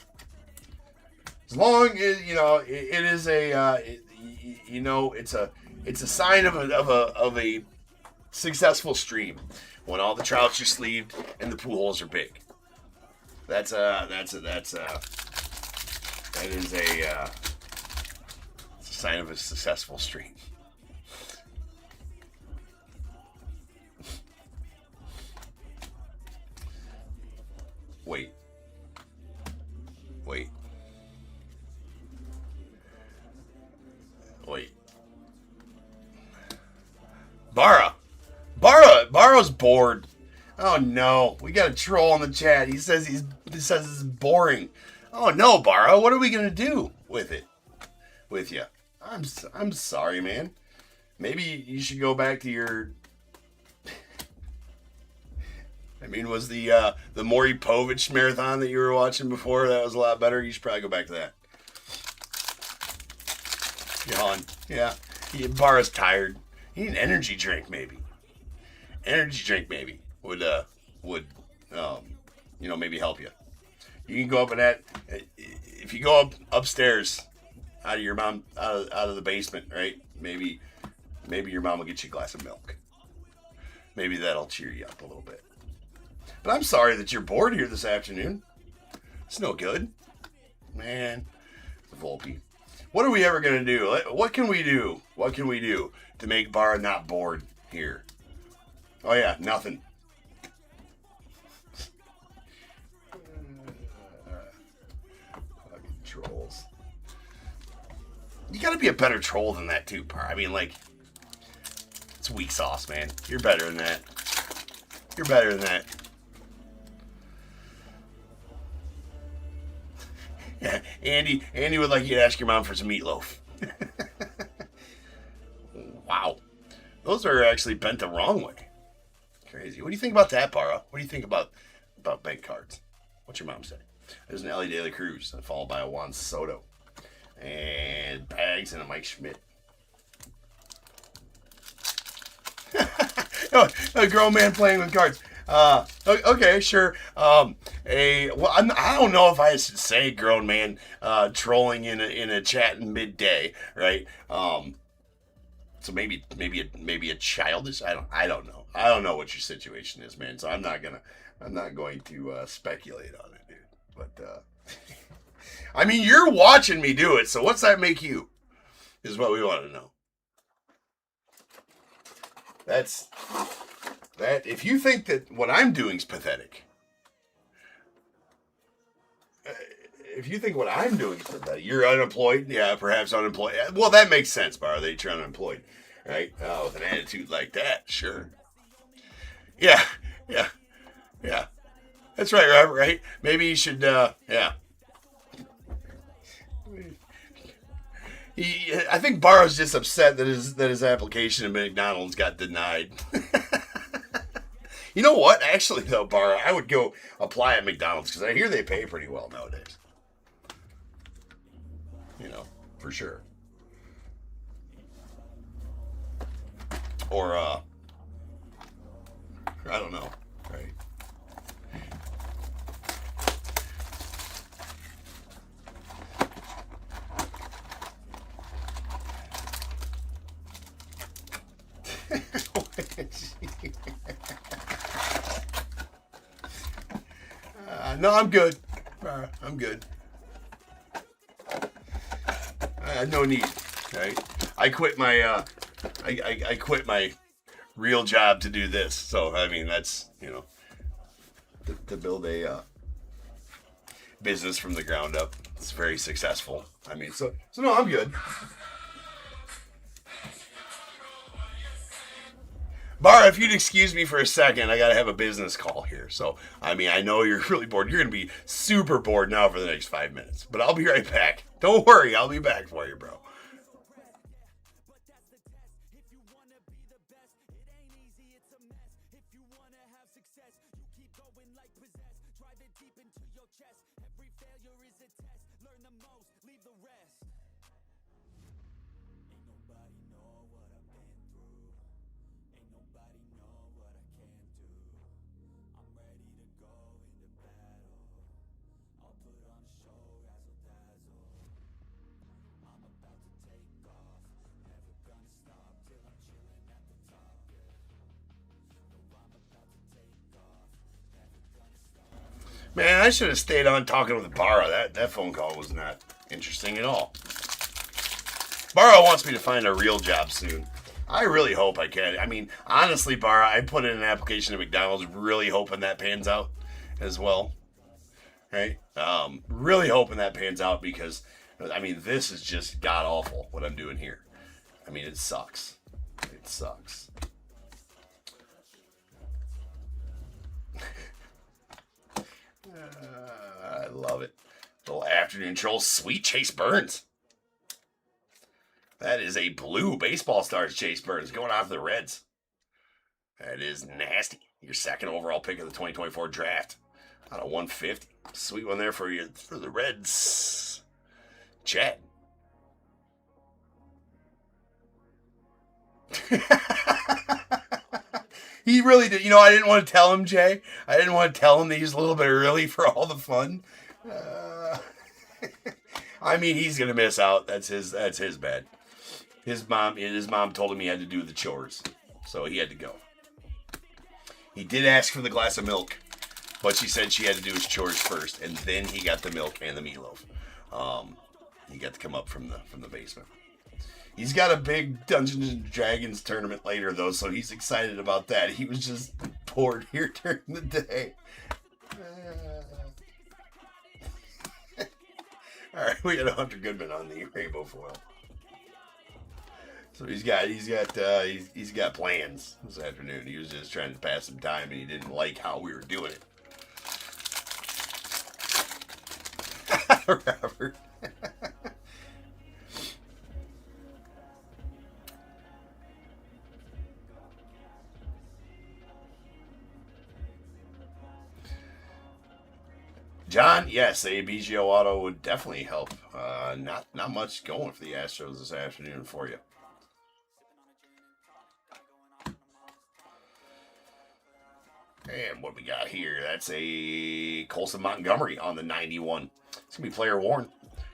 As long as, you know, it is a, you know, it's a sign of a successful stream when all the Trouts are sleeved and the Pujols are big. That is a sign of a successful stream. Wait. Barra's bored. Oh no, we got a troll in the chat. He says it's boring. Oh no, Barra, what are we gonna do with it? With you? I'm sorry, man. Maybe you should go back to your. I mean, was the Maury Povich marathon that you were watching before, that was a lot better? You should probably go back to that. Yawn. Yeah. Barra's tired. You need an energy drink, maybe. Energy drink, maybe, would you know, maybe help you. You can go up in that. If you go upstairs out of your mom, out of the basement, right? Maybe your mom will get you a glass of milk. Maybe that'll cheer you up a little bit. But I'm sorry that you're bored here this afternoon. It's no good. Man, the Volpe. What are we ever going to do? What can we do? What can we do to make Barra not bored here? Oh, yeah, nothing. Fucking trolls. You got to be a better troll than that, too, Barra. I mean, like, it's weak sauce, man. You're better than that. You're better than that. Yeah, Andy would like you to ask your mom for some meatloaf. Wow. Those are actually bent the wrong way. Crazy. What do you think about that, Barra? What do you think about bank cards? What's your mom say? There's an Ellie De La Cruz, followed by a Juan Soto. And Bags and a Mike Schmidt. Oh, a grown man playing with cards. Okay, sure. I don't know if I should say grown man trolling in a chat in midday, right? So maybe a childish. I don't know. I don't know what your situation is, man. So I'm not going to speculate on it, dude. But I mean, you're watching me do it. So what's that make you? Is what we want to know. That if you think that what I'm doing is pathetic, you're unemployed. Yeah, perhaps unemployed. Well, that makes sense, Bar, that you're unemployed, right? With an attitude like that, sure. Yeah. That's right, Robert. Right? Maybe you should. Yeah. I think Barrow's just upset that his application at McDonald's got denied. You know what? Actually, though, Barrow, I would go apply at McDonald's because I hear they pay pretty well nowadays. You know, for sure. Or, I don't know, right? No, I'm good. I'm good. No need, right? I quit my I quit my real job to do this. So I mean, that's, you know, to build a business from the ground up. It's very successful. I mean, so no, I'm good. Bar, if you'd excuse me for a second, I gotta have a business call here. So, I mean, I know you're really bored. You're gonna be super bored now for the next 5 minutes. But I'll be right back. Don't worry, I'll be back for you, bro. Man, I should have stayed on talking with Barra. That phone call was not interesting at all. Barra wants me to find a real job soon. I really hope I can. I mean, honestly, Barra, I put in an application at McDonald's really hoping that pans out as well. Right? Really hoping that pans out because, I mean, this is just god-awful what I'm doing here. I mean, it sucks. It sucks. I love it. Little afternoon troll, sweet Chase Burns. That is a blue baseball stars, Chase Burns, going off the Reds. That is nasty. Your second overall pick of the 2024 draft out of 150. Sweet one there for you for the Reds. Chat. He really did. You know, I didn't want to tell him, Jay. I didn't want to tell him that he's a little bit early for all the fun. I mean, he's gonna miss out. That's his bad. His mom told him he had to do the chores, so he had to go. He did ask for the glass of milk, but she said she had to do his chores first, and then he got the milk and the meatloaf. He got to come up from the basement. He's got a big Dungeons and Dragons tournament later, though, so he's excited about that. He was just bored here during the day. All right, we got Hunter Goodman on the rainbow foil. So he's got plans this afternoon. He was just trying to pass some time, and he didn't like how we were doing it. Robert. John, yes, a BGO auto would definitely help. Not much going for the Astros this afternoon for you. And what we got here? That's a Colson Montgomery on the 91. It's going to be player worn.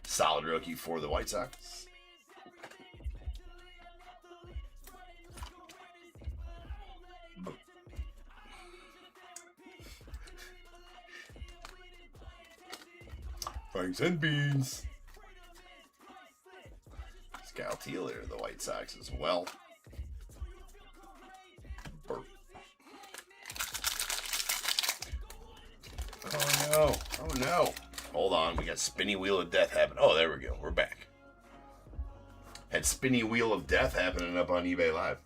Solid rookie for the White Sox. Franks and beans. Scal Teeler, the White Sox as well. Burp. Oh no. Oh no. Hold on. We got Spinny Wheel of Death happening. Oh, there we go. We're back. Had Spinny Wheel of Death happening up on eBay Live.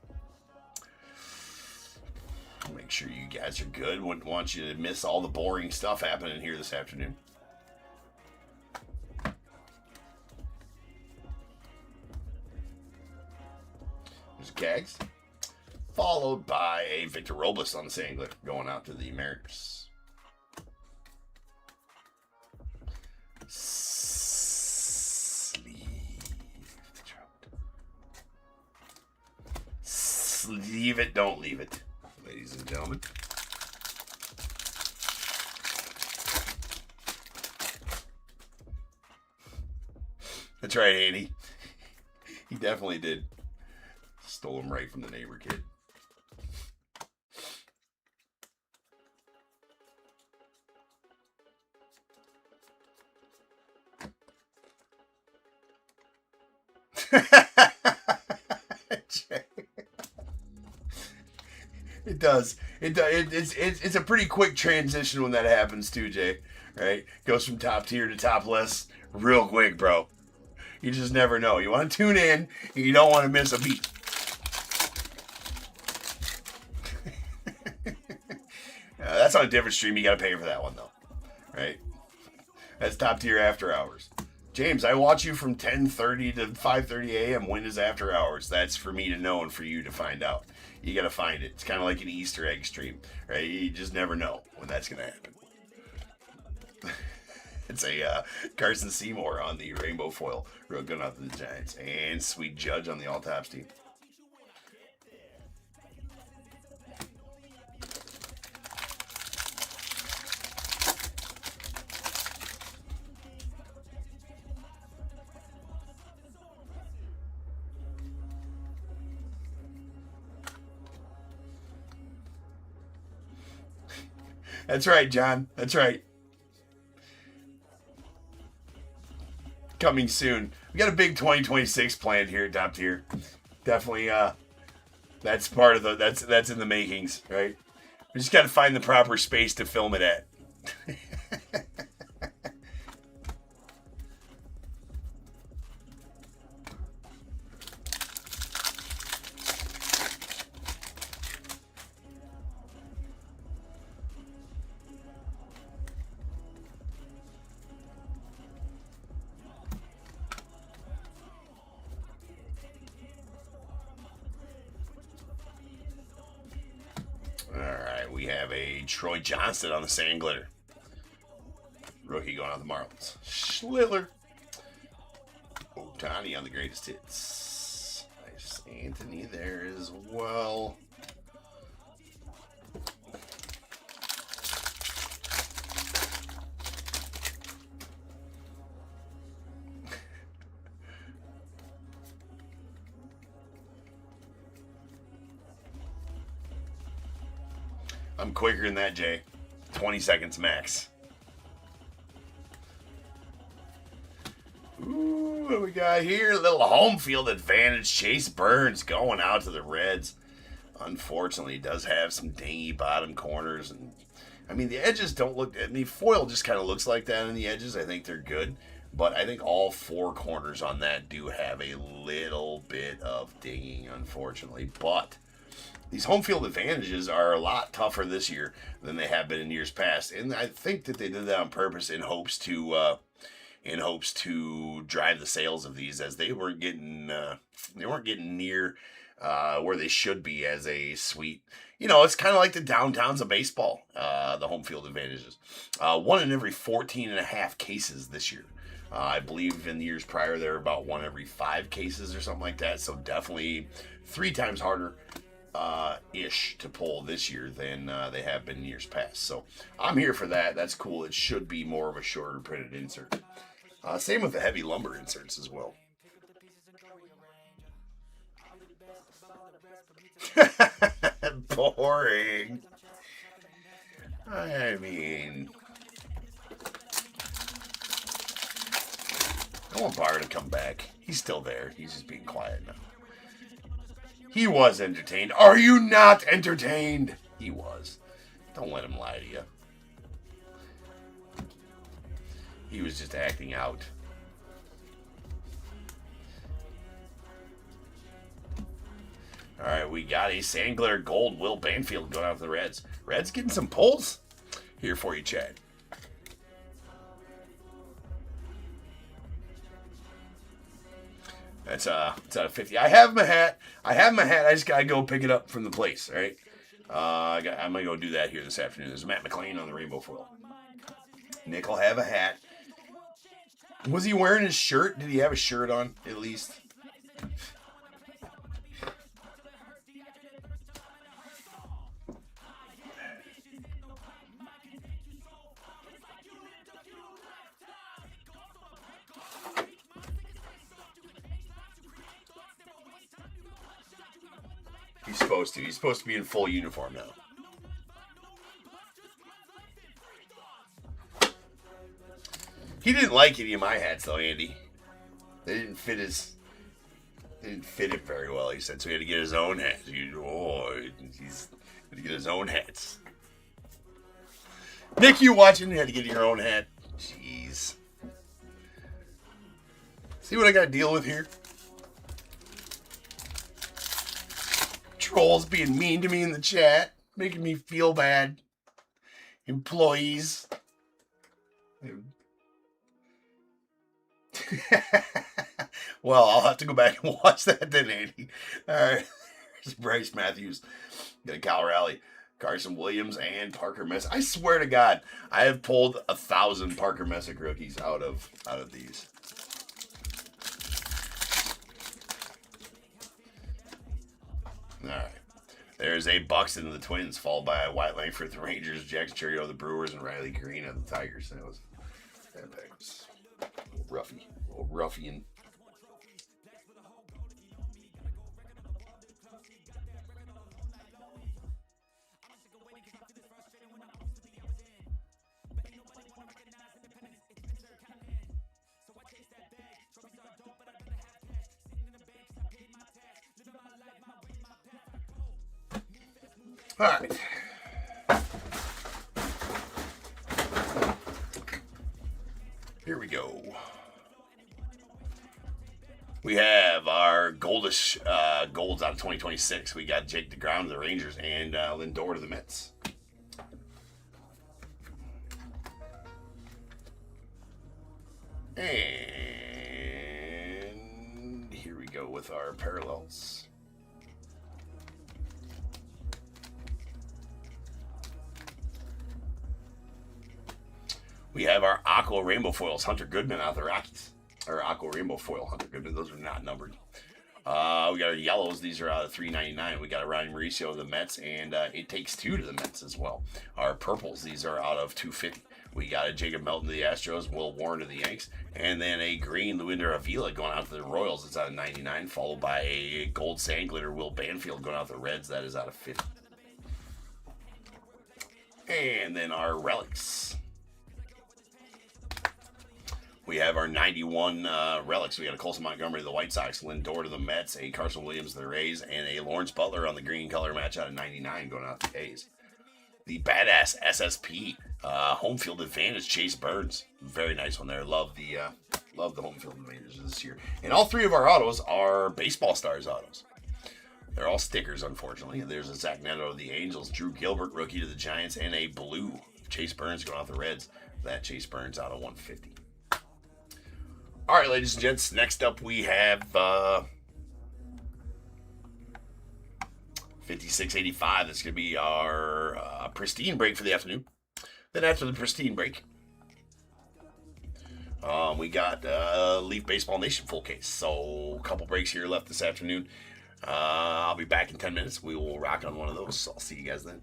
Make sure you guys are good. Wouldn't want you to miss all the boring stuff happening here this afternoon. Gags, followed by a Victor Robles on the Sangler going out to the Mariners. Sleeve it, don't leave it, ladies and gentlemen. That's right, Andy. He definitely did. Stole him right from the neighbor kid. It does. It's a pretty quick transition when that happens too, Jay. Right? Goes from top tier to top list real quick, bro. You just never know. You want to tune in, and you don't want to miss a beat. That's on a different stream. You got to pay for that one, though. Right? That's top tier after hours. James, I watch you from 10:30 to 5:30 a.m. When is after hours? That's for me to know and for you to find out. You got to find it. It's kind of like an Easter egg stream, right? You just never know when that's going to happen. It's a Carson Seymour on the rainbow foil. Real good out to the Giants. And Sweet Judge on the all-tops team. That's right, John. That's right. Coming soon. We got a big 2026 planned here at Top Tier. Definitely, that's part of the that's in the makings, right? We just got to find the proper space to film it at. We have a Troy Johnston on the sand glitter. Rookie going on the Marlins. Schliller. Otani on the greatest hits. Nice. Anthony there as well. I'm quicker than that, Jay. 20 seconds max. Ooh, what we got here? A little home field advantage. Chase Burns going out to the Reds. Unfortunately, he does have some dingy bottom corners. And I mean, the edges don't look... I mean, foil just kind of looks like that on the edges. I think they're good. But I think all four corners on that do have a little bit of dinging, unfortunately. But... these home field advantages are a lot tougher this year than they have been in years past, and I think that they did that on purpose in hopes to drive the sales of these, as they weren't getting near where they should be as a suite. You know, it's kind of like the downtowns of baseball. The home field advantages, 1 in every 14.5 cases this year. I believe in the years prior they were about 1 every 5 cases or something like that. So definitely 3 times harder. Ish to pull this year than they have been in years past. So I'm here for that. That's cool. It should be more of a shorter printed insert. Same with the heavy lumber inserts as well. Boring. I mean, I want Barr to come back. He's still there. He's just being quiet now. He was entertained. Are you not entertained? He was. Don't let him lie to you. He was just acting out. All right, we got a sand glitter gold Will Banfield going out for the Reds. Reds getting some pulls here for you, Chad. It's a 50. I have my hat. I just gotta go pick it up from the place. All right. I'm gonna go do that here this afternoon. There's Matt McLean on the rainbow foil. Nick will have a hat. Was he wearing his shirt? Did he have a shirt on at least? He's supposed to. He's supposed to be in full uniform now. He didn't like any of my hats though, Andy. They didn't fit his. They didn't fit it very well. He said so. He had to get his own hats. He's had to get his own hats. Nick, you watching? You had to get your own hat. Jeez. See what I got to deal with here? Trolls being mean to me in the chat, making me feel bad. Employees. Well, I'll have to go back and watch that then, Andy. All right. There's Bryce Matthews. Got a Cal Rally. Carson Williams and Parker Messick. I swear to God, I have pulled 1,000 Parker Messick rookies out of these. All right. There's a Buxton of the Twins, followed by Wyatt Langford of the Rangers, Jackson Cherry of the Brewers, and Riley Green of the Tigers. That was a little ruffian. All right. Here we go. We have our goldish golds out of 2026. We got Jake DeGrom to the Rangers and Lindor to the Mets. And here we go with our parallels. We have our Aqua Rainbow Foils, Hunter Goodman out of the Rockies. Or Aqua Rainbow Foil, Hunter Goodman. Those are not numbered. We got our yellows. These are out of $3.99. We got a Ryan Mauricio of the Mets, and It Takes Two to the Mets as well. Our purples. These are out of $2.50. We got a Jacob Melton to the Astros, Will Warren to the Yanks, and then a green Luinder Avila going out to the Royals. It's out of $99, followed by a gold sand glitter Will Banfield going out to the Reds. That is out of $50. And then our relics. We have our 91 relics. We got a Colson Montgomery to the White Sox, Lindor to the Mets, a Carson Williams to the Rays, and a Lawrence Butler on the green color match out of 99 going out to the A's. The badass SSP home field advantage Chase Burns. Very nice one there. Love the home field advantage this year. And all three of our autos are Baseball Stars autos. They're all stickers, unfortunately. There's a Zach Neto to the Angels, Drew Gilbert rookie to the Giants, and a blue Chase Burns going out the Reds. That Chase Burns out of 150. All right, ladies and gents, next up we have 5685. That's going to be our Pristine break for the afternoon. Then after the Pristine break, we got Leaf Baseball Nation full case. So a couple breaks here left this afternoon. I'll be back in 10 minutes. We will rock on one of those. So I'll see you guys then.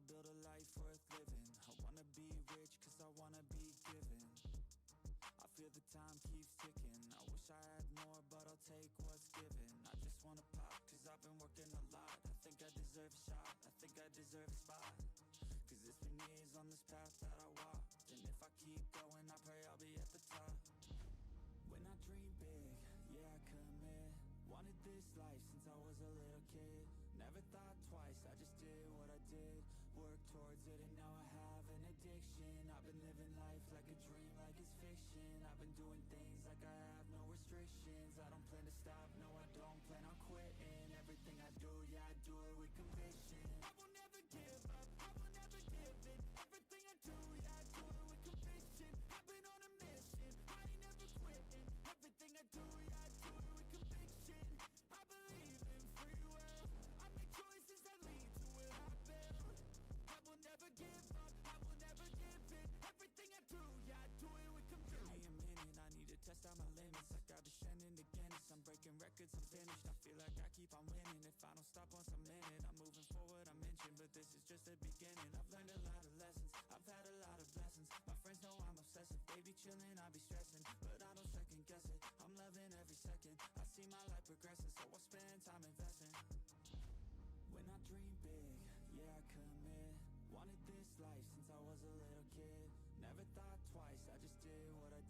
Build a life worth living. I wanna be rich cause I wanna be given. I feel the time keeps ticking. I wish I had more but I'll take what's given. I just wanna pop cause I've been working a lot. I think I deserve a shot, I think I deserve a spot. Cause it's been years on this path that I walked. And if I keep going I pray I'll be at the top. When I dream big, yeah I commit. Wanted this life since I was a little kid. Never thought twice, I just did what I did. Work towards it and now I have an addiction. I've been living life like a dream, like it's fiction. I've been doing things like I have no restrictions. I don't plan to stop, no I don't plan on quitting. Everything I do, yeah I do it with conviction. I will never give up, I will never give in. Everything I do, yeah I do it with conviction. I've been on a mission, I ain't never quitting. Everything I do, yeah I do it with conviction. I believe in free will, I make choices that lead to what I build. I will never give up, I will never give in. Everything I do, yeah I do it with conviction. Give me a minute, I need to test out my limits. Like I've been ascending to Guinness, I'm breaking records, I'm finished. I feel like I keep on winning. If I don't stop once I'm in it, I'm moving forward, I'm inching. But this is just the beginning. I've learned a lot of lessons, I've had a lot of blessings. My friends know I'm obsessive, they be chilling, I be stressing. But I don't second guess it, I'm loving every second. I see my life progressing, so I spend time investing. When I dream big, yeah I commit. Wanted this life since I was a little kid. Never thought twice, I just did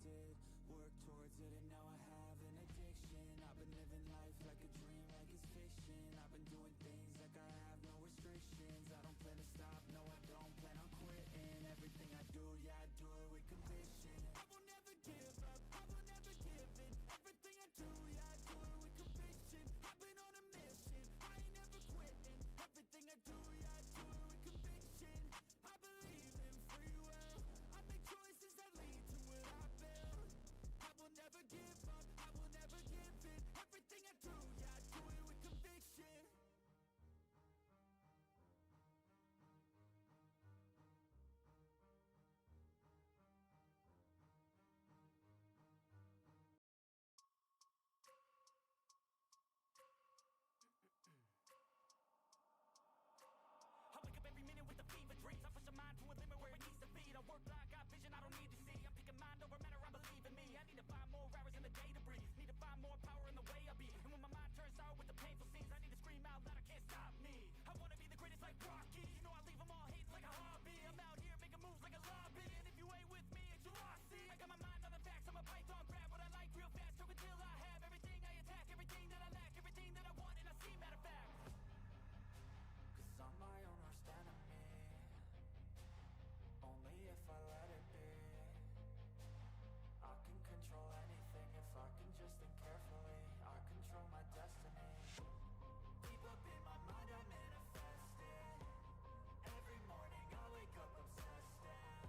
addicted, work towards it and now I have an addiction. I've been living life like a dream, like it's fiction. I've been doing things like I have no restrictions. I don't plan to stop, no I don't plan on quitting. Everything I do, yeah I do it with conviction. I will never give up, I will never give in. Everything I do, yeah I do it with conviction. I've been on a mission, I ain't never quitting. Everything I do, yeah I do it with conviction. I believe in free will, I make choices that lead to what I build. I will never give up, I will never give in. Everything I do, yeah I do it with conviction. I wake up every minute with the fever dreams. I push my mind to a limit where it needs to be. I work blind, got vision I don't need to see. I'm picking mind over matter, I believe in me. I need to find more hours in the day to breathe. Need to find more power in the way I be. And when my mind turns sour with the painful scenes, I need to scream out loud, I can't stop me. I wanna be the greatest like Rocky. You know I leave them all hating like a hobby. I'm out here making moves like a lobby. And if you ain't with me, it's your loss. See, I got my mind on the facts, I'm a python, grab what I like real fast. Choke until I have everything I attack, everything that I lack, everything that I want, and I see matter of fact. Cause I'm my own worst enemy. Only if I let it be. I can control anything if I can just think carefully. I control my destiny. Deep up in my mind I manifest it. Every morning I wake up obsessed and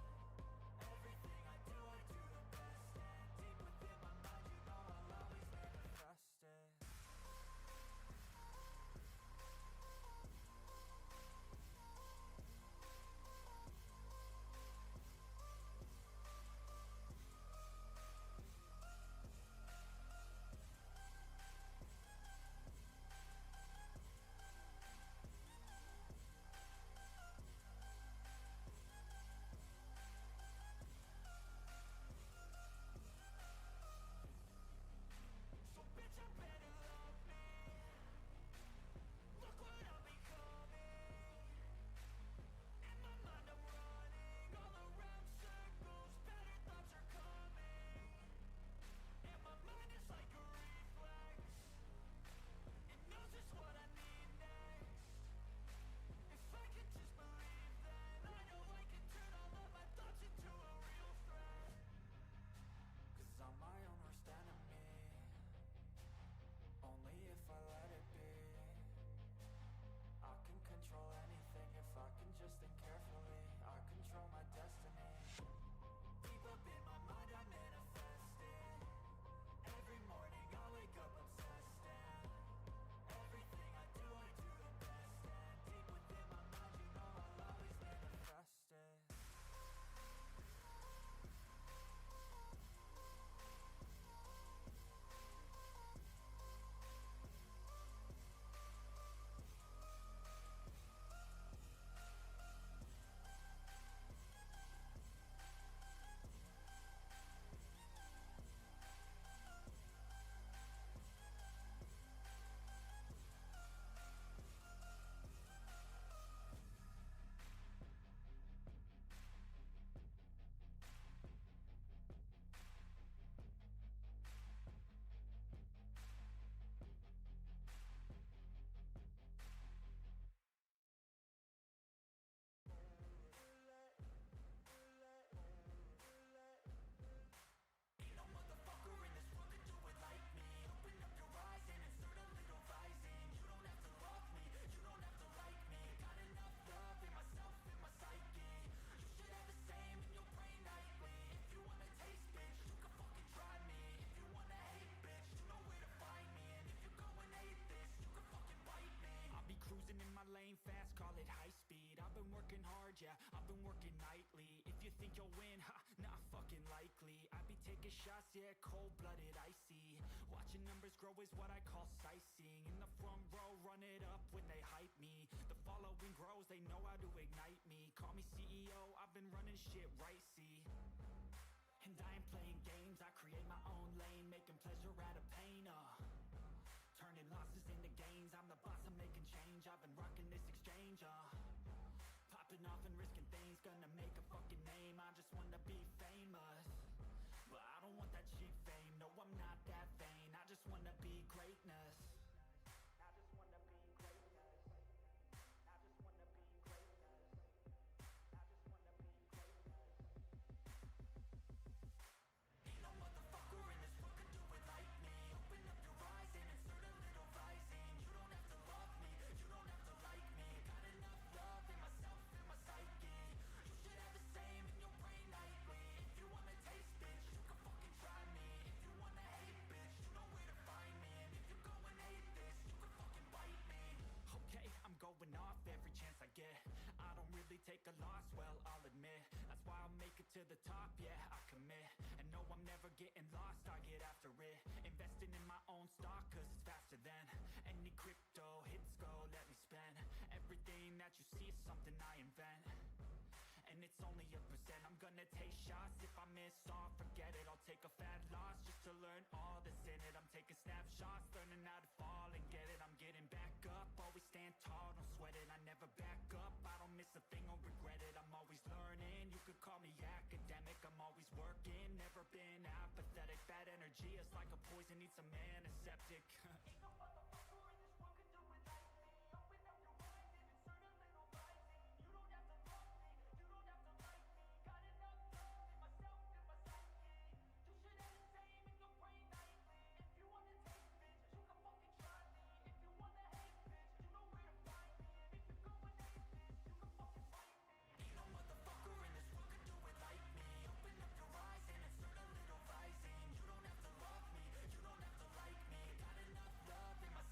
everything I do the best. And deep within my mind you know I'll always manifest it. So bitch, I better love me. Look what I'm becoming. In my mind I'm running all around circles. Better thoughts are coming. And my mind is like a reflex. It knows just what I need next. If I could just believe then I know I can turn all of my thoughts into a real threat. Cause I'm my own worst enemy. Only if I let it be. I can control anything if I can just think carefully. I control my destiny. Deep up in my mind I manifest it. Every morning I wake up obsessed and everything I do the best. And deep within my mind you know I'll always manifest it. Ain't no motherfucker in this world that do it like me. Open up your eyes and insert a little rising. You don't have to love me, you don't have to like me. Got enough love in myself, in my psyche. You should have the same in your brain nightly. If you wanna taste, bitch, you can fucking try me. If you wanna hate, bitch, you know where to find me. And if you're going hate this, you can fucking bite me. I'll be cruising in my lane fast, call it high speed. I've been working hard, yeah, I've been working nightly. If you think you'll win, ha, not fucking likely. I be taking shots, yeah, cold-blooded, icy. Watching numbers grow is what I call sightseeing. In the front row, run it up when they hype me. The following grows, they know how to ignite me. Call me CEO, I've been running shit right, see. And I ain't playing games, I create my own lane, making pleasure out of pain, turning losses into gains, I'm the boss, I'm making change. I've been rocking this exchange, popping off and risking things, gonna make a fucking name. I just wanna be famous, but I don't just wanna be greatness. I just wanna be greatness. I just wanna be greatness. I just wanna be greatness. Ain't no motherfucker in this world could do it like me. Open up your eyes and insert a little rising. You don't have to love me, you don't have to like me. Got enough love in myself and my psyche. You should have the same in your brain nightly. If you wanna taste, bitch, you can fucking try me. If you wanna hate, bitch, you know where to find me. And if you go and hate this, you can fucking bite me. Okay, I'm going off every chance I get. I don't really take a loss, well, I'll admit. That's why I'll make it to the top, yeah, I commit. And no, I'm never getting lost, I get after it. Investing in my own stock, cause it's faster than any crypto hits go, let me spend. Everything that you see is something I invent. And it's only a percent. I'm gonna take shots. If I miss all, forget it. I'll take a fat loss just to learn all that's in it. I'm taking snapshots, learning how to fall and get it. I'm getting back up, always stand tall, don't sweat it. I never back up, I don't miss a thing or regret it. I'm always learning, you could call me academic. I'm always working, never been apathetic. Bad energy is like a poison, need some antiseptic. Ain't no motherfucker in this world could do it like me. Open up your eyes and insert a little rising. You don't have to love me, you don't have to like me. Got enough love in myself and my psyche. You should have the same in your brain nightly. If you wanna taste, bitch, you can fucking try me. If you wanna hate, bitch, you know where to find me. And if you go and hate this, you can fucking fight me. Ain't no motherfucker in this world could do it like me. Open up your eyes and insert a little rising. You don't have to love me, you don't have to like me. Got enough love in myself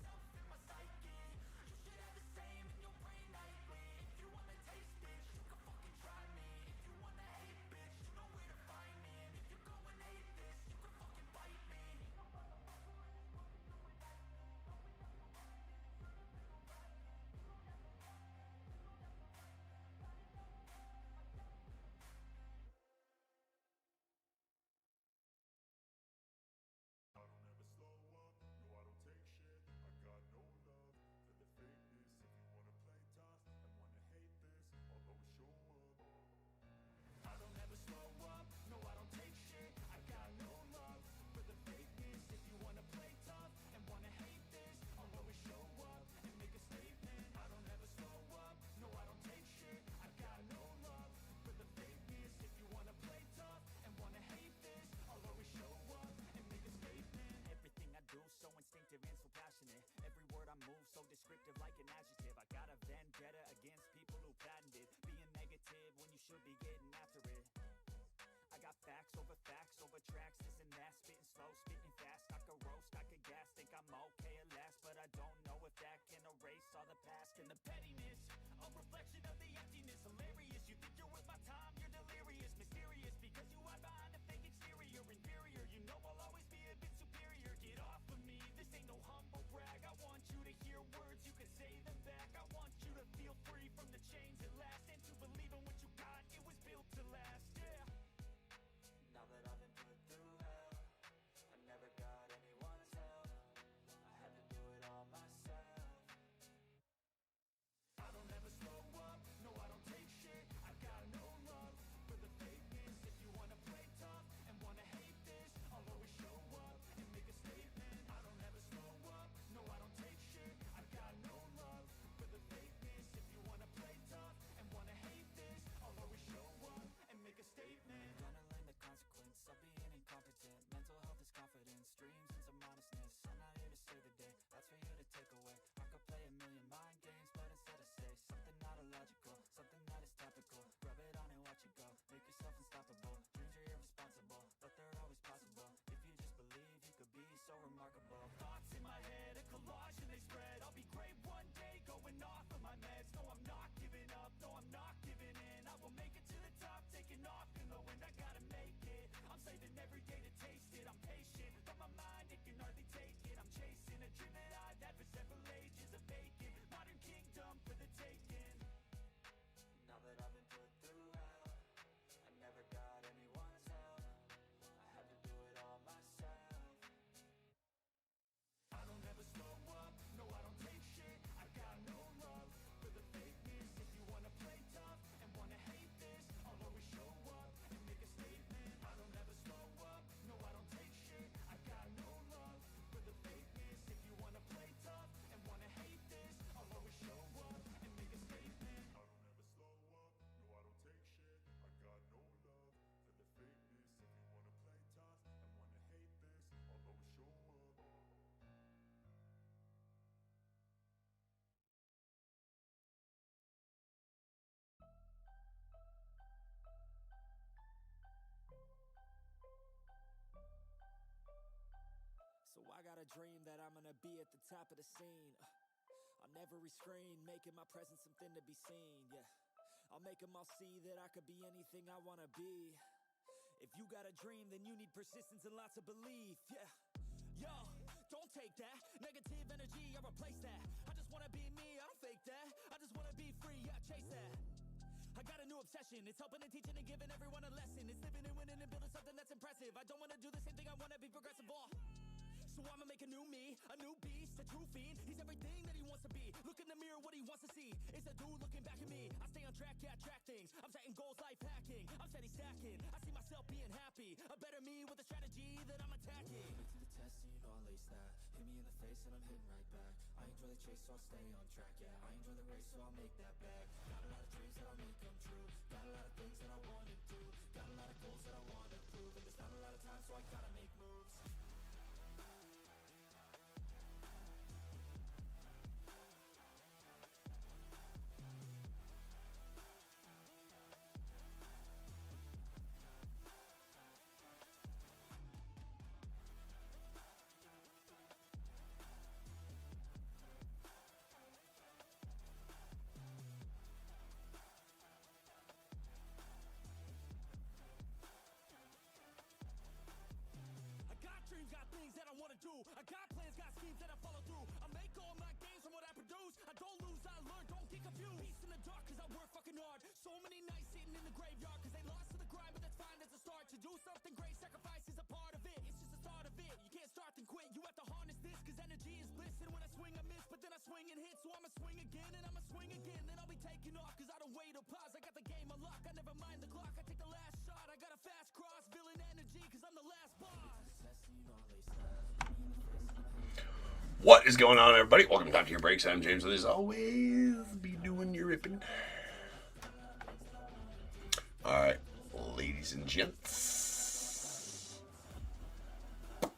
a dream that I'm gonna be at the top of the scene. I'll never restrain, making my presence something to be seen, yeah. I'll make them all see that I could be anything I wanna be. If you got a dream, then you need persistence and lots of belief, yeah. Yo, don't take that negative energy, I replace that. I just wanna be me, I don't fake that. I just wanna be free, yeah, chase that. I got a new obsession, it's helping and teaching and giving everyone a lesson. It's living and winning and building something that's impressive. I don't wanna do the same thing, I wanna be progressive, so I'ma make a new me, a new beast, a true fiend. He's everything that he wants to be. Look in the mirror, what he wants to see is a dude looking back at me. I stay on track, yeah, track things. I'm setting goals, life hacking. I'm steady stacking. I see myself being happy. A better me with a strategy that I'm attacking. Put to the test, and you know I'll lace that. Hit me in the face and I'm hitting right back. I enjoy the chase, so I'll stay on track, yeah. I enjoy the race, so I'll make that back. Got a lot of dreams that I'll make come true. Got a lot of things that I wanna do. Got a lot of goals that I wanna prove. And there's not a lot of time, so I gotta make moves. Dreams, got things that I wanna do. I got plans, got schemes that I follow through. I make all my gains from what I produce. I don't lose, I learn, don't get confused. Peace in the dark, cause I work fucking hard. So many nights sitting in the graveyard, cause they lost to the grind, but that's fine, that's a start. To do something great, sacrifice is a part of it. It's just the start of it. You can't start then quit. You have to harness this, cause energy is bliss. And when I swing, I miss, but then I swing and hit. So I'ma swing again, and I'ma swing again. Then I'll be taking off, cause I don't wait or pause. I got the game unlocked, I never mind the clock. I take the last shot, I got a fast cross. Villain energy, cause I'm the last boss. What is going on, everybody? Welcome to Top Tier Breaks. I'm James, and as always, be doing your ripping. All right, ladies and gents. All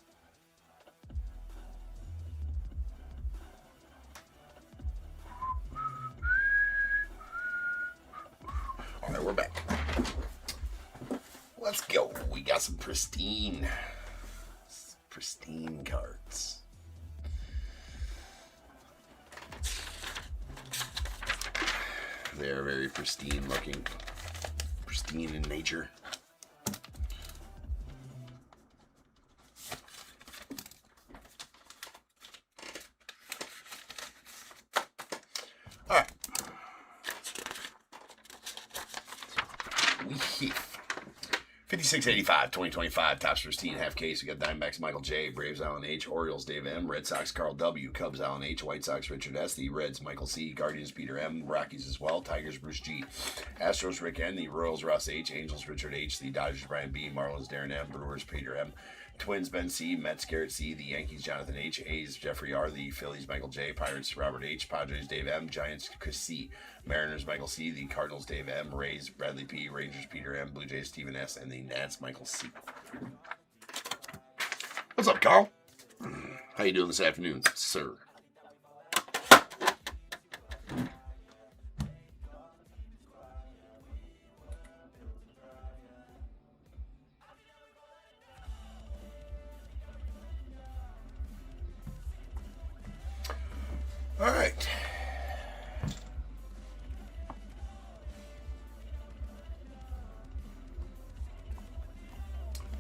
right, we're back. Let's go. We got some pristine cards. They're very pristine looking, pristine in nature. All right. We hit 5685, 2025, Topps Pristine, half case. We got Diamondbacks, Michael J, Braves, Alan H, Orioles, Dave M, Red Sox, Carl W, Cubs, Alan H, White Sox, Richard S, the Reds, Michael C, Guardians, Peter M, Rockies as well, Tigers, Bruce G, Astros, Rick N, the Royals, Ross H, Angels, Richard H, the Dodgers, Brian B, Marlins, Darren M, Brewers, Peter M, Twins, Ben C, Mets, Garrett C, the Yankees, Jonathan H, A's, Jeffrey R, the Phillies, Michael J, Pirates, Robert H, Padres, Dave M, Giants, Chris C, Mariners, Michael C, the Cardinals, Dave M, Rays, Bradley P, Rangers, Peter M, Blue Jays, Stephen S, and the Nats, Michael C. What's up, Carl? How you doing this afternoon, sir? All right.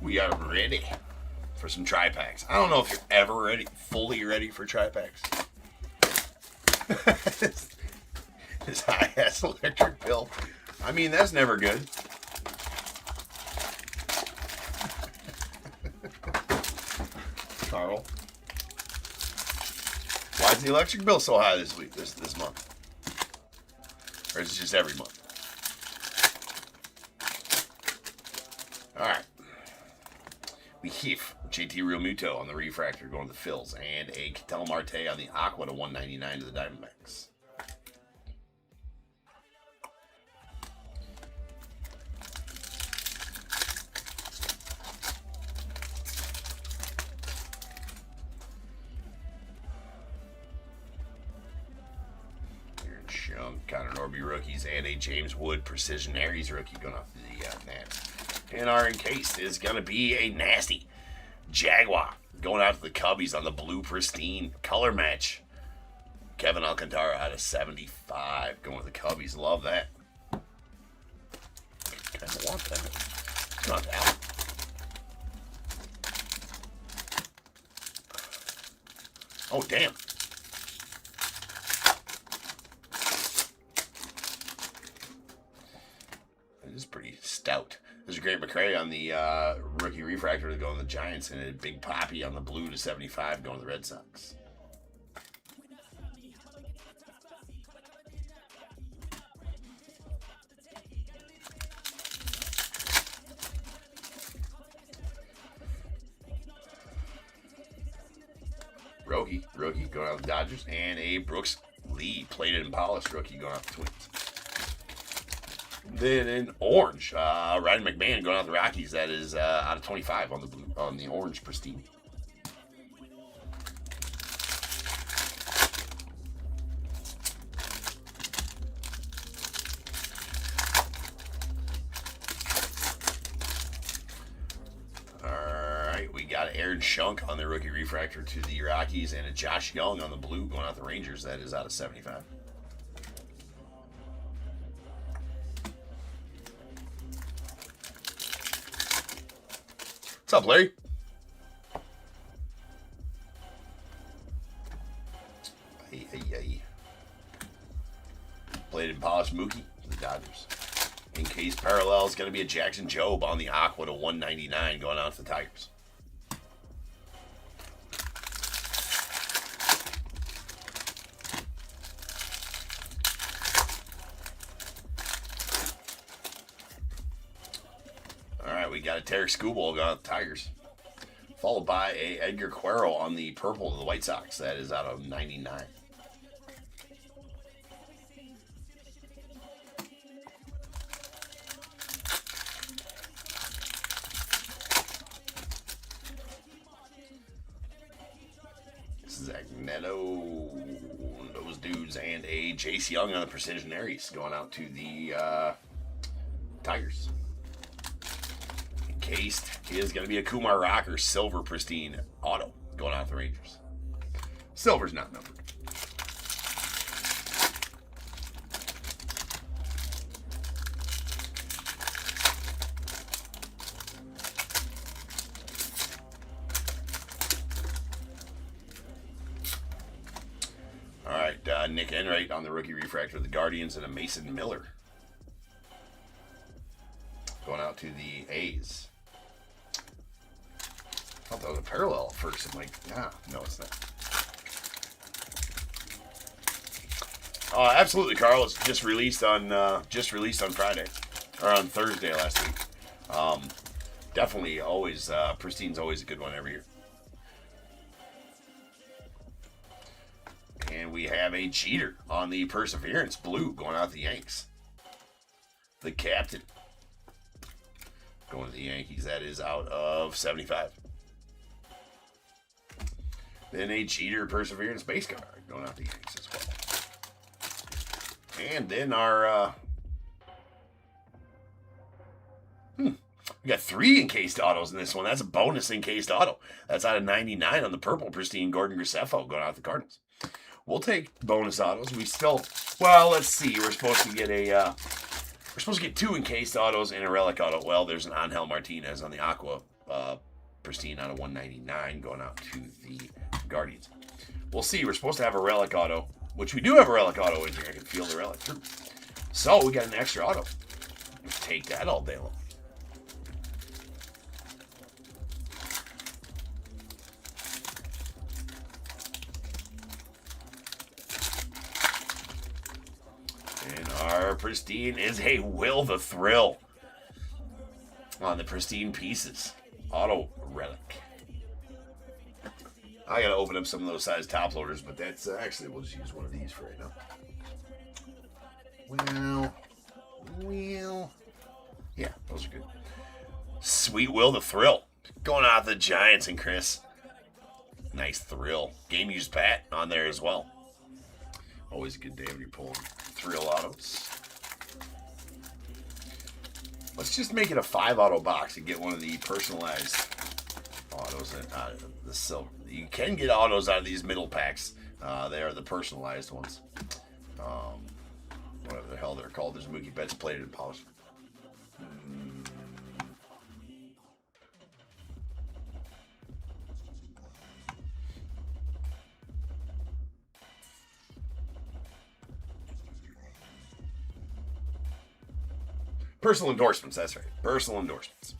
We are ready for some tri-packs. I don't know if you're ever ready, fully ready for tri-packs. This high-ass electric bill. I mean, that's never good. Carl. Why is the electric bill so high this week, this month? Or is it just every month? All right. We hit JT Realmuto on the refractor going to the Phils, and a Ketel Marte on the Aqua to 199 to the Diamondbacks. Aaron Shunk, Connor Norby rookies, and a James Wood Precision Aries rookie going off the Nats. And our encased is going to be a nasty Jaguar going out to the Cubbies on the blue Pristine color match. Kevin Alcantara out of 75 going to the Cubbies. Love that. Kind of want that. Not that one. Oh, damn. It is pretty stout. There's a Grant McCray on the rookie refractor to go on the Giants, and a Big Poppy on the blue to 75 going to the Red Sox. Rookie going out the Dodgers, and a Brooks Lee plated and polished rookie going out the Twins. Then in orange, Ryan McMahon going out the Rockies. That is out of 25 on the blue, on the orange Pristine. Aaron Shunk on the rookie refractor to the Rockies, and a Josh Young on the blue going out the Rangers. That is out of 75. What's up, Larry? Hey. Bladed and polished Mookie to the Dodgers. In case parallel is going to be a Jackson Jobe on the Aqua to 199 going out to the Tigers. We got a Tarek Skubal on the Tigers, followed by a Edgar Quero on the purple to the White Sox. That is out of 99. Zach Neto, those dudes, and a Jace Young on the Precision Aries going out to the Tigers. Encased is going to be a Kumar Rocker silver Pristine auto going out the Rangers. Silver's not numbered. All right, Nick Enright on the rookie refractor of the Guardians, and a Mason Miller going out to the A's. I thought that was a parallel at first. I'm like, no, it's not. Absolutely, Carl. It's just released on Friday or on Thursday last week. Definitely, always Pristine's always a good one every year. And we have a Jeter on the Perseverance blue going out the Yanks. The captain going to the Yankees. That is out of 75. Then a Jeter Perseverance base card going out the Yankees as well. And then our we got 3 encased autos in this one. That's a bonus encased auto. That's out of 99 on the purple Pristine Gordon Graceffo going out the Cardinals. We'll take bonus autos. We still, well, let's see. We're supposed to get 2 encased autos and a relic auto. Well, there's an Angel Martinez on the Aqua Pristine out of 199 going out to the Guardians. We'll see. We're supposed to have a relic auto, which we do have a relic auto in here. I can feel the relic through. So we got an extra auto. Let's take that all day long. And our Pristine is a Will the Thrill on the Pristine Pieces auto relic. I gotta open up some of those size top loaders, but that's actually, we'll just use one of these for right now. Well, yeah, those are good. Sweet Will the Thrill going out the Giants, and Chris. Nice Thrill. Game used Pat on there as well. Always a good day when you're pulling Thrill autos. Let's just make it a 5 auto box and get one of the personalized autos out of the silver. You can get autos out of these middle packs. They are the personalized ones. Whatever the hell they're called. There's Mookie Betts plated and polished. Personal endorsements, that's right. Personal endorsements.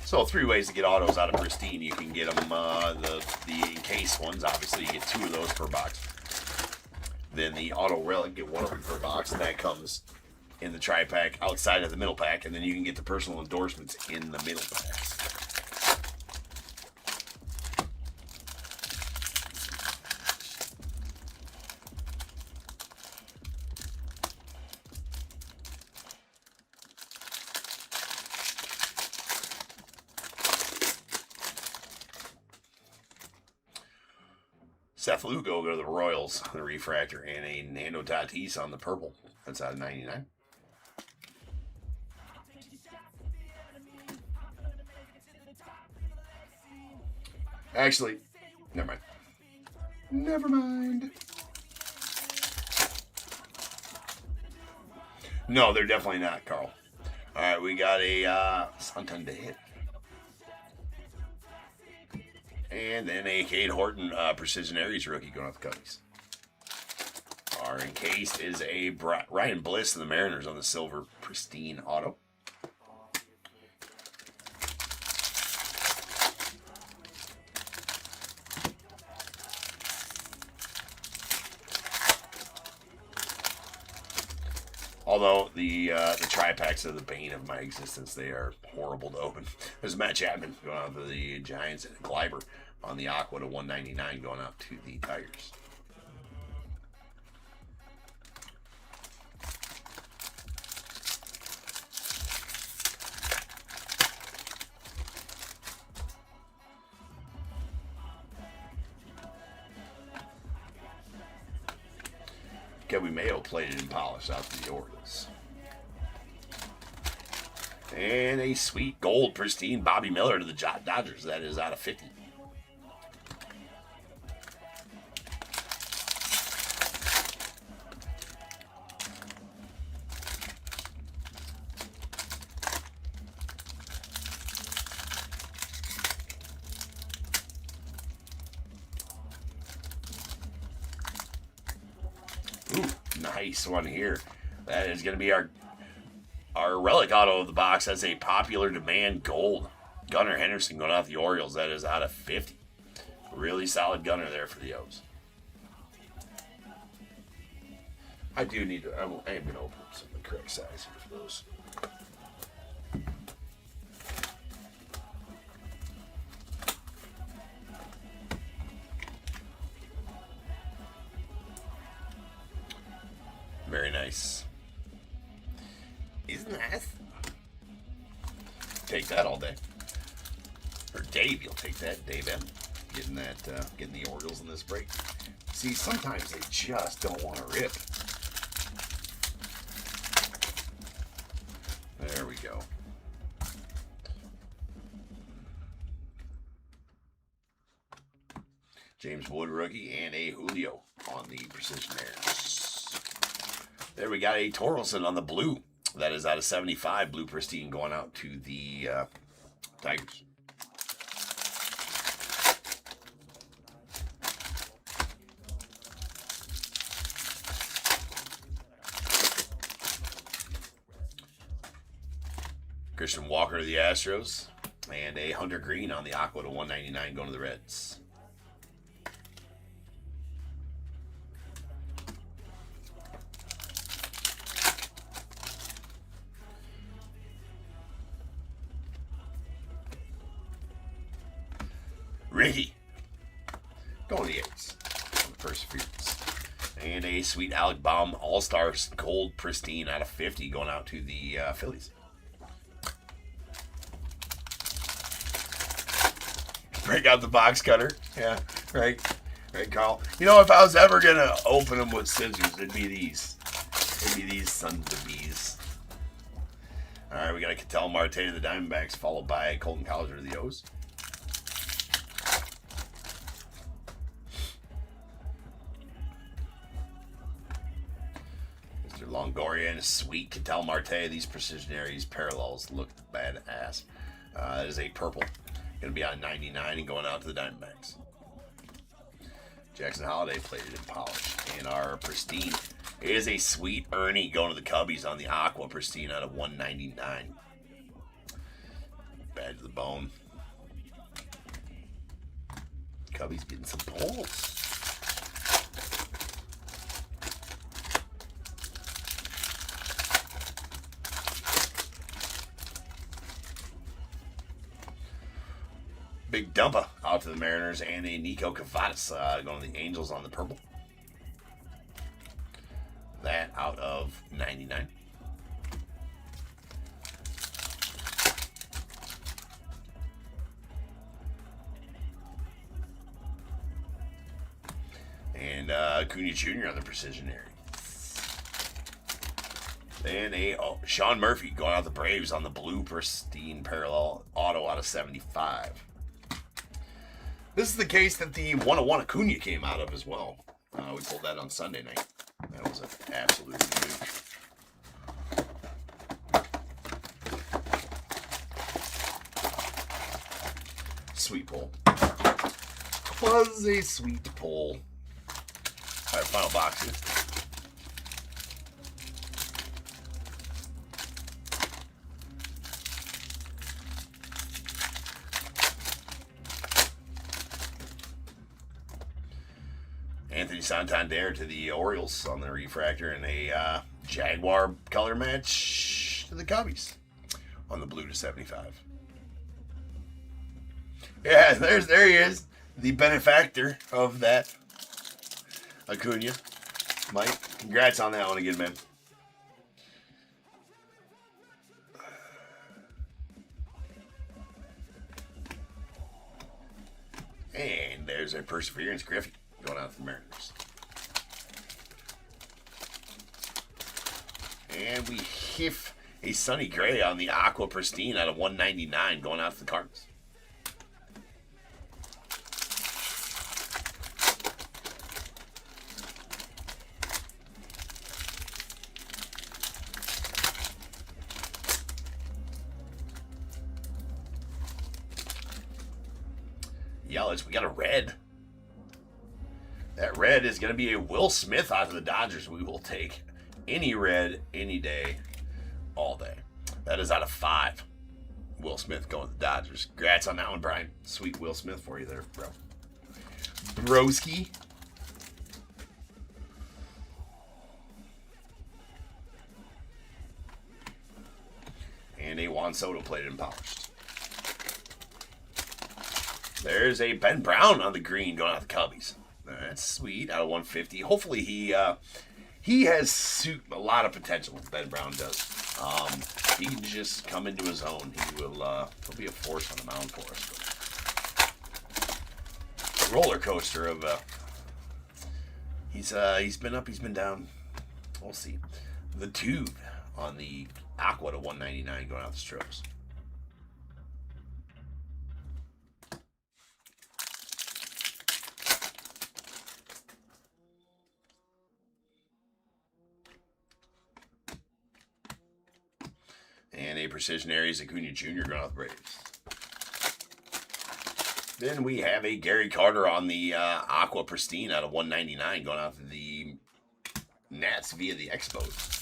So 3 ways to get autos out of Pristine. You can get them, the encased ones. Obviously, you get 2 of those per box. Then the auto relic, get 1 of them per box, and that comes in the tri-pack outside of the middle pack. And then you can get the personal endorsements in the middle packs. Seth Lugo go to the Royals, the refractor, and a Nando Tatis on the purple. That's out of 99. Actually, never mind. Never mind. No, they're definitely not, Carl. All right, we got a Santander hit. And then a Cade Horton Precision Aries rookie going off the Cubbies. Our encased is a Ryan Bliss of the Mariners on the silver Pristine auto. Although the tri-packs are the bane of my existence, they are horrible to open. There's Matt Chapman going out to the Giants, and Gleiber on the Aqua to 199 going out to the Tigers. Kelby Mayo plated and polished out to the Orioles. And a sweet gold Pristine Bobby Miller to the Dodgers. That is out of 50. Ooh, nice one here. That is going to be our relic auto of the box. That's a popular demand gold. Gunnar Henderson going out the Orioles. That is out of 50. Really solid gunner there for the O's. I do need to. I am going to open some of the correct size here for those. Very nice. Isn't that? Take that all day. Or Dave, you'll take that, Dave M. Getting the Orioles in this break. See, sometimes they just don't want to rip. There we go. James Wood rookie and a Julio on the Precision Airs. There we got a Torkelson on the blue. That is out of 75. Blue Pristine going out to the Tigers. Christian Walker to the Astros. And a Hunter Green on the Aqua to 199 going to the Reds. Ricky going to the A's on the Perseverance. And a sweet Alec Baum All-Stars Gold Pristine out of 50 going out to the Phillies. Break out the box cutter. Yeah, right. Right, Carl. You know, if I was ever going to open them with scissors, it'd be these. Maybe these sons of bees. All right, we got a Ketel Marte to the Diamondbacks, followed by Colton Cowser to the O's. Mr. Longoria and a sweet Ketel Marte. These Precision Aries parallels look badass. That is a purple. Going to be on 99 and going out to the Diamondbacks. Jackson Holiday plated and polished. And our Pristine is a sweet Ernie going to the Cubbies on the Aqua Pristine out of 199. Bad to the bone. Cubbies getting some pulls. Big Dumpa out to the Mariners, and a Nico Cavadas going to the Angels on the purple. That out of 99. And Acuna Jr. on the Precision Area. And a Sean Murphy going out the Braves on the blue Pristine parallel auto out of 75. This is the case that the 101 Acuna came out of as well. We pulled that on Sunday night. That was an absolute nuke. Sweet pull. Was a sweet pull. All right, final box here. Anthony Santander to the Orioles on the refractor, and a Jaguar color match to the Cubbies on the blue to 75. Yeah, there he is, the benefactor of that Acuna. Mike, congrats on that one again, man. And there's our Perseverance Griffey going out to the Mariners. And we hiff a Sonny Gray on the Aqua Pristine out of 199 going out to the Cardinals. Yelich, we got a red. That red is going to be a Will Smith out of the Dodgers. We will take any red, any day, all day. That is out of 5. Will Smith going to the Dodgers. Congrats on that one, Brian. Sweet Will Smith for you there, bro. Broski. And a Juan Soto plated and polished. There's a Ben Brown on the green going out the Cubbies. That's sweet. Out of 150. Hopefully he has a lot of potential. Ben Brown does. He can just come into his own. He'll be a force on the mound for us. Roller coaster of he's been up, he's been down. We'll see. The Tube on the Aqua to 199 going out the Stros. And a Precision Aries Acuna Jr. going out the Braves. Then we have a Gary Carter on the Aqua Pristine out of 199 going out to the Nats via the Expos.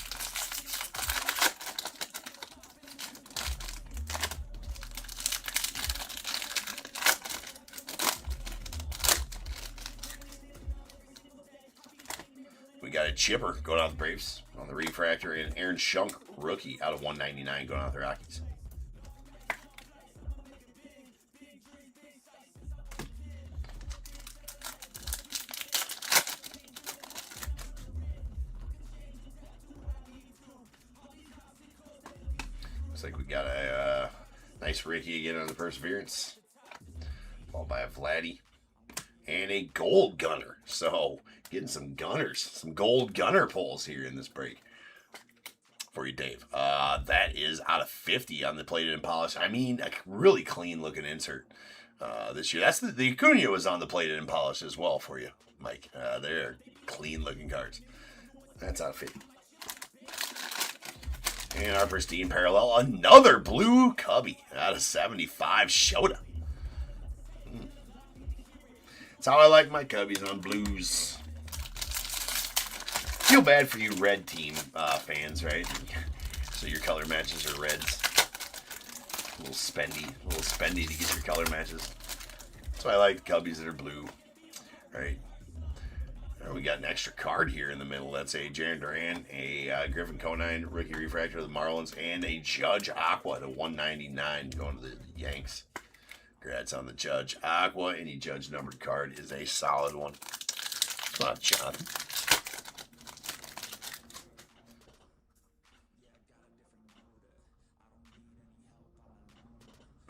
We got a Chipper going out the Braves on the refractor, and Aaron Schunk, rookie, out of 199 going out the Rockies. Looks like we got a nice Ricky again on the Perseverance, followed by a Vladdy and a Gold Gunner. So getting some gunners, some Gold Gunner pulls here in this break. for you, Dave. That is out of 50 on the plated and polished. I mean, a really clean looking insert this year. That's the Acuna was on the plated and polished as well for you, Mike. They're clean looking cards. That's out of 50. And our Pristine parallel, another blue Cubby out of 75, Shota. That's how I like my Cubbies on blues. Feel bad for you red team fans, right? So your color matches are reds. A little spendy to get your color matches. That's why I like Cubbies that are blue, right? We got an extra card here in the middle. That's a Jarren Duran, a Griffin Conine rookie refractor of the Marlins, and a Judge Aqua to 199 going to the Yanks. Congrats on the Judge Aqua. Any Judge numbered card is a solid one. Come on, Jonathan.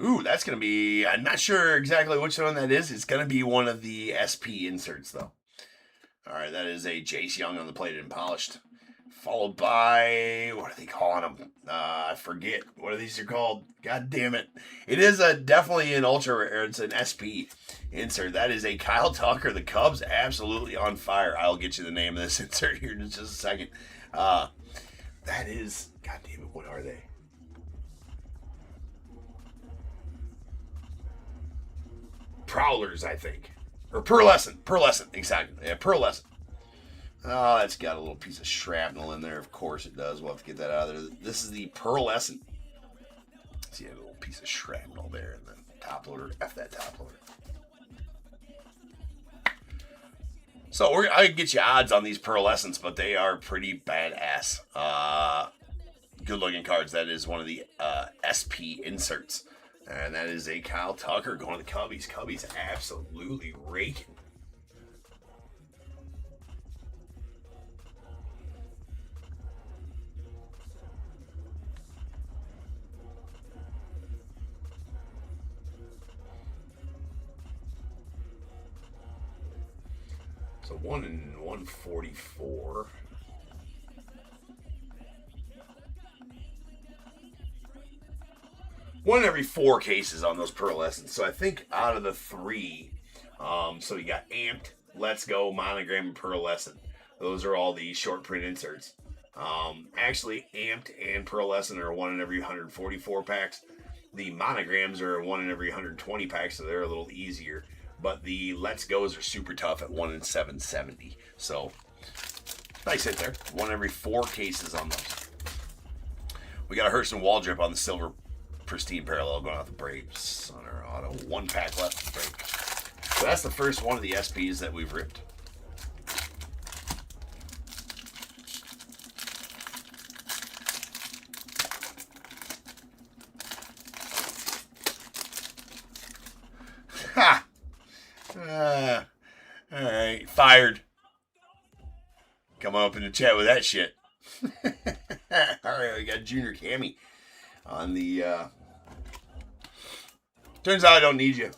Ooh, that's going to be, I'm not sure exactly which one that is. It's going to be one of the SP inserts, though. All right, that is a Jace Young on the plated and polished. Followed by, what are they calling them? I forget. What are these are called? God damn it. It is definitely an ultra rare. It's an SP insert. That is a Kyle Tucker. The Cubs absolutely on fire. I'll get you the name of this insert here in just a second. That is, God damn it, what are they? Prowlers, I think. Or Pearlescent, exactly. Yeah, Pearlescent. Oh, that's got a little piece of shrapnel in there. Of course it does. We'll have to get that out of there. This is the Pearlescent. See a little piece of shrapnel there in the top loader. F that top loader. So I can get you odds on these Pearlescents, but they are pretty badass. Good looking cards. That is one of the SP inserts. And that is a Kyle Tucker going to the Cubbies. Cubbies absolutely raking. So 1 in 144. One in every 4 cases on those Pearlescents. So I think out of the 3, so you got Amped, Let's Go, Monogram, and Pearlescent. Those are all the short print inserts. Actually, Amped and Pearlescent are 1 in every 144 packs. The Monograms are 1 in every 120 packs, so they're a little easier. But the Let's Go's are super tough at 1 in 770. So, nice hit there. 1 every 4 cases on those. We got a Hurston Waldrop on the silver Pristine parallel going out the Braves on our auto. 1 pack left to break. So that's the first one of the SPs that we've ripped. Ha! Alright, fired. Come up in the chat with that shit. Alright, we got Junior Cammy on the turns out I don't need you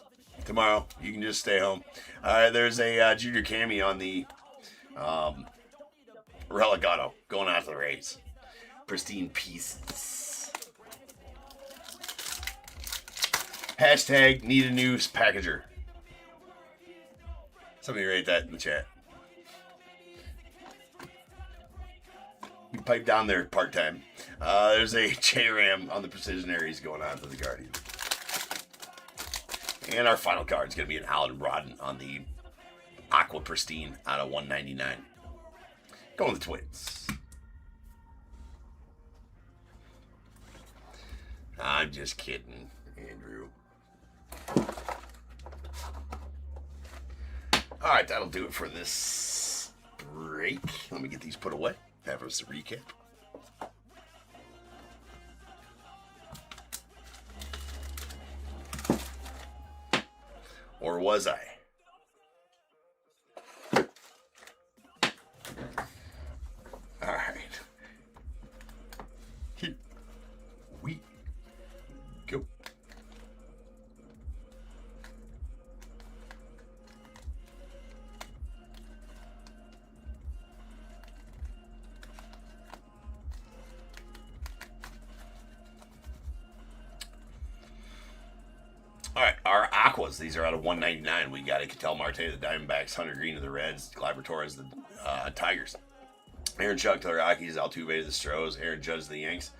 tomorrow. You can just stay home. Alright, there's a Junior Cammy on the Relic Auto going out to the Rays. Pristine pieces. Hashtag need a new packager. Somebody write that in the chat. You pipe down there part-time. There's a J-Ram on the Precision Aries going on to the Guardian. And our final card is going to be an Alan Rodden on the Aqua Pristine out of 199. Going the Twins. I'm just kidding, Andrew. Alright, that'll do it for this break. Let me get these put away. Have us a recap. Or was I? Alright. Here we go. Aquas, these are out of 199. We got a Cattell Marte of the Diamondbacks, Hunter Green of the Reds, Gleyber Torres of the Tigers, Aaron Chuck to the Rockies, Altuve to the Stros, Aaron Judge to the Yanks.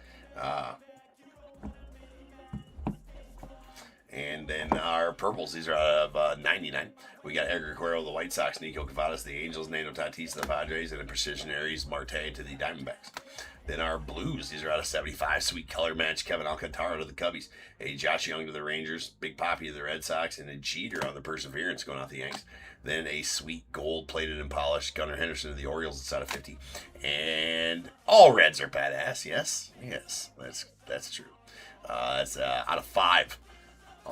And then our purples, these are out of 99. We got Edgar Guerrero of the White Sox, Nico Cavadas to the Angels, Nando Tatis to the Padres, and a Precision Aries Marte to the Diamondbacks. Then our blues, these are out of 75. Sweet color match, Kevin Alcantara to the Cubbies, a Josh Young to the Rangers, Big Papi to the Red Sox, and a Jeter on the Perseverance going off the Yanks. Then a sweet gold plated and polished Gunnar Henderson to the Orioles, it's out of 50. And all Reds are badass, yes, that's true. That's out of 5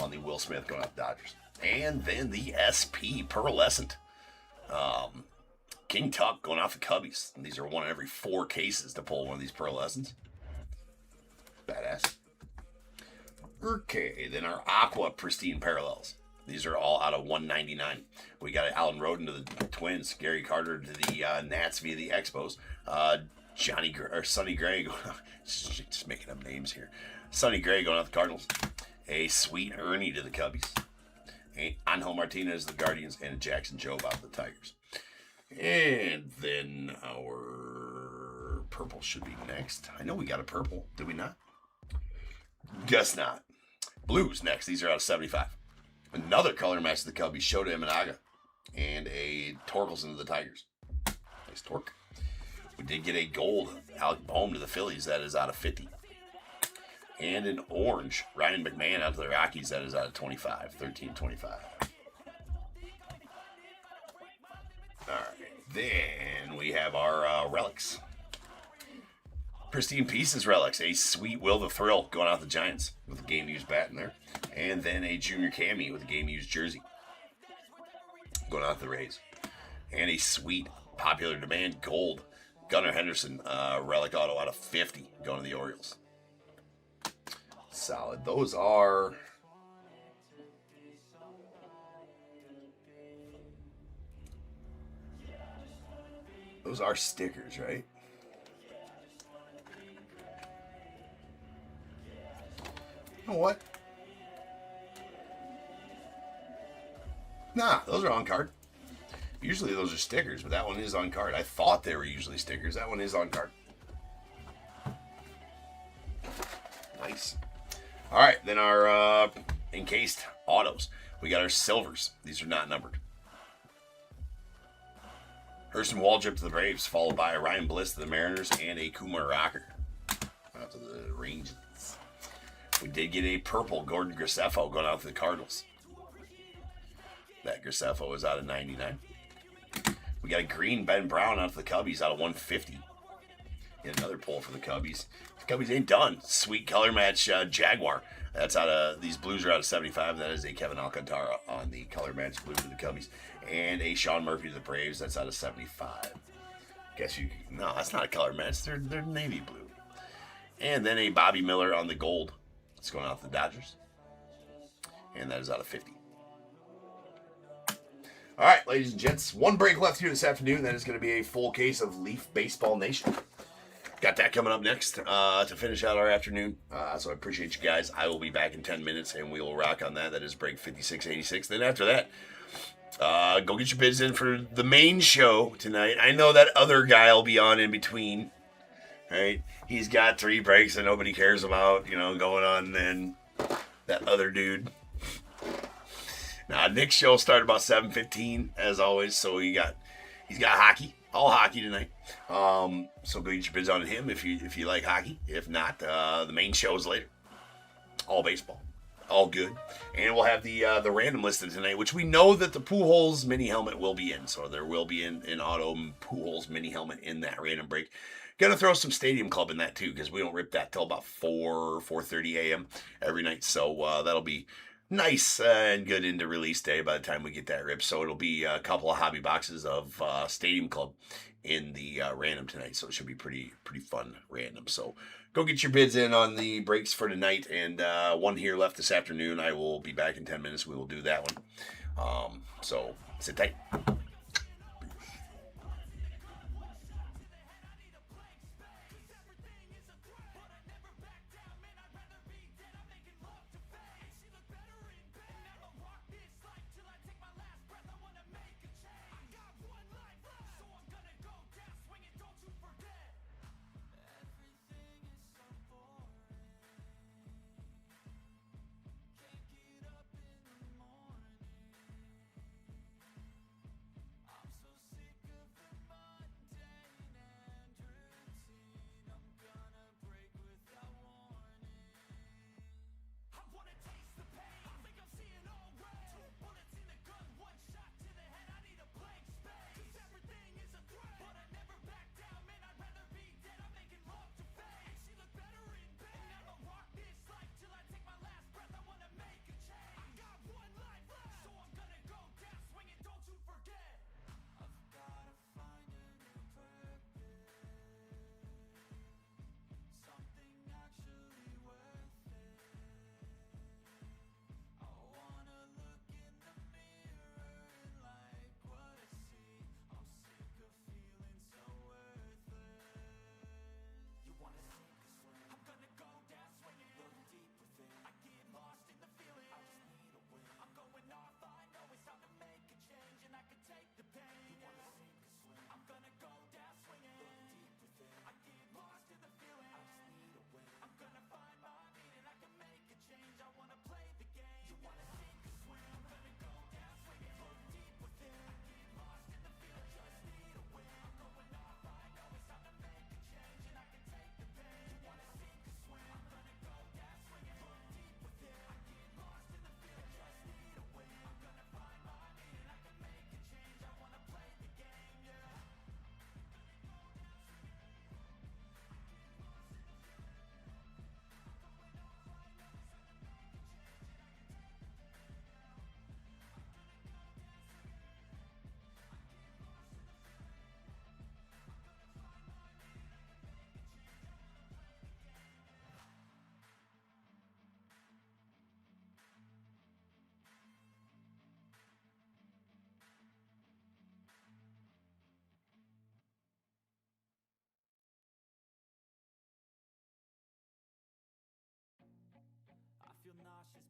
on the Will Smith going off the Dodgers. And then the SP Pearlescent. King Tuck going off the Cubbies. And these are 1 in every 4 cases to pull one of these Pearlescents. Badass. Okay, then our Aqua Pristine Parallels. These are all out of 199. We got Alan Roden to the Twins, Gary Carter to the Nats via the Expos, Sonny Gray, just making up names here. Sonny Gray going off the Cardinals. A sweet Ernie to the Cubbies. Angel Martinez to the Guardians, and Jackson Jobe out to the Tigers. And then our purple should be next. I know we got a purple. Did we not? Guess not. Blues next. These are out of 75. Another color match to the Cubbies, Shota Imanaga, and a Torkelson to the Tigers. Nice torque. We did get a gold Alec Boehm to the Phillies. That is out of 50. And an orange, Ryan McMahon out to the Rockies. That is out of 25, 13-25. All right, then we have our relics. Pristine Pieces relics, a sweet Will the Thrill going out the Giants with a game-used bat in there. And then a Junior Cammy with a game-used jersey going out the Rays. And a sweet Popular Demand gold Gunnar Henderson relic auto out of 50 going to the Orioles. Solid. Those are stickers, right? You know what? Nah, those are on card. Usually those are stickers, but that one is on card. I thought they were usually stickers. That one is on card. Nice. All right, then our encased autos. We got our silvers. These are not numbered. Hurston Waldrop to the Braves, followed by a Ryan Bliss to the Mariners, and a Kumar Rocker out to the Rangers. We did get a purple Gordon Graceffo going out to the Cardinals. That Graceffo is out of 99. We got a green Ben Brown out to the Cubbies out of 150. Get another pull for the Cubbies. The Cubbies ain't done. Sweet color match Jaguar. That's out of, these blues are out of 75. That is a Kevin Alcantara on the color match blue to the Cubbies. And a Sean Murphy to the Braves. That's out of 75. Guess you, no, that's not a color match. They're navy blue. And then a Bobby Miller on the gold. It's going out to the Dodgers. And that is out of 50. All right, ladies and gents, one break left here this afternoon. That is going to be a full case of Leaf Baseball Nation. Got that coming up next to finish out our afternoon. So I appreciate you guys. I will be back in 10 minutes, and we will rock on that. That is break 5686. Then after that, go get your bids in for the main show tonight. I know that other guy will be on in between. Right? He's got 3 breaks that nobody cares about, going on, and that other dude. Now, Nick's show started about 7:15, as always, so he's got hockey, all hockey tonight. So go get your bids on him if you like hockey. If not, the main show is later. All baseball, all good. And we'll have the random listed tonight, which we know that the Pujols mini helmet will be in. So there will be an auto Pujols mini helmet in that random break. Gonna throw some Stadium Club in that too, because we don't rip that till about 4:30 a.m. every night. So that'll be nice and good into release day by the time we get that rip. So it'll be a couple of hobby boxes of Stadium Club in the random tonight. So it should be pretty fun random. So go get your bids in on the breaks for tonight. And one here left this afternoon. I will be back in 10 minutes. We will do that one. So sit tight.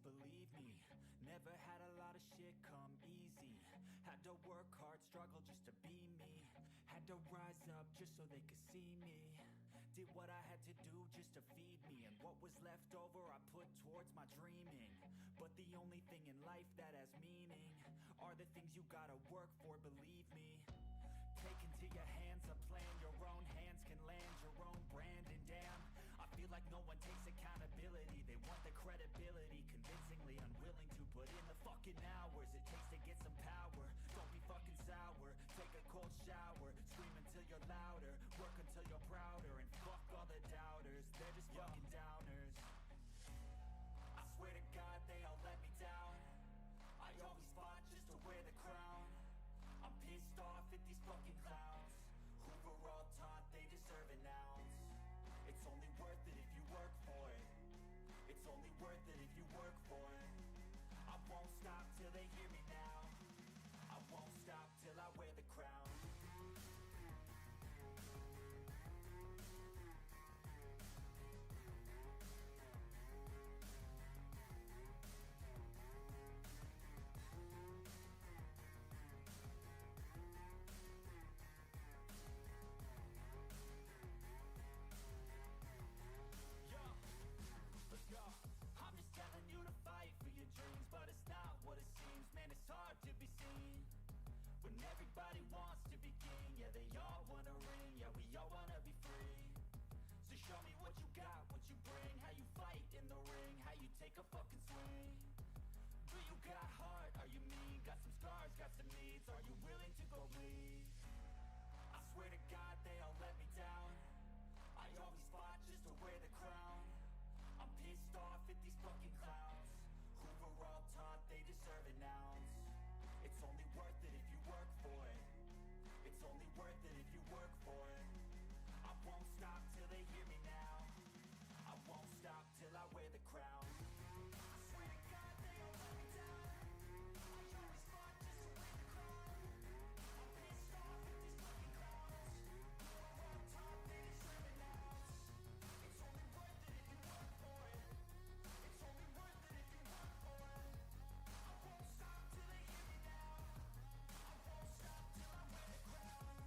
believe me. Never had a lot of shit come easy. Had to work hard, struggle just to be me. Had to rise up just so they could see me. Did what I had to do just to feed me. And what was left over I put towards my dreaming. But the only thing in life that has meaning are the things you gotta work for, believe me. Take into your hands a plan, your own hands can land your own brand. And damn, I feel like no one takes accountability. They want the credibility, convincingly unwilling to put in the fucking hours it takes to get some power. Don't be fucking sour, take a cold shower. Scream until you're louder, work until you're prouder. And fuck all the doubters, they're just fucking downers. I swear to God they all let me down. I always fought just to wear the crown. I'm pissed off at these fucking clowns who were all taught they deserve an ounce. It's only worth it if you work for it. It's only worth it if you work for it. I won't stop till they hear me now. I won't stop till I wear the crown. I'm just telling you to fight for your dreams, but it's not what it seems. Man, it's hard to be seen when everybody wants to be king. Yeah, they all wanna ring, yeah, we all wanna be free. So show me what you got, what you bring, how you fight in the ring, how you take a fucking swing. Do you got heart, are you mean? Got some scars, got some needs, are you willing to go bleed? I swear to God they all let me down. I always fought just to wear the crown. I'm pissed off at these fucking clowns who were all taught they deserve an ounce. It's only worth it if you work for it. It's only worth it if you work for it. I won't stop till they hear me now. I won't stop till I wear the crown. I swear to God they all let me down. I always fought just to wear the crown. I'm pissed off at these fucking clowns who were all taught they deserve an ounce. It's only worth it if you work for it. It's only worth it if you work for it. I won't stop till they hear me now. I won't stop till I wear the crown.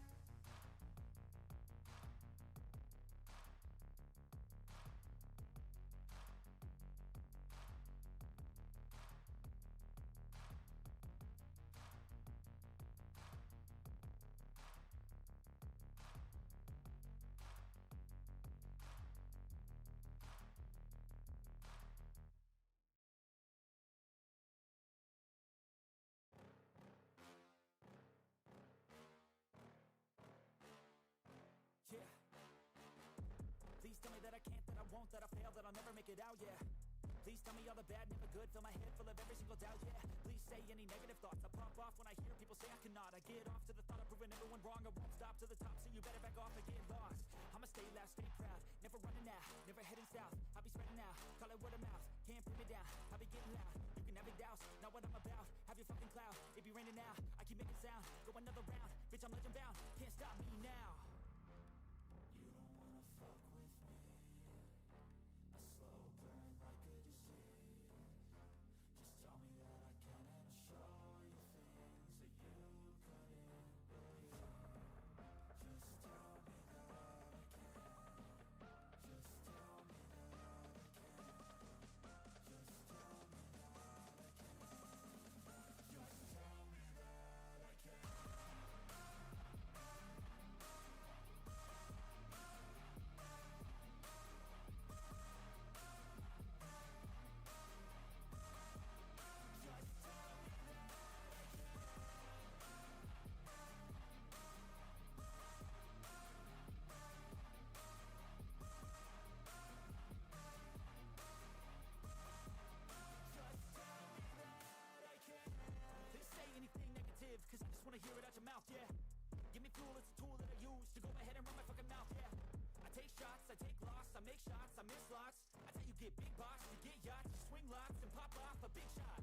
Yeah. Please tell me that I can't, that I won't, that I fail, that I'll never make it out, yeah. Please tell me all the bad, never good, fill my head full of every single doubt, yeah. Please say any negative thoughts, I pop off when I hear people say I cannot. I get off to the thought of proving everyone wrong, I won't stop to the top, so you better back off and get lost. I'ma stay loud, stay proud, never running out, never heading south. I'll be spreading out, call it word of mouth, can't put me down, I'll be getting loud. You can have it douse, not what I'm about, have your fucking cloud, it be raining now, I keep making sound, go another round, bitch I'm legend bound, can't stop me now. You don't wanna fuck with me, a slow burn like a disease. Just tell me that I can and I'll show you things that you couldn't believe. Just tell me that I can. Just tell me that I can. Just tell me that I can. Just tell me that I can. Anything negative, cause I just wanna hear it out your mouth, yeah. Give me fuel, it's a tool that I use to go ahead and run my fucking mouth, yeah. I take shots, I take loss, I make shots, I miss lots. That's how you get big boss, you get yachts, you swing lots and pop off a big shot.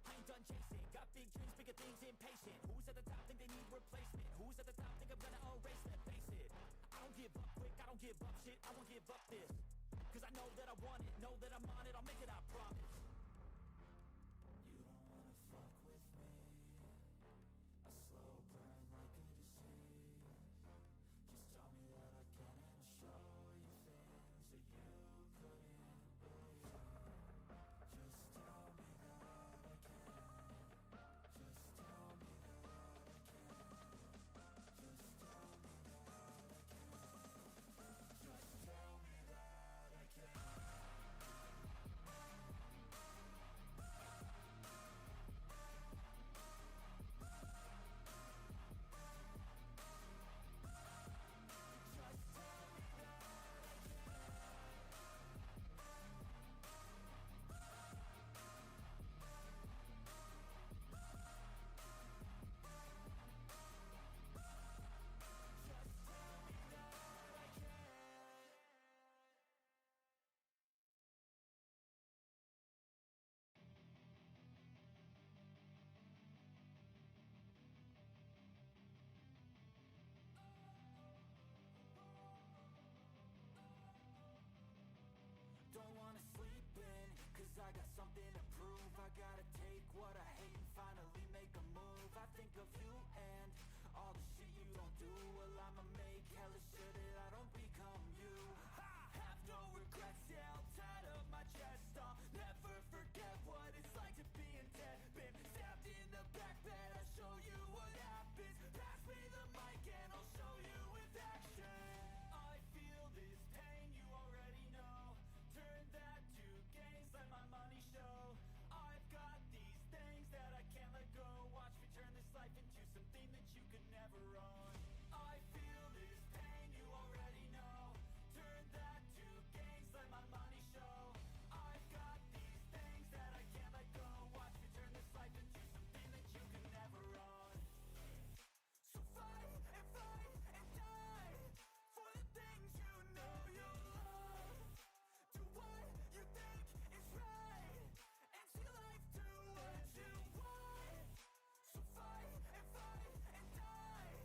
I ain't done chasing, got big dreams, bigger things, impatient. Who's at the top think they need replacement? Who's at the top think I'm gonna erase them? Face it, I don't give up quick, I don't give up shit, I won't give up this. Cause I know that I want it, know that I'm on it, I'll make it, I promise. do, well I'ma make hella sure that I don't become you. Have no regrets, yeah, I'll tie up my chest. I'll never forget what it's like to be in debt. Been stabbed in the back bed, I'll show you what happens. Pass me the mic and I'll show you with action. I feel this pain, you already know. Turn that to gains, let my money show. I've got these things that I can't let go. Watch me turn this life into something that you could never own. I feel this pain, you already know. Turn that to gains, let my money show. I've got these things that I can't let go. Watch me turn this life into something that you could never own. So fight and die for the things you know you love. Do what you think is right and see life do what you want. So fight and die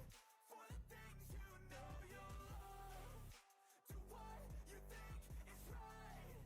for the things you know you love. Do what you think is right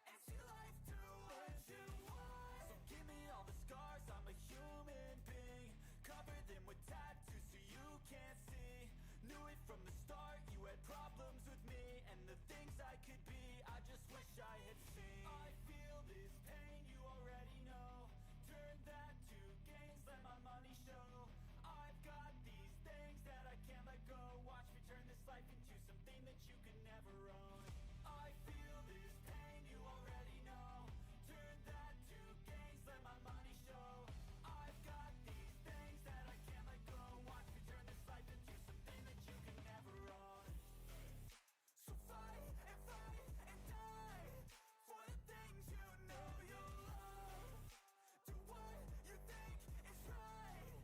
and see life do what you want. So give me all the scars, I'm a human being. Cover them with tattoos so you can't see. Knew it from the start, you had problems with me and the things I could be, I just wish I had seen. I feel this pain, you already know. Turn that to gains, let my money show. I've got these things that I can't let go. Watch me turn this life into something that you could never own. I feel this pain, you already know. Turn that to gains, let my money show. I've got these things that I can't let go. Watch me turn this life into something that you could never own. So fight and die for the things you know you love. Do what you think is right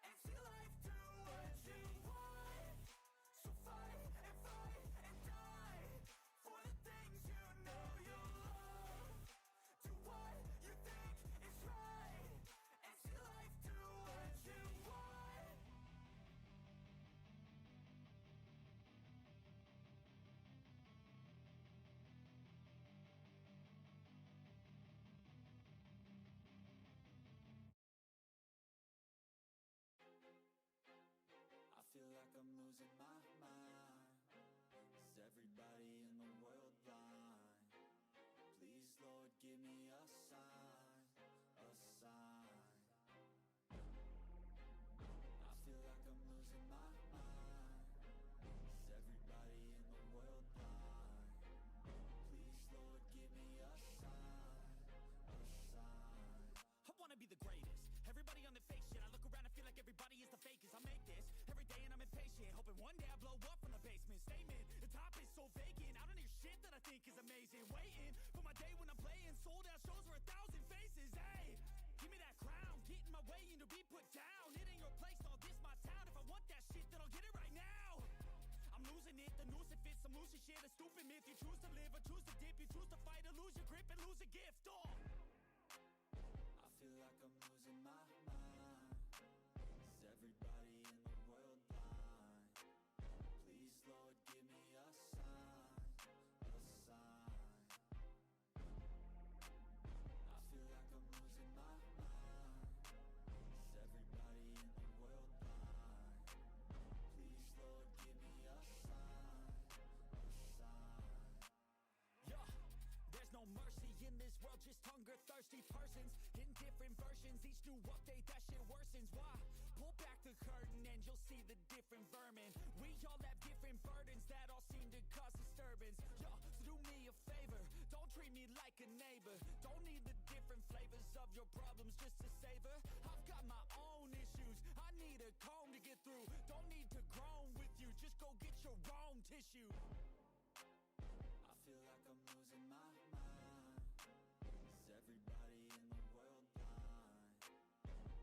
and see life do what you want. So fight and die for the things you know you love. Do what you think is right and see life do what you want. I feel like I'm losing my mind. Is everybody in the world blind? Please, Lord, give me a sign, a sign. I feel like I'm losing my mind. Is everybody in the world blind? Please, Lord, give me a sign, a sign. I wanna be the greatest. Everybody on the fake shit. I look around and feel like everybody is the fakest. I make this every day and I'm impatient, hoping one day I blow up from the basement. Statement, the top is so vacant. I don't hear shit that I think is amazing. Waiting for my day when I'm playing sold out shows for 1,000 faces. Hey, give me that crown, get in my way and to be put down. It ain't your place, no, this my town. If I want that shit, then I'll get it right now. I'm losing it, the noose it fits, I'm losing shit. A stupid myth, you choose to live or choose to dip. You choose to fight or lose your grip and lose a gift. Oh, I feel like I'm losing my mind. Is everybody in the world blind? Please, Lord, give me a sign, a sign. I feel like I'm losing my mind. Is everybody in the world blind? Please, Lord, give me a sign, a sign. Yeah, there's no mercy in this world, just hunger-thirsty persons in different versions. Each new update, that shit worsens. Why? Pull back the curtain and you'll see the different vermin. We all have different burdens that all seem to cause disturbance. Yo, so do me a favor, don't treat me like a neighbor. Don't need the different flavors of your problems just to savor. I've got my own issues, I need a comb to get through. Don't need to groan with you, just go get your own tissue. I feel like I'm losing my mind. Is everybody in the world blind?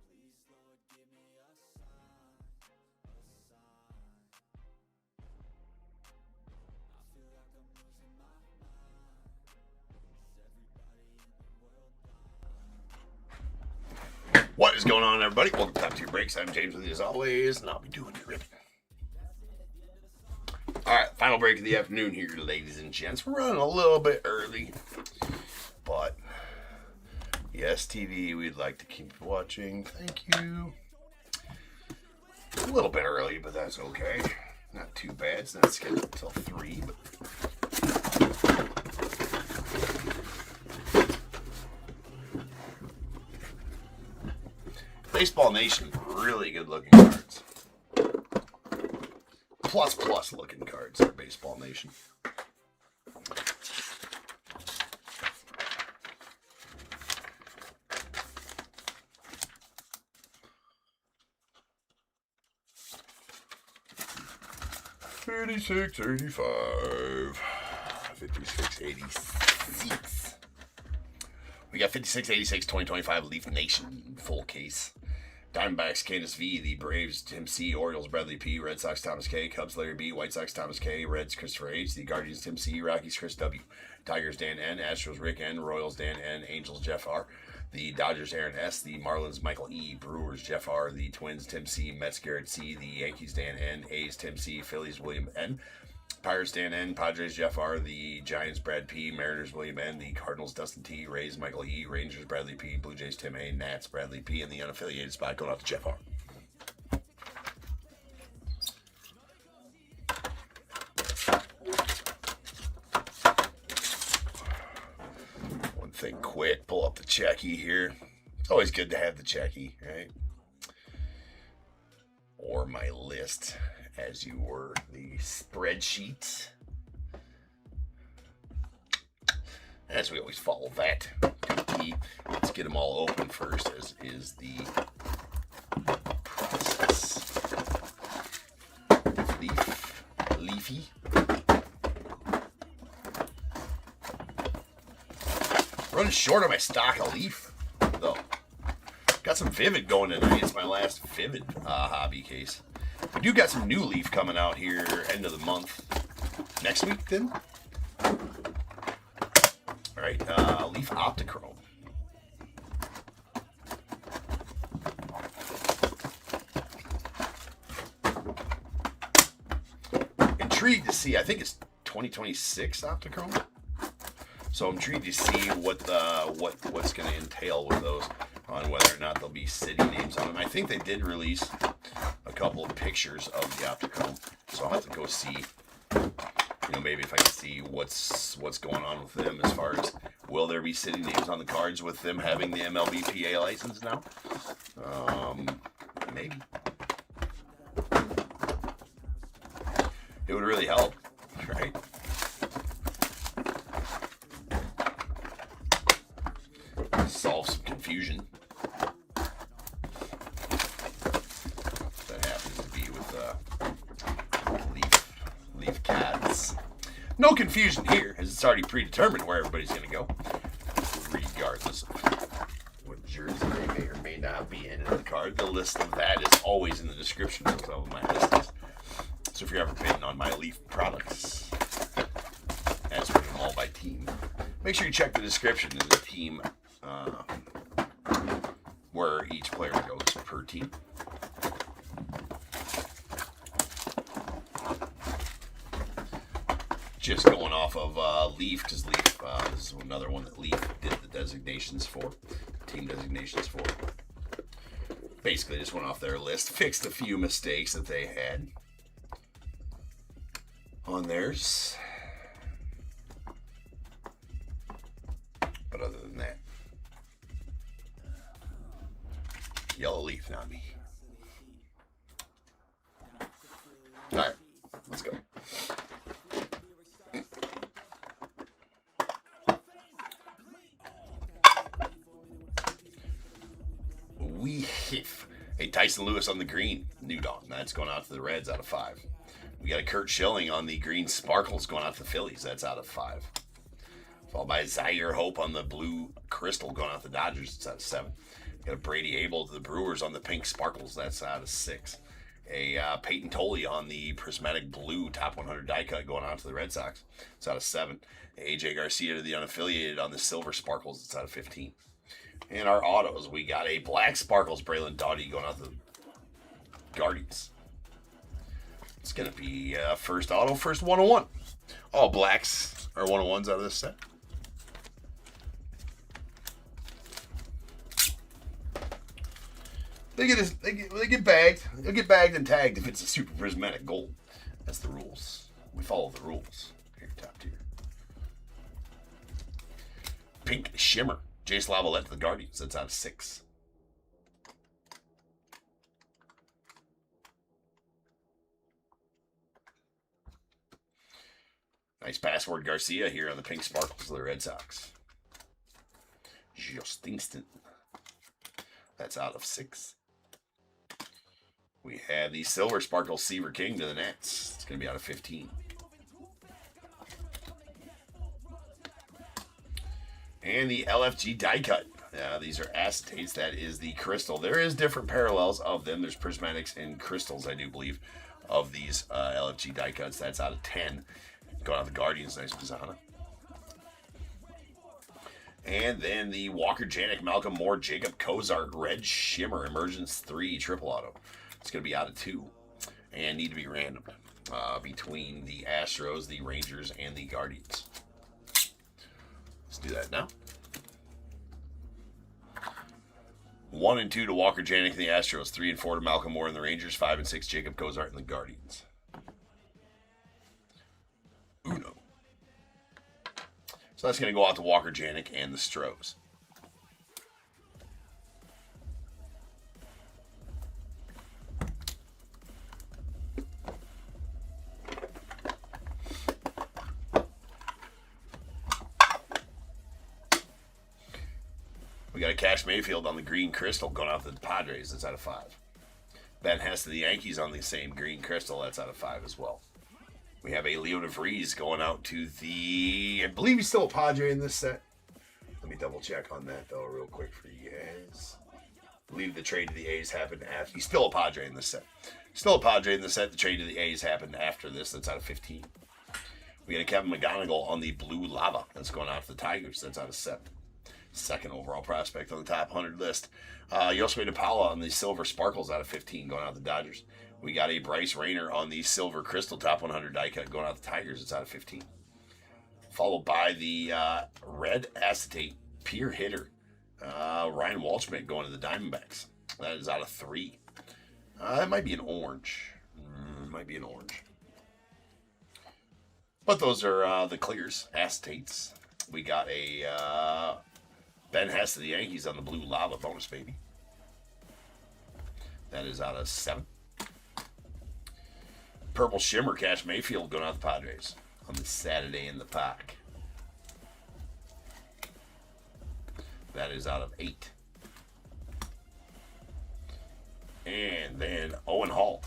Please, Lord, give me a sign, a sign. I feel like I'm losing my mind. Is everybody in the world blind? What is going on, everybody? Welcome to Top Tier Breaks. I'm James with you as always, and I'll be doing your ripping. Alright, final break of the afternoon here, ladies and gents. We're running a little bit early, but yes, TV, we'd like to keep watching. Thank you. A little bit early, but that's okay. Not too bad. It's not scheduled until 3, but Baseball Nation, really good looking cards. Plus looking cards for Baseball Nation. $36.85. $56.86. We got 5686 2025 Leaf Nation full case. Diamondbacks Candace V, the Braves Tim C, Orioles Bradley P, Red Sox Thomas K, Cubs Larry B, White Sox Thomas K, Reds Christopher H, the Guardians Tim C, Rockies Chris W, Tigers Dan N, Astros Rick N, Royals Dan N, Angels Jeff R, the Dodgers Aaron S, the Marlins Michael E, Brewers Jeff R, the Twins Tim C, Mets Garrett C, the Yankees Dan N, A's Tim C, Phillies William N, Pirates Dan N, Padres Jeff R, the Giants Brad P, Mariners William N, the Cardinals Dustin T, Rays Michael E, Rangers Bradley P, Blue Jays Tim A, Nats Bradley P, and the unaffiliated spot going out to Jeff R. One thing quick, pull up the checky here. It's always good to have the checky, right? Or my list, as you were, the spreadsheet. As we always follow that. Let's get them all open first, as is the process. Leafy. Running short on my stock of Leaf, though. Got some Vivid going tonight. It's my last Vivid hobby case. We do got some new Leaf coming out here end of the month. Next week, then? Alright, Leaf Optichrome. Intrigued to see, I think it's 2026 Optichrome. So I'm intrigued to see what's going to entail with those, on whether or not there'll be city names on them. I think they did release a couple of pictures of the Optichrome, so I'll have to go see. Maybe if I can see what's going on with them as far as will there be city names on the cards with them having the MLBPA license now? Maybe. It would really help, right? Solve some confusion. That happens to be with Leaf Cats. No confusion here, as it's already predetermined where everybody's going to go, regardless of what jersey they may or may not be in the card. The list of that is always in the description of some of my listings. So if you're ever bidding on my Leaf products, as for them all by team, make sure you check the description of the team, where each player goes per team. Just going off of Leaf, because Leaf, this is another one that Leaf did the designations for, team designations for. Basically just went off their list, fixed a few mistakes that they had on theirs. But other than that, Yellow Leaf, not me. Alright, let's go. We have a Tyson Lewis on the green, New Dawn. That's going out to the Reds out of 5. We got a Kurt Schilling on the green Sparkles going out to the Phillies. That's out of 5. Followed by Zaire Hope on the blue Crystal going out to the Dodgers. It's out of 7. Got a Brady Abel to the Brewers on the pink Sparkles. That's out of 6. A Peyton Tolley on the prismatic blue top 100 die cut going out to the Red Sox. It's out of 7. AJ Garcia to the unaffiliated on the silver Sparkles. It's out of 15. In our autos, we got a black Sparkles Braylon Doughty going out to the Guardians. It's going to be first auto, first 101. All blacks are 101s out of this set. They get bagged. They'll get bagged and tagged if it's a super prismatic gold. That's the rules. We follow the rules. Here, top tier. Pink Shimmer. Jace Lavalette to the Guardians. That's out of 6. Nice password Garcia here on the Pink Sparkles of the Red Sox. Just instant. That's out of 6. We have the Silver Sparkle Seaver King to the Nets. It's going to be out of 15. And the LFG die cut. These are acetates. That is the crystal. There is different parallels of them. There's prismatics and crystals, I do believe, of these LFG die cuts. That's out of 10. Going out the Guardians. Nice Pizzana. And then the Walker Janik, Malcolm Moore, Jacob Kozart, Red Shimmer, Emergence 3, triple auto. It's going to be out of 2. And need to be random between the Astros, the Rangers, and the Guardians. Let's do that now. 1 and 2 to Walker Janik and the Astros. 3 and 4 to Malcolm Moore and the Rangers. 5 and 6 Jacob Kozart and the Guardians. Uno. So that's going to go out to Walker Janik and the Stros. We got a Cash Mayfield on the green crystal going out to the Padres. That's out of 5. Ben Hess to the Yankees on the same green crystal. That's out of 5 as well. We have a Leo DeVries going out to the... I believe he's still a Padre in this set. Let me double check on that, though, real quick for you guys. I believe the trade to the A's happened after... He's still a Padre in this set. Still a Padre in the set. The trade to the A's happened after this. That's out of 15. We got a Kevin McGonigal on the blue lava. That's going out to the Tigers. That's out of 7. Second overall prospect on the top 100 list. Yosway DePaula on the silver sparkles out of 15 going out to the Dodgers. We got a Bryce Rayner on the silver crystal top 100 die cut going out to the Tigers. It's out of 15. Followed by the red acetate peer hitter Ryan Walschmidt going to the Diamondbacks. That is out of 3. That might be an orange. Might be an orange. But those are the clears, acetates. We got a Ben Hess to the Yankees on the blue lava bonus, baby. That is out of 7. Purple Shimmer Cash Mayfield going out to the Padres on the Saturday in the Park. That is out of 8. And then Owen Hall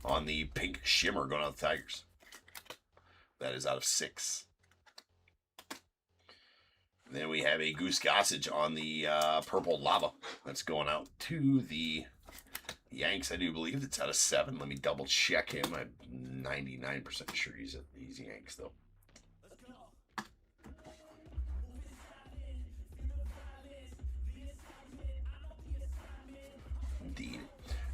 on the Pink Shimmer going out to the Tigers. That is out of 6. Then we have a Goose Gossage on the Purple Lava. That's going out to the Yanks, I do believe. It's out of 7. Let me double check him. I'm 99% sure he's Yanks, though. Indeed.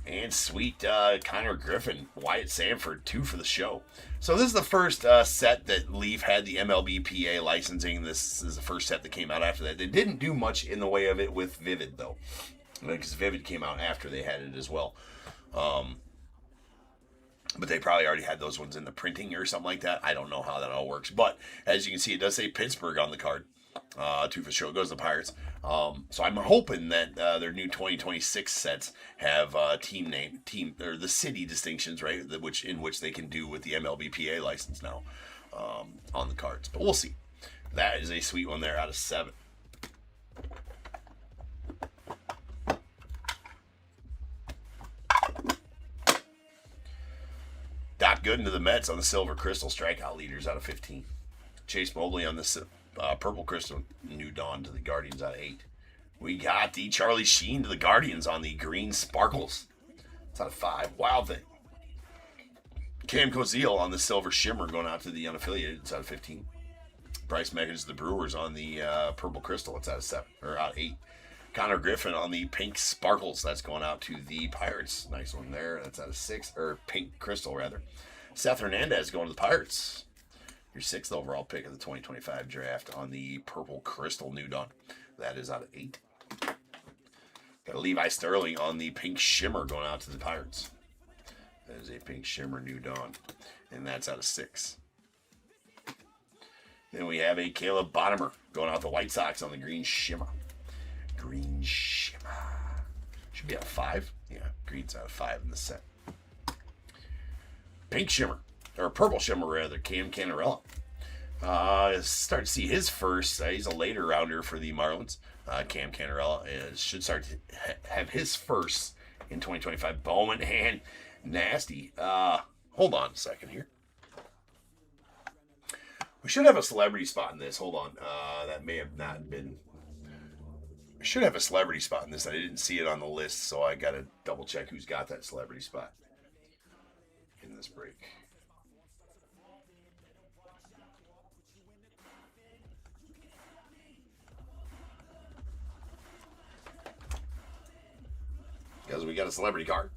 And sweet Connor Griffin, Wyatt Sanford, 2 for the show. So this is the first set that Leaf had the MLBPA licensing. This is the first set that came out after that. They didn't do much in the way of it with Vivid, though, because Vivid came out after they had it as well. But they probably already had those ones in the printing or something like that. I don't know how that all works. But as you can see, it does say Pittsburgh on the card. 2 for the show. It goes to the Pirates. So I'm hoping that their new 2026 sets have team name, or the city distinctions, right? In which they can do with the MLBPA license now on the cards. But we'll see. That is a sweet one there out of 7. Doc Gooden to the Mets on the silver crystal strikeout leaders out of 15. Chase Mobley on the purple crystal New Dawn to the Guardians out of 8. We got the Charlie Sheen to the Guardians on the green sparkles. It's out of 5. Wild Thing. Cam Cozile on the silver shimmer going out to the unaffiliated. It's out of 15. Bryce Meggins to the Brewers on the purple crystal. It's out of 7 or out of 8. Connor Griffin on the pink sparkles. That's going out to the Pirates. Nice one there. That's out of 6, or pink crystal rather. Seth Hernandez going to the Pirates. Your 6th overall pick of the 2025 draft on the purple crystal New Dawn. That is out of 8. Got a Levi Sterling on the pink shimmer going out to the Pirates. That is a pink shimmer New Dawn. And that's out of 6. Then we have a Caleb Bottomer going out the White Sox on the green shimmer. Green shimmer. Should be out of 5. Yeah, green's out of 5 in the set. Pink shimmer, or purple shimmer rather, Cam Canarella. Start to see his first. He's a later rounder for the Marlins. Cam Canarella should start to have his first in 2025. Bowman and nasty. Hold on a second here. We should have a celebrity spot in this. Hold on. That may have not been. We should have a celebrity spot in this. I didn't see it on the list, so I got to double check who's got that celebrity spot in this break. Because we got a celebrity card.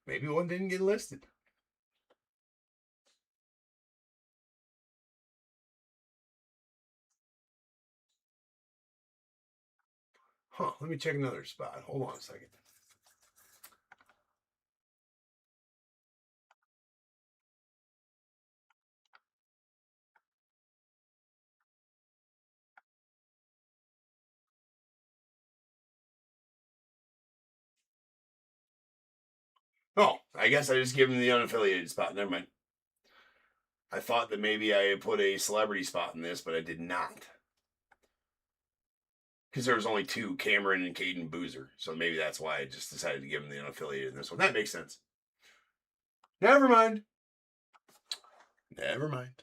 Maybe one didn't get listed. Huh, let me check another spot. Hold on a second. Oh, I guess I just gave him the unaffiliated spot. Never mind. I thought that maybe I had put a celebrity spot in this, but I did not. Because there was only 2, Cameron and Caden Boozer. So maybe that's why I just decided to give him the unaffiliated in this one. That makes sense. Never mind. Never mind.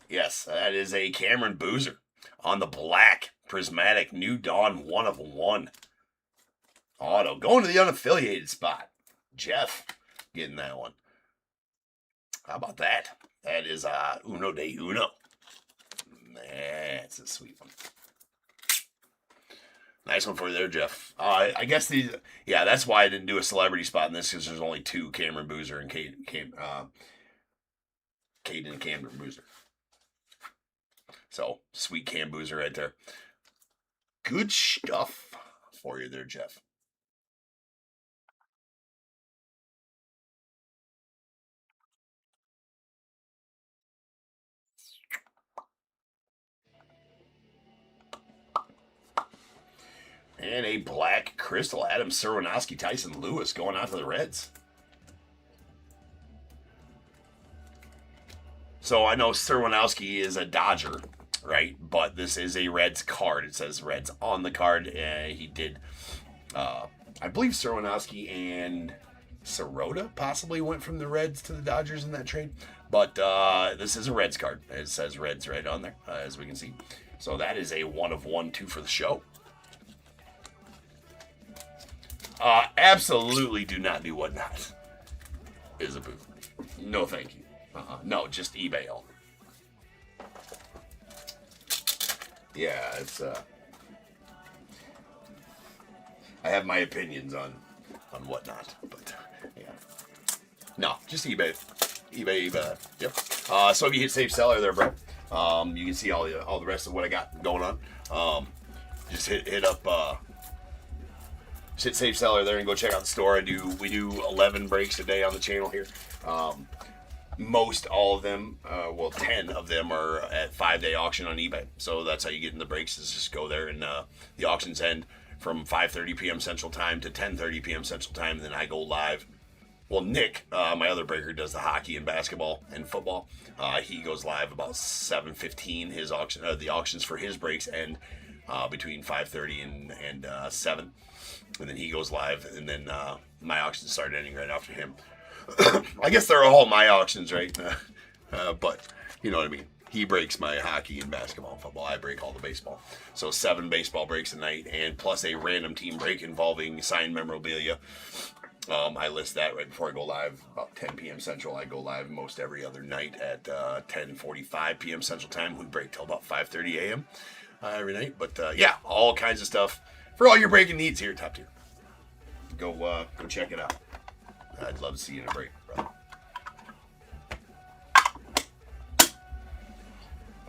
Yes, that is a Cameron Boozer on the black prismatic New Dawn 1 of 1 auto. Going to the unaffiliated spot. Jeff getting that one. How about that? That is Uno de Uno. That's a sweet one. Nice one for you there, Jeff. I guess these, yeah, that's why I didn't do a celebrity spot in this, because there's only 2, Cameron Boozer and Caden and Cameron Boozer. So, sweet Cam Boozer right there. Good stuff for you there, Jeff. And a black crystal Adam Serwinowski, Tyson Lewis going out to the Reds. So I know Serwinowski is a Dodger, right? But this is a Reds card. It says Reds on the card. He did, I believe Serwinowski and Sirota possibly went from the Reds to the Dodgers in that trade. But this is a Reds card. It says Reds right on there, as we can see. So that is a 1 of 1, 2 for the show. Absolutely do not do whatnot. Is a booth. No, thank you. No, just eBay only. Yeah, it's I have my opinions on whatnot, but yeah. No, just eBay. eBay. Yep. So if you hit save seller there, bro, you can see all the rest of what I got going on. Just hit up. Hit save seller there and go check out the store. We do 11 breaks a day on the channel here. Most all of them, 10 of them are at 5-day auction on eBay. So that's how you get in the breaks, is just go there, and the auctions end from 5:30 p.m. Central Time to 10:30 p.m. Central Time, and then I go live. Well, Nick, my other breaker, does the hockey and basketball and football. He goes live about 7:15. His auction, the auctions for his breaks end between 5:30 and 7. And then he goes live, and then my auctions start ending right after him. I guess they're all my auctions, right? But you know what I mean. He breaks my hockey and basketball and football. I break all the baseball. So 7 baseball breaks a night, and plus a random team break involving signed memorabilia. I list that right before I go live, about 10 p.m. Central. I go live most every other night at 10:45 p.m. Central Time. We break till about 5:30 a.m. Every night. But yeah, all kinds of stuff for all your breaking needs here at Top Tier. Go check it out. I'd love to see you in a break, brother.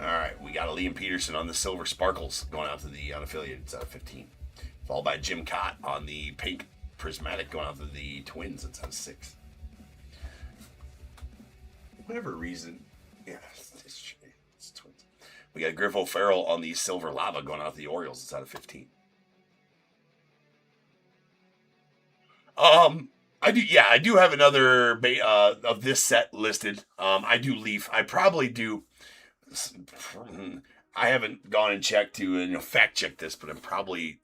All right, we got a Liam Peterson on the Silver Sparkles going out to the unaffiliated. It's out of 15. Followed by Jim Cott on the Pink Prismatic going out to the Twins. It's out of 6. Whatever reason, yeah, it's Twins. We got Griff O'Farrell on the Silver Lava going out to the Orioles. It's out of 15. I do have another of this set listed. I do Leaf. I probably do. I haven't gone and checked to fact check this, but I probably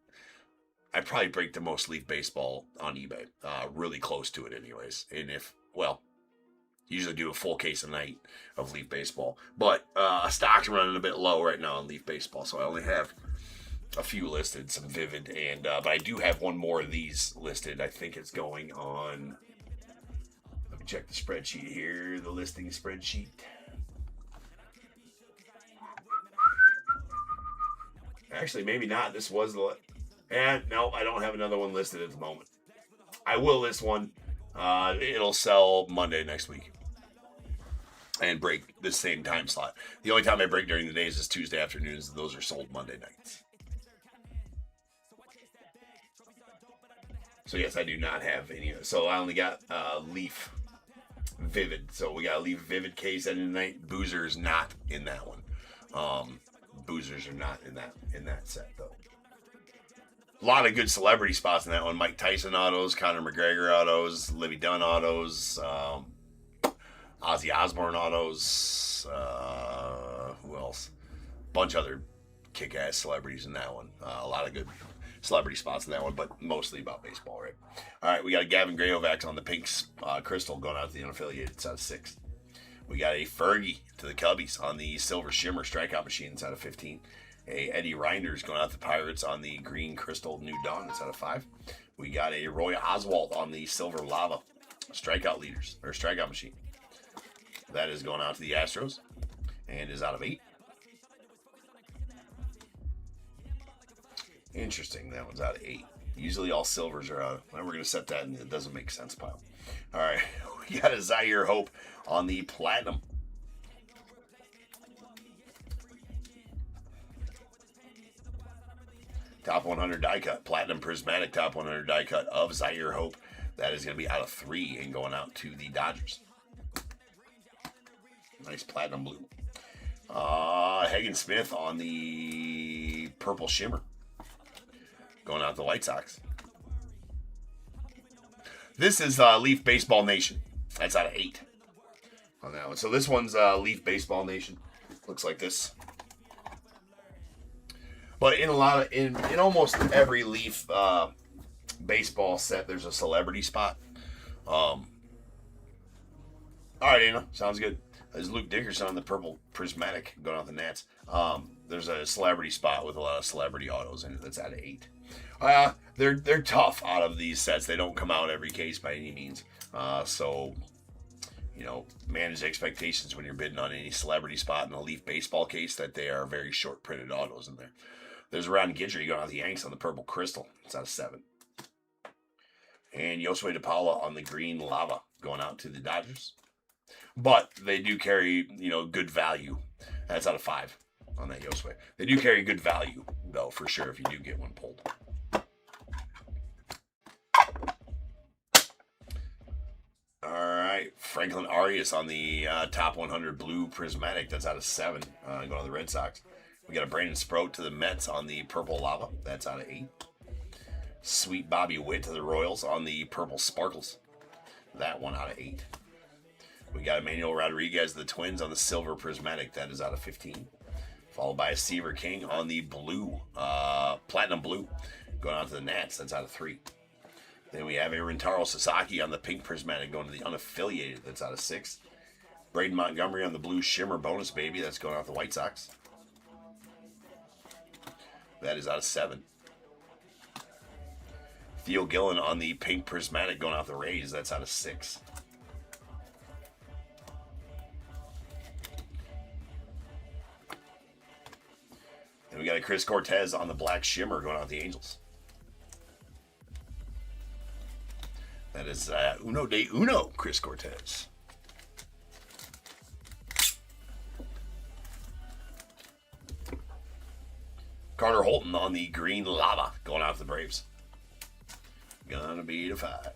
break the most Leaf baseball on eBay. Really close to it, anyways. And usually do a full case a night of Leaf baseball, but stock's running a bit low right now on Leaf baseball, so I only have a few listed, some Vivid, and but I do have one more of these listed. I think it's going on. Let me check the spreadsheet here, the listing spreadsheet. Actually, maybe not. This was the... And no, I don't have another one listed at the moment. I will list one. It'll sell Monday next week. And break the same time slot. The only time I break during the days is Tuesday afternoons. Those are sold Monday nights. So yes, I do not have any. So I only got Leaf Vivid. So we got a Leaf Vivid case at the night. Boozer's not in that one. Boozers are not in that set though. A lot of good celebrity spots in that one. Mike Tyson autos, Conor McGregor autos, Livy Dunn autos, Ozzy Osbourne autos. Who else? Bunch of other kick-ass celebrities in that one. A lot of good celebrity spots in that one, but mostly about baseball, right? All right, we got a Gavin Grayovac on the pink crystal going out to the unaffiliated. It's out of 6. We got a Fergie to the Cubbies on the Silver Shimmer Strikeout Machine. It's out of 15. A Eddie Reinders going out to Pirates on the Green Crystal New Dawn. It's out of 5. We got a Roy Oswalt on the Silver Lava Strikeout Machine. That is going out to the Astros and is out of 8. Interesting. That one's out of 8. Usually all silvers are out. Well, we're going to set that in the doesn't make sense pile. All right. We got a Zaire Hope on the Platinum. Top 100 die cut. Platinum Prismatic Top 100 die cut of Zaire Hope. That is going to be out of 3 and going out to the Dodgers. Nice platinum blue. Hagen Smith on the Purple Shimmer. Going out to the White Sox. This is Leaf Baseball Nation. That's out of 8 on that one. So this one's Leaf Baseball Nation. Looks like this. But in almost every Leaf baseball set, there's a celebrity spot. All right, Anna. Sounds good. There's Luke Dickerson on the Purple Prismatic going out the Nats. There's a celebrity spot with a lot of celebrity autos in it. That's out of 8. They're tough out of these sets. They don't come out every case by any means. So, manage expectations when you're bidding on any celebrity spot in a Leaf baseball case that they are very short printed autos in there. There's Ron Guidry going out the Yanks on the Purple Crystal. It's out of 7. And Josue DePaula on the Green Lava going out to the Dodgers. But they do carry, good value. That's out of 5 on that Josue. They do carry good value, though, for sure, if you do get one pulled. All right, Franklin Arias on the Top 100 Blue Prismatic. That's out of 7, going to the Red Sox. We got a Brandon Sproat to the Mets on the Purple Lava. That's out of 8. Sweet Bobby Witt to the Royals on the Purple Sparkles. That one out of 8. We got Emmanuel Rodriguez, the Twins, on the Silver Prismatic. That is out of 15. Followed by a Seaver King on the blue, Platinum Blue, going out to the Nats. That's out of 3. Then we have a Rintaro Sasaki on the Pink Prismatic going to the Unaffiliated. That's out of 6. Braden Montgomery on the blue shimmer bonus baby. That's going out the White Sox. That is out of 7. Theo Gillen on the pink prismatic going out the Rays. That's out of 6. Then we got a Chris Cortez on the black shimmer going out the Angels. That is uno de uno, Chris Cortez. Carter Holton on the green lava going out to the Braves. Gonna be to 5.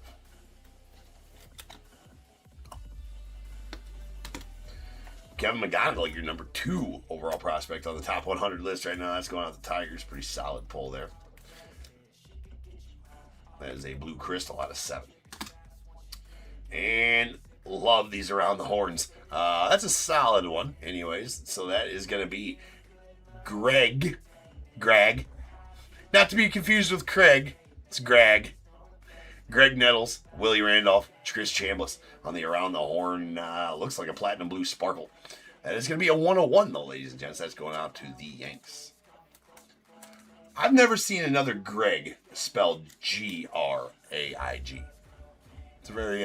Kevin McGonigal, your number 2 overall prospect on the top 100 list right now. That's going out the Tigers. Pretty solid pull there. That is a blue crystal out of 7. And love these around the horns. That's a solid one anyways. So that is going to be Greg. Not to be confused with Craig. It's Greg. Greg Nettles, Willie Randolph, Chris Chambliss on the around the horn. Looks like a platinum blue sparkle. That is going to be a 101 though, ladies and gents. That's going out to the Yanks. I've never seen another Greg spelled Graig. It's a very,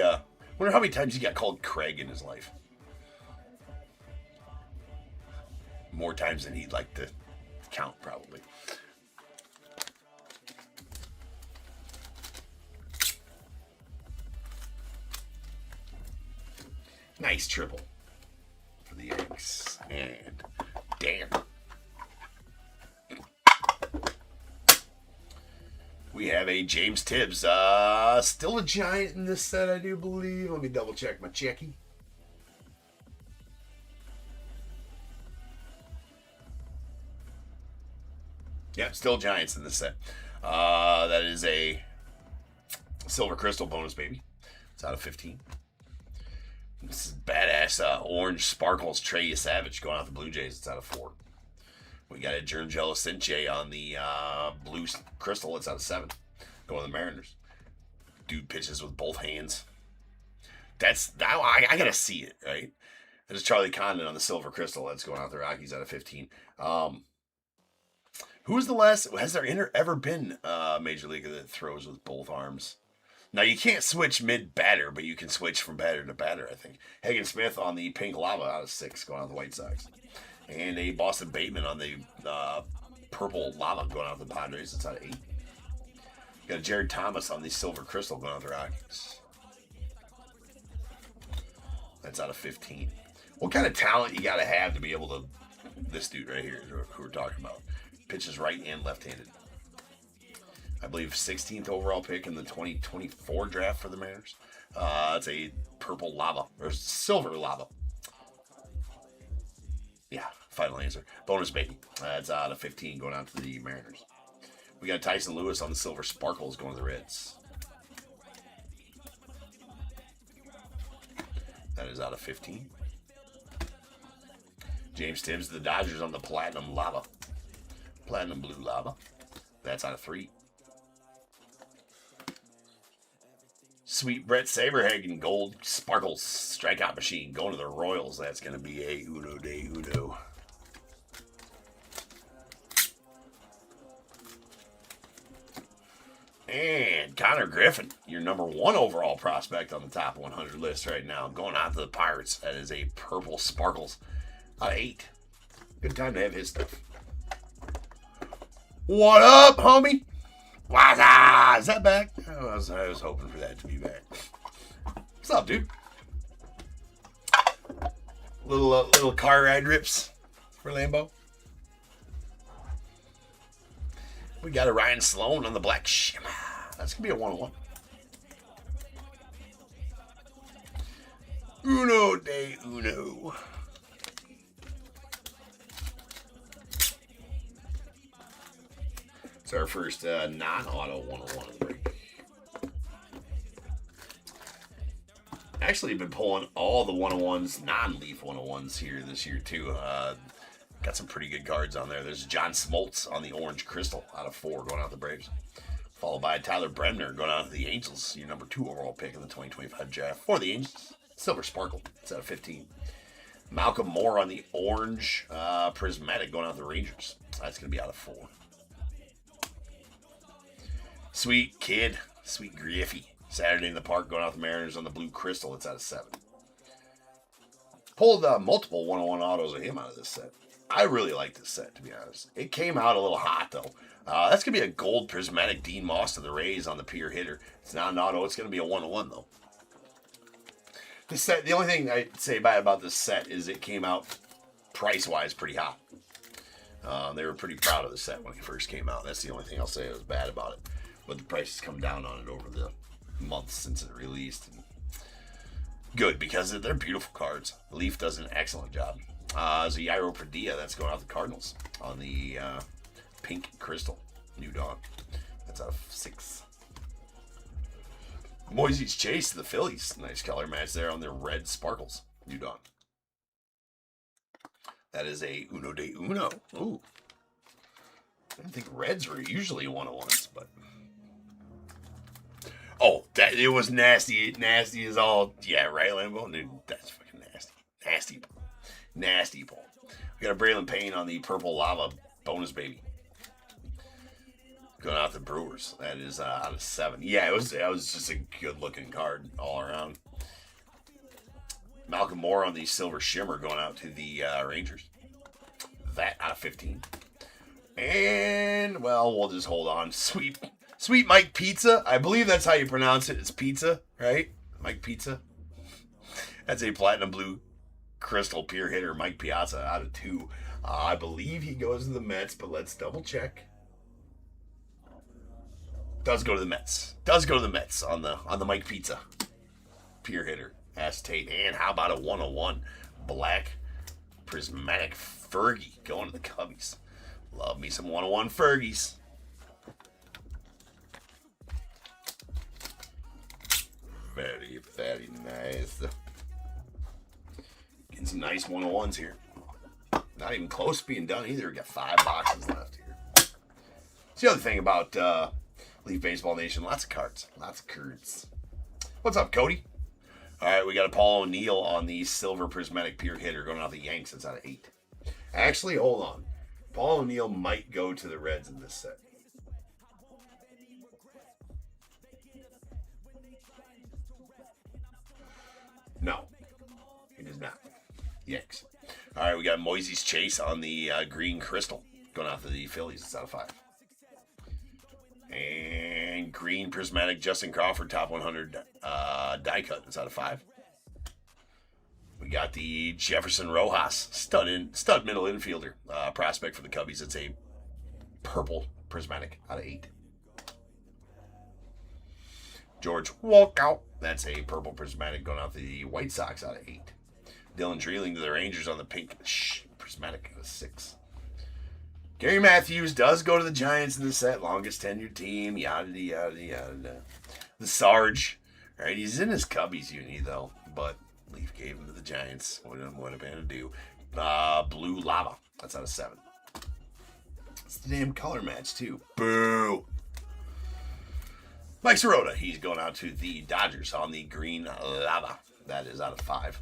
wonder how many times he got called Craig in his life. More times than he'd like to count, probably. Nice triple for the Yanks. And damn. We have a James Tibbs. Still a Giant in this set, I do believe. Let me double check my checky. Yeah, still Giants in this set. That is a silver crystal bonus, baby. It's out of 15. This is badass orange sparkles Trey Savage going out the Blue Jays. It's out of 4. We got a Jerngelo Cinche on the blue crystal. It's out of 7. Going to the Mariners. Dude pitches with both hands. I gotta see it, right? There's Charlie Condon on the silver crystal. That's going out the Rockies out of 15. Who was the last? Has there ever been a major leaguer that throws with both arms? Now, you can't switch mid-batter, but you can switch from batter to batter, I think. Hagen Smith on the pink lava out of 6, going out the White Sox. And a Boston Bateman on the purple lava going out the Padres. It's out of 8. Got a Jared Thomas on the silver crystal going out the Rockies. That's out of 15. What kind of talent you got to have to be able to... This dude right here is who we're talking about. Pitches right and left-handed. I believe 16th overall pick in the 2024 draft for the Mariners. It's a purple lava, or silver lava. Yeah, final answer. Bonus baby. That's out of 15 going out to the Mariners. We got Tyson Lewis on the silver sparkles going to the Reds. That is out of 15. James Tibbs, the Dodgers on the platinum lava. Platinum blue lava. That's out of 3. Sweet Brett Saberhagen, gold sparkles strikeout machine going to the Royals. That's going to be a uno de uno. And Connor Griffin, your number 1 overall prospect on the top 100 list right now, going out to the Pirates. That is a purple sparkles out of 8. Good time to have his stuff. What up, homie? Waza! Is that back? I was hoping for that to be back. What's up, dude? Little car ride rips for Lambo. We got a Ryan Sloan on the black shimmer. That's gonna be a 101. Uno de uno. It's our first non-auto 101 of the break. Actually, I've been pulling all the 101s, non-leaf 101s here this year, too. Got some pretty good cards on there. There's John Smoltz on the orange crystal out of 4 going out the Braves. Followed by Tyler Bremner going out to the Angels, your number 2 overall pick in the 2025 draft for the Angels. Silver Sparkle. It's out of 15. Malcolm Moore on the orange prismatic going out to the Rangers. That's going to be out of 4. Sweet Kid. Sweet Griffey. Saturday in the Park going out to the Mariners on the blue crystal. It's out of 7. Pulled multiple 101 autos of him out of this set. I really like this set, to be honest. It came out a little hot, though. That's going to be a gold prismatic Dean Moss to the Rays on the Pier Hitter. It's not an auto. It's going to be a 101, though. This set, the only thing I'd say bad about this set is it came out price-wise pretty hot. They were pretty proud of the set when it first came out. That's the only thing I'll say that was bad about it. But the price has come down on it over the months since it released. And good, because they're beautiful cards. Leaf does an excellent job. Zairo Padilla, that's going out the Cardinals on the pink crystal. New Dawn. That's out of 6. Moises Chase to the Phillies. Nice color match there on their red sparkles. New Dawn. That is a Uno de Uno. Ooh. I didn't think reds were usually 101s, but... Oh, that it was nasty. Nasty as all... Yeah, right, Lambo? Dude, that's fucking nasty. Nasty. Nasty, Paul. We got a Braylon Payne on the purple lava bonus baby. Going out the Brewers. That is out of 7. Yeah, it was just a good-looking card all around. Malcolm Moore on the Silver Shimmer going out to the Rangers. That out of 15. And, well, we'll just hold on. Sweet Mike Pizza. I believe that's how you pronounce it. It's pizza, right? Mike Pizza. That's a platinum blue crystal Pier Hitter. Mike Piazza out of 2. I believe he goes to the Mets, but let's double check. Does go to the Mets. Does go to the Mets on the Mike Pizza Pier Hitter acetate. And how about a 101 black prismatic Fergie going to the Cubbies? Love me some 101 Fergies. Very, very nice. Getting some nice 101s here. Not even close to being done either. We got 5 boxes left here. It's the other thing about Leaf Baseball Nation. Lots of cards. Lots of cards. What's up, Cody? All right, we got a Paul O'Neill on the silver prismatic Pier Hitter going out the Yanks. That's out of 8. Actually, hold on. Paul O'Neill might go to the Reds in this set. No, he does not. Yanks. All right, we got Moises Chase on the green crystal going out to the Phillies. It's out of 5. And green prismatic Justin Crawford top 100 die cut. It's out of 5. We got the Jefferson Rojas stud middle infielder prospect for the Cubbies. It's a purple prismatic out of 8. George Walkout. That's a purple prismatic going out to the White Sox out of 8. Dylan Treeling to the Rangers on the pink prismatic out of 6. Gary Matthews does go to the Giants in the set. Longest tenured team. Yada, yada, yada. The Sarge. Right, he's in his Cubbies uni, though. But Leaf gave him to the Giants. What a man to do. Blue Lava. That's out of 7. It's the damn color match, too. Boo. Mike Sirota. He's going out to the Dodgers on the green Lava. That is out of 5.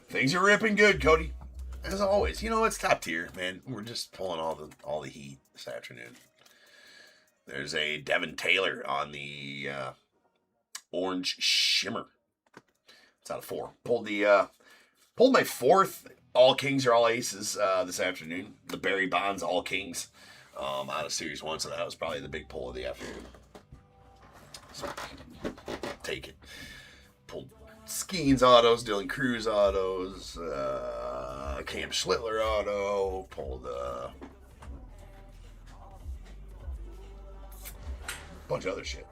Things are ripping good, Cody. As always. You know, it's top tier, man. We're just pulling all the heat this afternoon. There's a Devin Taylor on the orange shimmer. It's out of 4. Pulled my 4th all kings or all aces this afternoon. The Barry Bonds all kings out of Series 1. So that was probably the big pull of the afternoon. So take it. Pulled Skeens autos, Dylan Cruz autos, Cam Schlittler auto, pulled a bunch of other shit.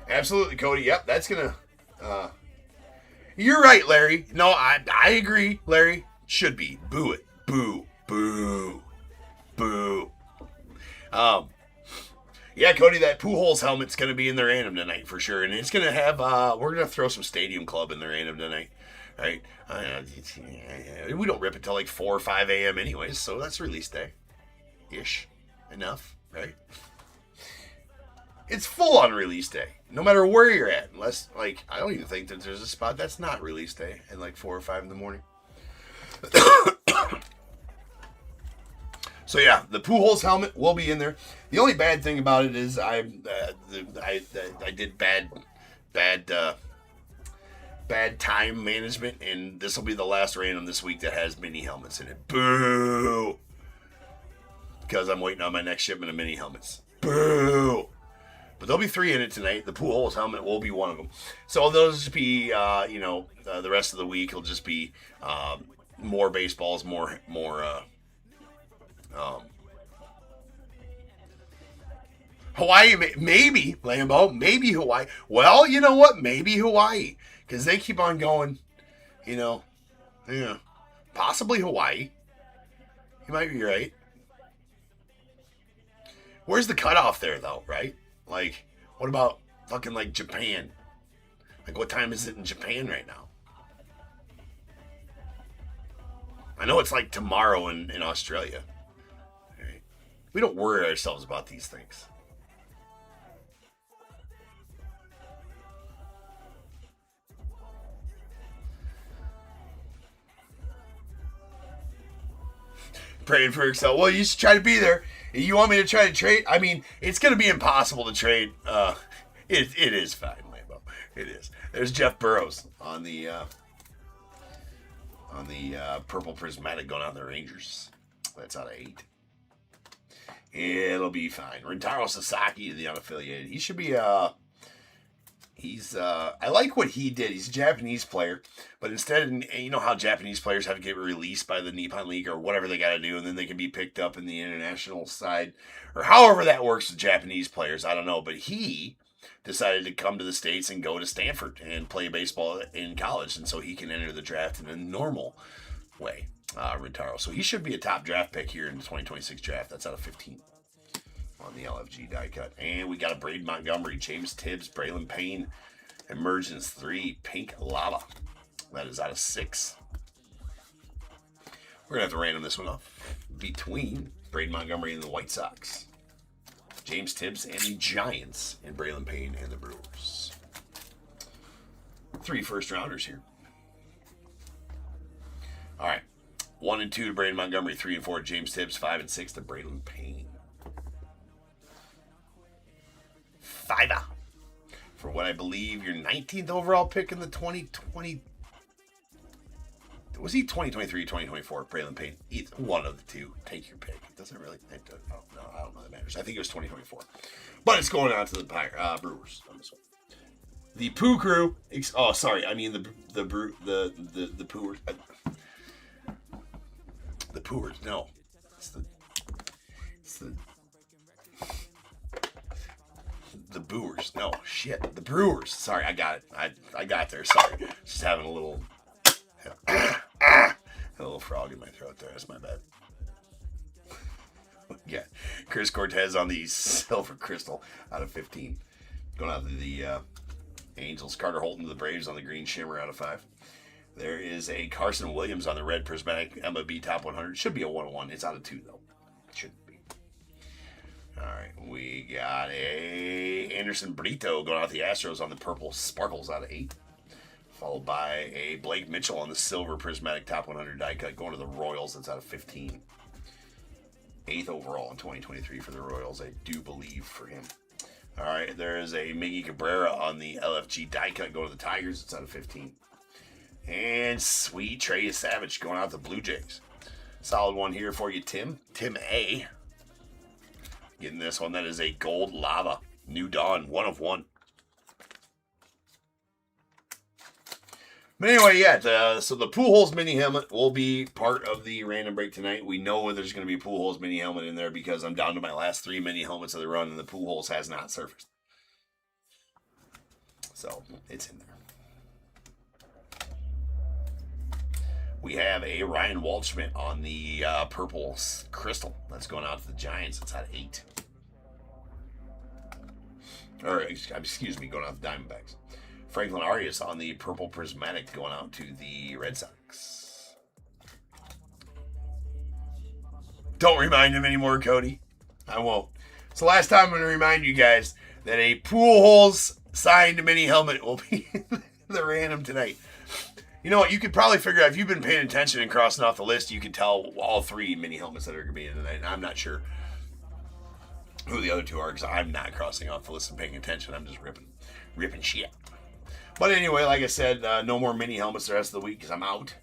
Absolutely, Cody. Yep, that's gonna. You're right, Larry. No, I agree, Larry. Should be. Boo it. Boo. Boo. Boo. Yeah, Cody, that Pujols helmet's going to be in the random tonight for sure. And it's going to have, we're going to throw some Stadium Club in the random tonight, right? We don't rip it till like 4 or 5 a.m. anyways, so that's release day. ish enough, right? It's full on release day, no matter where you're at. Unless, like, I don't even think that there's a spot that's not release day at like 4 or 5 in the morning. So yeah, the Pujols helmet will be in there. The only bad thing about it is I did bad time management, and this will be the last random this week that has mini helmets in it. Boo! Because I'm waiting on my next shipment of mini helmets. Boo! But there'll be 3 in it tonight. The Pujols helmet will be one of them. So they'll just be, the rest of the week will just be more baseballs, more. Hawaii, maybe, Lambo, maybe Hawaii. Well, you know what? Maybe Hawaii. Because they keep on going, possibly Hawaii. You might be right. Where's the cutoff there, though, right? Like, what about fucking, like, Japan? Like, what time is it in Japan right now? I know it's, like, tomorrow in Australia. All right. We don't worry ourselves about these things. Praying for Excel. Well, you should try to be there. You want me to try to trade? I mean, it's going to be impossible to trade. It is fine, Lambo. It is. There's Jeff Burrows on the purple prismatic going on the Rangers. That's out of 8. It'll be fine. Rintaro Sasaki, the unaffiliated. He should be I like what he did. He's a Japanese player, but instead, you know how Japanese players have to get released by the Nippon League or whatever they got to do, and then they can be picked up in the international side, or however that works with Japanese players. I don't know, but he decided to come to the States and go to Stanford and play baseball in college, and so he can enter the draft in a normal way, Rintaro. So he should be a top draft pick here in the 2026 draft. That's out of 15. On the LFG die cut. And we got a Braden Montgomery, James Tibbs, Braylon Payne, Emergence 3, Pink Lava. That is out of 6. We're going to have to random this one off between Braden Montgomery and the White Sox, James Tibbs and the Giants, and Braylon Payne and the Brewers. 3 first rounders here. All right. 1 and 2 to Braden Montgomery, 3 and 4 to James Tibbs, 5 and 6 to Braylon Payne. 5 for what I believe your 19th overall pick in the 2020. Was he 2023, 2024? Braylon Payne. Either one of the two. Take your pick. It doesn't really. I don't know that matters. I think it was 2024. But it's going on to the Brewers on this one. The Poo Crew. Oh, sorry. I mean the Pooers. The Pooers. No. It's the Brewers. No, shit. The Brewers. Sorry, I got it. I got there. Sorry. Just having a little frog in my throat there. That's my bad. Yeah. Chris Cortez on the Silver Crystal out of 15. Going out to the Angels. Carter Holton to the Braves on the Green Shimmer out of 5. There is a Carson Williams on the Red Prismatic MLB Top 100. Should be a 101. It's out of 2, though. Shouldn't be. All right, we got a Anderson Brito going out the Astros on the Purple Sparkles out of 8. Followed by a Blake Mitchell on the Silver Prismatic Top 100 die cut going to the Royals. That's out of 15. 8th overall in 2023 for the Royals, I do believe, for him. All right, there is a Miggy Cabrera on the LFG die cut going to the Tigers. It's out of 15. And sweet Trey Savage going out to the Blue Jays. Solid one here for you, Tim. Tim A. Getting this one. That is a Gold Lava. New Dawn. 1 of 1. But anyway, yeah. So the Pujols mini helmet will be part of the random break tonight. We know there's going to be a Pujols mini helmet in there because I'm down to my last 3 mini helmets of the run, and the Pujols has not surfaced. So it's in there. We have a Ryan Waldschmidt on the Purple Crystal. That's going out to the Giants. It's at 8. Or, excuse me, going out to the Diamondbacks. Franklin Arias on the Purple Prismatic going out to the Red Sox. Don't remind him anymore, Cody. I won't. So last time I'm going to remind you guys that a Pool Holes signed mini helmet will be the random tonight. You know what? You could probably figure out, if you've been paying attention and crossing off the list, you can tell all 3 mini helmets that are going to be in tonight. I'm not sure who the other 2 are because I'm not crossing off the list and paying attention. I'm just ripping shit. But anyway, like I said, no more mini helmets the rest of the week because I'm out.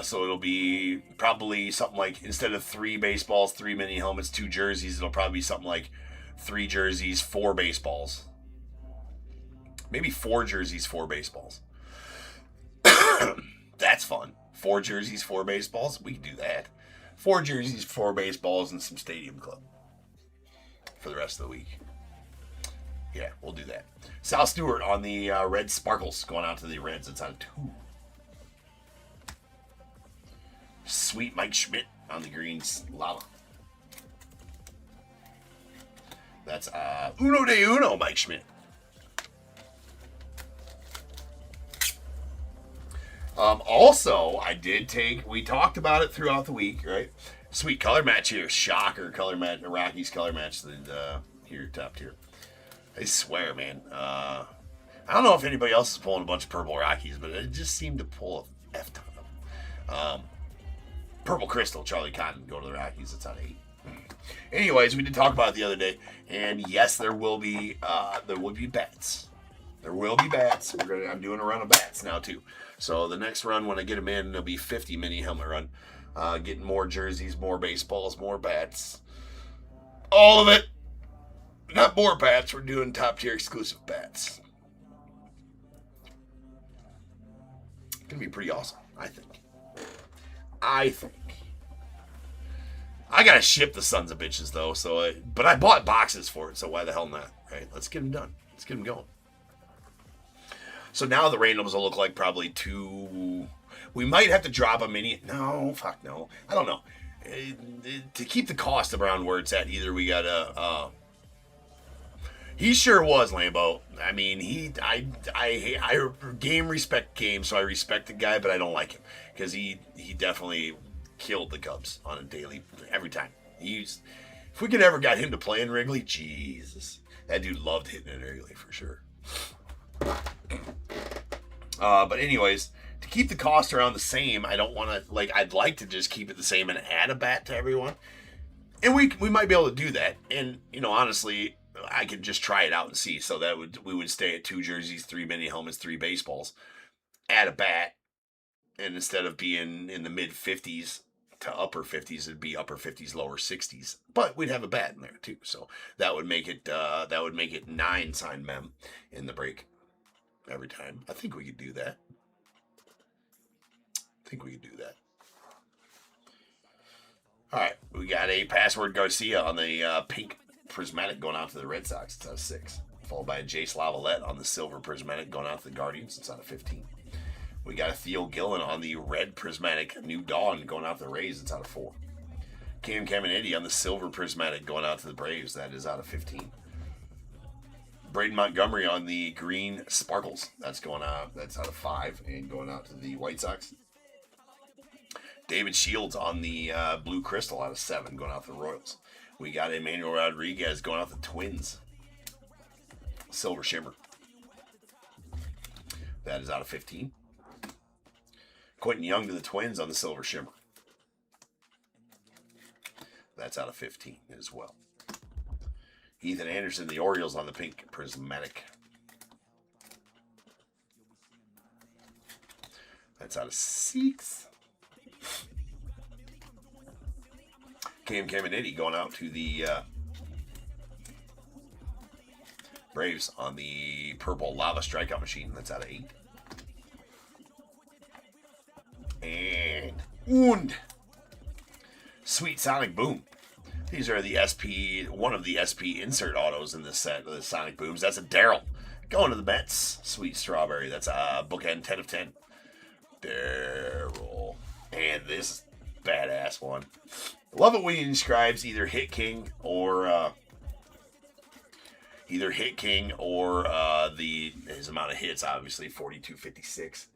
So it'll be probably something like, instead of 3 baseballs, 3 mini helmets, 2 jerseys, it'll probably be something like 3 jerseys, 4 baseballs. Maybe 4 jerseys, 4 baseballs. That's fun. 4 jerseys, 4 baseballs. We can do that. 4 jerseys, 4 baseballs, and some Stadium Club for the rest of the week. Yeah, we'll do that. Sal Stewart on the red sparkles, going out to the Reds. It's on 2. Sweet Mike Schmidt on the greens lava. That's uno de uno, Mike Schmidt. Also, we talked about it throughout the week, right? Sweet color match here. Shocker color match. Rockies color match here, top tier. I swear, man. I don't know if anybody else is pulling a bunch of purple Rockies, but it just seemed to pull a F ton of them. Purple Crystal, Charlie Cotton, go to the Rockies. It's on 8. Anyways, we did talk about it the other day, and yes, there will be bats. There will be bats. I'm doing a run of bats now too. So the next run, when I get them in, it'll be 50 mini helmet run. Getting more jerseys, more baseballs, more bats. All of it. Not more bats. We're doing top tier exclusive bats. It's gonna be pretty awesome, I think. I gotta ship the sons of bitches though. But I bought boxes for it, so why the hell not? Right? Let's get them done. Let's get them going. So now the randoms will look like probably 2. We might have to drop a mini. No, fuck no. I don't know. To keep the cost around where it's at, either we gotta. He sure was, Lambo. I mean, I game respect game, so I respect the guy, but I don't like him because he definitely killed the Cubs on a daily, every time. If we could ever got him to play in Wrigley, Jesus, that dude loved hitting in Wrigley for sure. But anyways, to keep the cost around the same, I don't want to, I'd like to just keep it the same and add a bat to everyone. And we might be able to do that. And, honestly, I could just try it out and see. So we would stay at 2 jerseys, 3 mini helmets, 3 baseballs, add a bat. And instead of being in the mid 50s to upper 50s, it'd be upper 50s, lower 60s. But we'd have a bat in there too. So that would make it 9 sign mem in the break every time. I think we could do that. All right, we got a Password Garcia on the pink prismatic going out to the Red Sox. It's out of 6. Followed by a Jace Lavalette on the silver prismatic going out to the Guardians. It's out of 15. We got a Theo Gillen on the red prismatic New Dawn going out to the Rays. It's out of 4. Cam Caminiti on the silver prismatic going out to the Braves. That is out of 15. Braden Montgomery on the green sparkles. That's out of 5 and going out to the White Sox. David Shields on the blue crystal out of 7 going out to the Royals. We got Emmanuel Rodriguez going out to the Twins. Silver shimmer. That is out of 15. Quentin Young to the Twins on the silver shimmer. That's out of 15 as well. Ethan Anderson, the Orioles on the pink prismatic. That's out of 6. Cam Caminiti going out to the Braves on the purple lava strikeout machine. That's out of 8. And Sweet Sonic Boom. These are the one of the SP insert autos in this set of the Sonic Booms. That's a Daryl going to the Mets. Sweet Strawberry. That's a bookend 10 of 10. Daryl. And this badass one. Love it when he describes either Hit King or his amount of hits, obviously 42-56.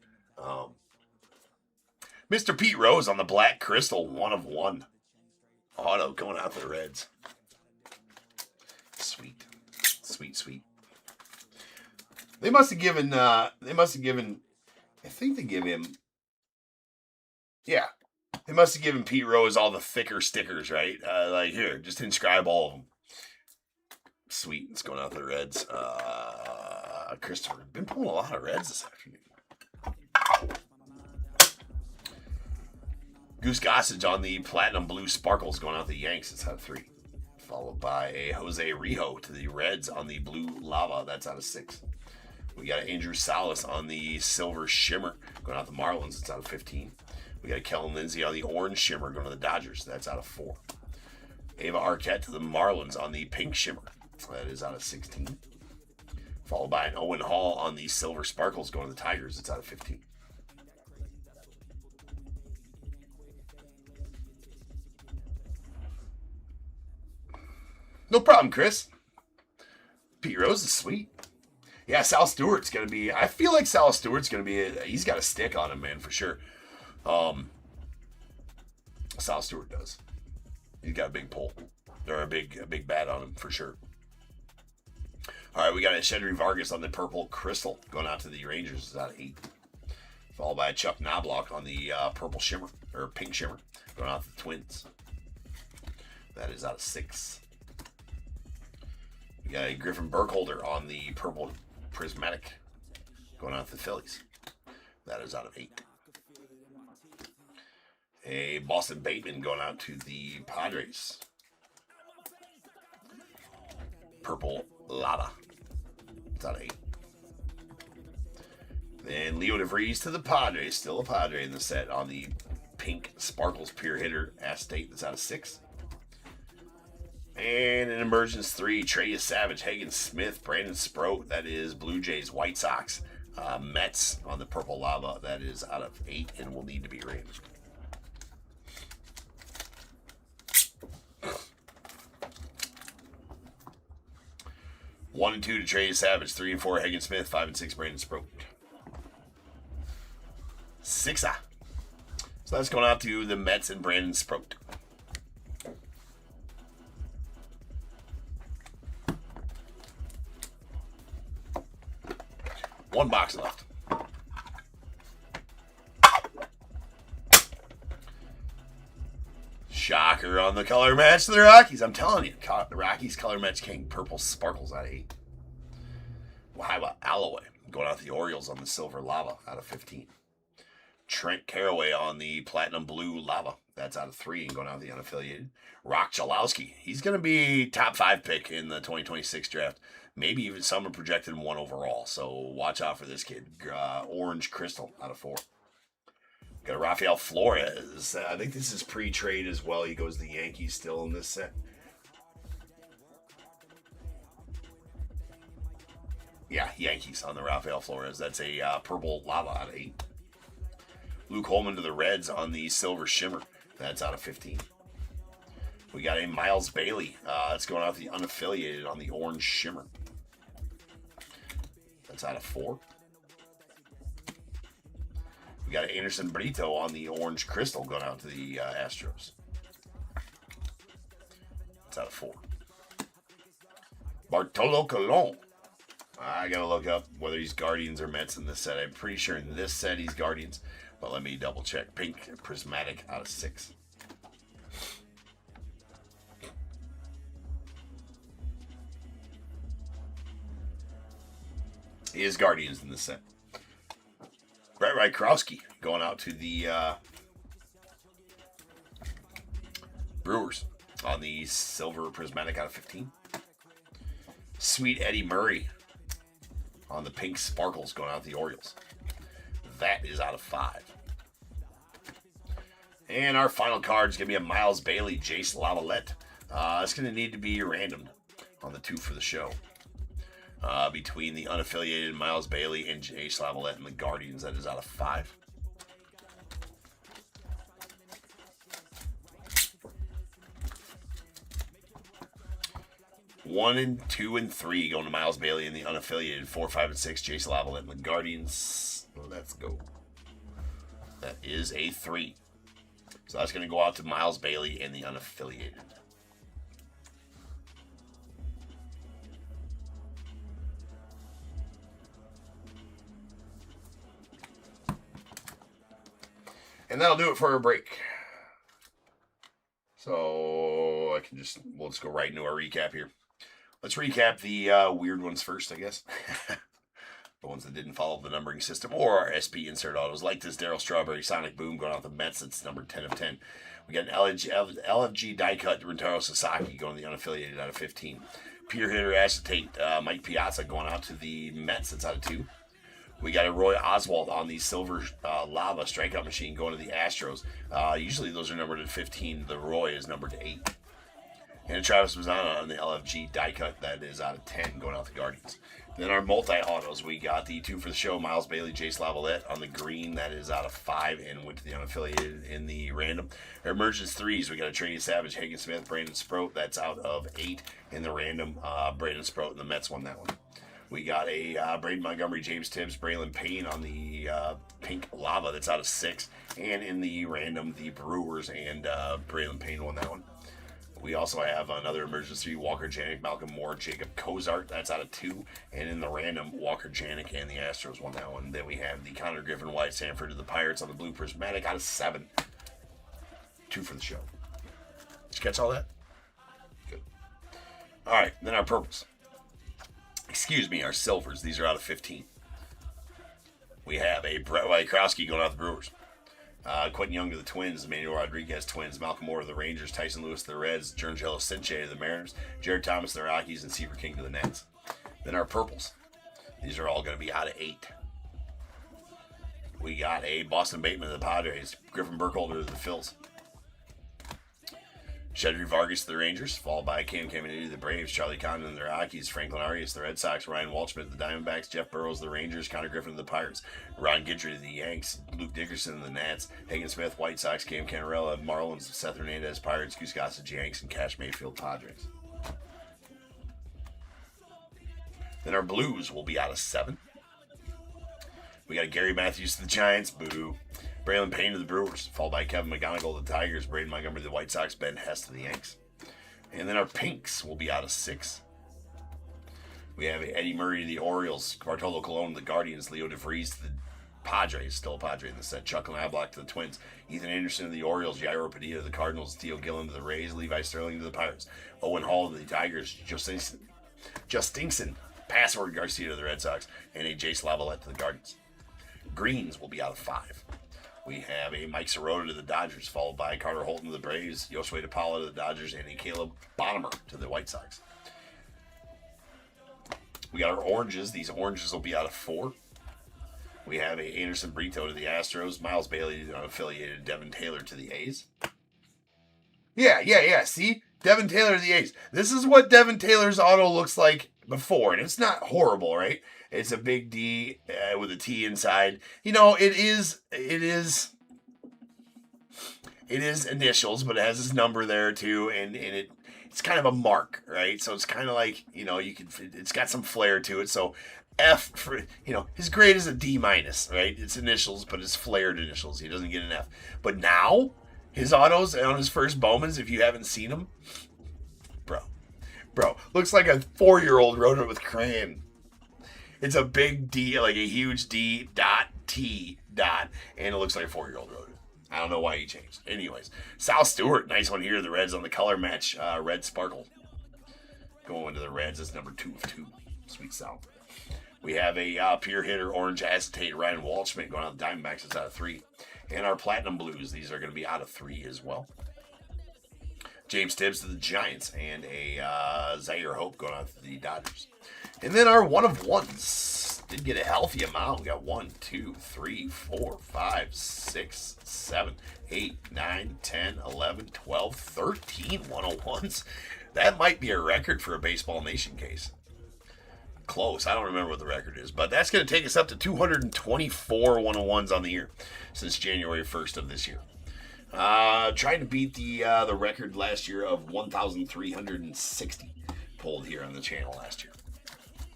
Mr. Pete Rose on the black crystal, 1/1. Auto going out to the Reds. Sweet. Sweet, sweet. They must have given, I think they give him, yeah. They must have given Pete Rose all the thicker stickers, right? Like, here, just inscribe all of them. Sweet. It's going out to the Reds. Christopher, been pulling a lot of Reds this afternoon. Goose Gossage on the platinum blue sparkles going out the Yanks. It's out of 3. Followed by a Jose Rijo to the Reds on the blue lava. That's out of 6. We got an Andrew Salas on the silver shimmer going out the Marlins. It's out of 15. We got a Kellen Lindsay on the orange shimmer going to the Dodgers. That's out of 4. Ava Arquette to the Marlins on the pink shimmer. That is out of 16. Followed by an Owen Hall on the silver sparkles going to the Tigers. It's out of 15. No problem, Chris. Pete Rose is sweet. Yeah, Sal Stewart's going to be... I feel like Sal Stewart's going to be... he's got a stick on him, man, for sure. Sal Stewart does. He's got a big pull. Or a big bat on him, for sure. All right, we got a Shedry Vargas on the purple crystal going out to the Rangers. It's out of 8. Followed by a Chuck Knobloch on the purple shimmer, or pink shimmer, going out to the Twins. That is out of 6. We got a Griffin Burkholder on the purple prismatic going out to the Phillies. That is out of 8. A Boston Bateman going out to the Padres. Purple lava. It's out of 8. Then Leo DeVries to the Padres. Still a Padre in the set on the pink sparkles pure hitter State. That's out of 6. And an Emergence 3, Trey Savage, Hagen Smith, Brandon Sproat. That is Blue Jays, White Sox, Mets on the purple lava. That is out of 8 and will need to be arranged. One and 2 to Trey Savage, 3 and 4 Hagen Smith, 5 and 6 Brandon Sproat. 6-a. So that's going out to the Mets and Brandon Sproat. One box left. Shocker on the color match to the Rockies. I'm telling you, the Rockies color match king. Purple sparkles out of 8. Well, how about Alloy going out the Orioles on the silver lava out of 15. Trent Caraway on the platinum blue lava. That's out of 3 and going out the unaffiliated. Rock Jalowski. He's going to be top 5 pick in the 2026 draft. Maybe even some are projected 1 overall. So watch out for this kid. Orange Crystal out of 4. Got Rafael Flores. I think this is pre-trade as well. He goes to the Yankees still in this set. Yeah, Yankees on the Rafael Flores. That's a purple lava out of 8. Luke Holman to the Reds on the silver shimmer. That's out of 15. We got a Miles Bailey. That's going out the unaffiliated on the orange shimmer. That's out of 4. We got an Anderson Brito on the orange crystal going out to the Astros. That's out of 4. Bartolo Colon. I got to look up whether he's Guardians or Mets in this set. I'm pretty sure in this set he's Guardians, but let me double check. Pink prismatic out of 6. He is Guardians in this set. Brett Rykowski going out to the Brewers on the silver prismatic out of 15. Sweet Eddie Murray on the pink sparkles going out to the Orioles. That is out of 5. And our final card is going to be a Miles Bailey, Jace Lavalette. It's going to need to be random on the 2 for the show. Between the unaffiliated Miles Bailey and Jace Lavalette and the Guardians, that is out of 5. One and 2 and 3 going to Miles Bailey and the unaffiliated. 4, 5, and 6 Jace Lavalette and the Guardians. Let's go. That is a 3. So that's going to go out to Miles Bailey and the unaffiliated. And that'll do it for our break. So we'll just go right into our recap here. Let's recap the weird ones first, I guess. The ones that didn't follow the numbering system or our SP insert autos, like this Darryl Strawberry Sonic Boom going out the Mets. It's number 10 of 10. We got an LFG die cut Rentaro Sasaki going to the unaffiliated out of 15. Pure hitter acetate Mike Piazza going out to the Mets. It's out of 2. We got a Roy Oswalt on the silver lava strikeout machine going to the Astros. Usually those are numbered at 15. The Roy is numbered to 8. And a Travis Mazzana on the LFG die cut that is out of 10 going out to Guardians. Then our multi-autos, we got the 2 for the show, Miles Bailey, Jace Lavalette on the green. That is out of 5 and went to the unaffiliated in the random. Our emergence 3s, we got a Trady Savage, Hagen Smith, Brandon Sproat. That's out of 8 in the random. Brandon Sproat and the Mets won that one. We got a Braden Montgomery, James Tibbs, Braylon Payne on the pink lava. That's out of 6. And in the random, the Brewers and Braylon Payne won that one. We also have another emergency, Walker Janik, Malcolm Moore, Jacob Cozart. That's out of 2. And in the random, Walker Janik and the Astros won that one. Then we have the Connor Griffin, White Sanford to the Pirates on the blue prismatic out of 7. 2 for the show. Did you catch all that? Good. All right, then our purples. Excuse me, our silvers. These are out of 15. We have a Brett Wajkowski going out to the Brewers. Quentin Young to the Twins, Emmanuel Rodriguez Twins, Malcolm Moore to the Rangers, Tyson Lewis to the Reds, Giancarlo Stanton to the Mariners, Jared Thomas to the Rockies, and Seaver King to the Nats. Then our purples. These are all going to be out of 8. We got a Boston Bateman to the Padres, Griffin Burkholder to the Phils. Shedry Vargas to the Rangers, followed by Cam Caminiti to the Braves, Charlie Condon to the Rockies, Franklin Arias to the Red Sox, Ryan Waldschmidt to the Diamondbacks, Jeff Burrows to the Rangers, Connor Griffin to the Pirates, Ron Guidry to the Yanks, Luke Dickerson to the Nats, Hagen Smith, White Sox, Cam Canarella, Marlins, Seth Hernandez, Pirates, Goose Gossage, Yanks, and Cash Mayfield, Padres. Then our Blues will be out of 7. We got Gary Matthews to the Giants, boo. Braylon Payne to the Brewers, followed by Kevin McGonigal to the Tigers, Braden Montgomery to the White Sox, Ben Hess to the Yanks. And then our pinks will be out of 6. We have Eddie Murray to the Orioles, Bartolo Colon to the Guardians, Leo DeVries to the Padres, still a Padre in the set, Chuck Knobloch to the Twins, Ethan Anderson to the Orioles, Jairo Padilla to the Cardinals, Theo Gillen to the Rays, Levi Sterling to the Pirates, Owen Hall to the Tigers, Justinson, Password Garcia to the Red Sox, and a Jace Lavalette to the Guardians. Greens will be out of 5. We have a Mike Sirota to the Dodgers, followed by Carter Holton to the Braves, Josue DePaula to the Dodgers, and a Caleb Bonham to the White Sox. We got our oranges. These oranges will be out of 4. We have a Anderson Brito to the Astros, Miles Bailey to the unaffiliated, Devin Taylor to the A's. Yeah. See? Devin Taylor to the A's. This is what Devin Taylor's auto looks like before, and it's not horrible, right? It's a big D with a T inside. You know, it is initials, but it has this number there too, and it's kind of a mark, right? So it's kind of like, you know, it's got some flair to it. So F for, you know, his grade is a D minus, right? It's initials, but it's flared initials. He doesn't get an F. But now his autos on his first Bowmans, if you haven't seen them, bro, looks like a 4-year-old wrote it with crayon. It's a big D, like a huge D dot T dot, and it looks like a 4-year-old wrote it. I don't know why he changed. Anyways, Sal Stewart, nice one here. The Reds on the color match, Red Sparkle. Going to the Reds is number 2 of 2. Sweet Sal. We have a pure hitter, orange acetate, Ryan Waldschmidt going out the Diamondbacks. It's out of 3. And our platinum blues, these are going to be out of 3 as well. James Tibbs to the Giants, and a Zaire Hope going out to the Dodgers. And then our 1 of 1s did get a healthy amount. We got 1, 2, 3, 4, 5, 6, 7, 8, 9, 10, 11, 12, 13 101s. That might be a record for a Baseball Nation case. Close. I don't remember what the record is, but that's going to take us up to 224 101s on the year since January 1st of this year. Trying to beat the record last year of 1,360 pulled here on the channel last year.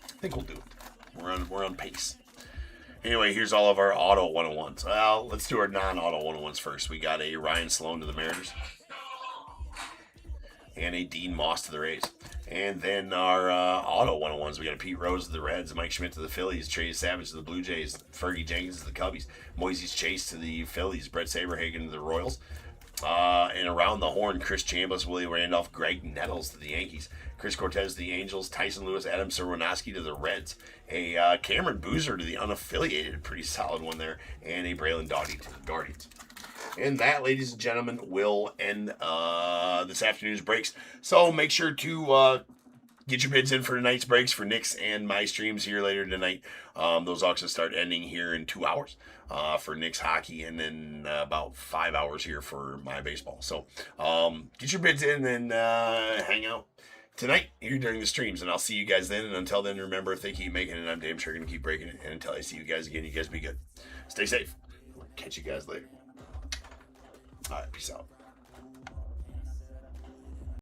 I think we'll do it. We're on pace. Anyway, here's all of our auto 101s. Well, let's do our non-auto 101s first. We got a Ryan Sloan to the Mariners. And a Dean Moss to the Rays. And then our auto 101s, we got a Pete Rose to the Reds, Mike Schmidt to the Phillies, Trey Savage to the Blue Jays, Fergie Jenkins to the Cubbies, Moises Chase to the Phillies, Brett Saberhagen to the Royals. And around the horn, Chris Chambliss, Willie Randolph, Greg Nettles to the Yankees, Chris Cortez to the Angels, Tyson Lewis, Adam Serwinowski to the Reds, a Cameron Boozer to the unaffiliated, pretty solid one there, and a Braylon Doughty to the Guardians. And that, ladies and gentlemen, will end this afternoon's breaks. So make sure to get your bids in for tonight's breaks for Nick's and my streams here later tonight. Those auctions start ending here in 2 hours for Nick's hockey, and then about 5 hours here for my baseball. So get your bids in and hang out tonight here during the streams, and I'll see you guys then. And until then, remember, if they keep making it, I'm damn sure going to keep breaking it. And until I see you guys again, you guys be good. Stay safe. Catch you guys later. All right, peace out.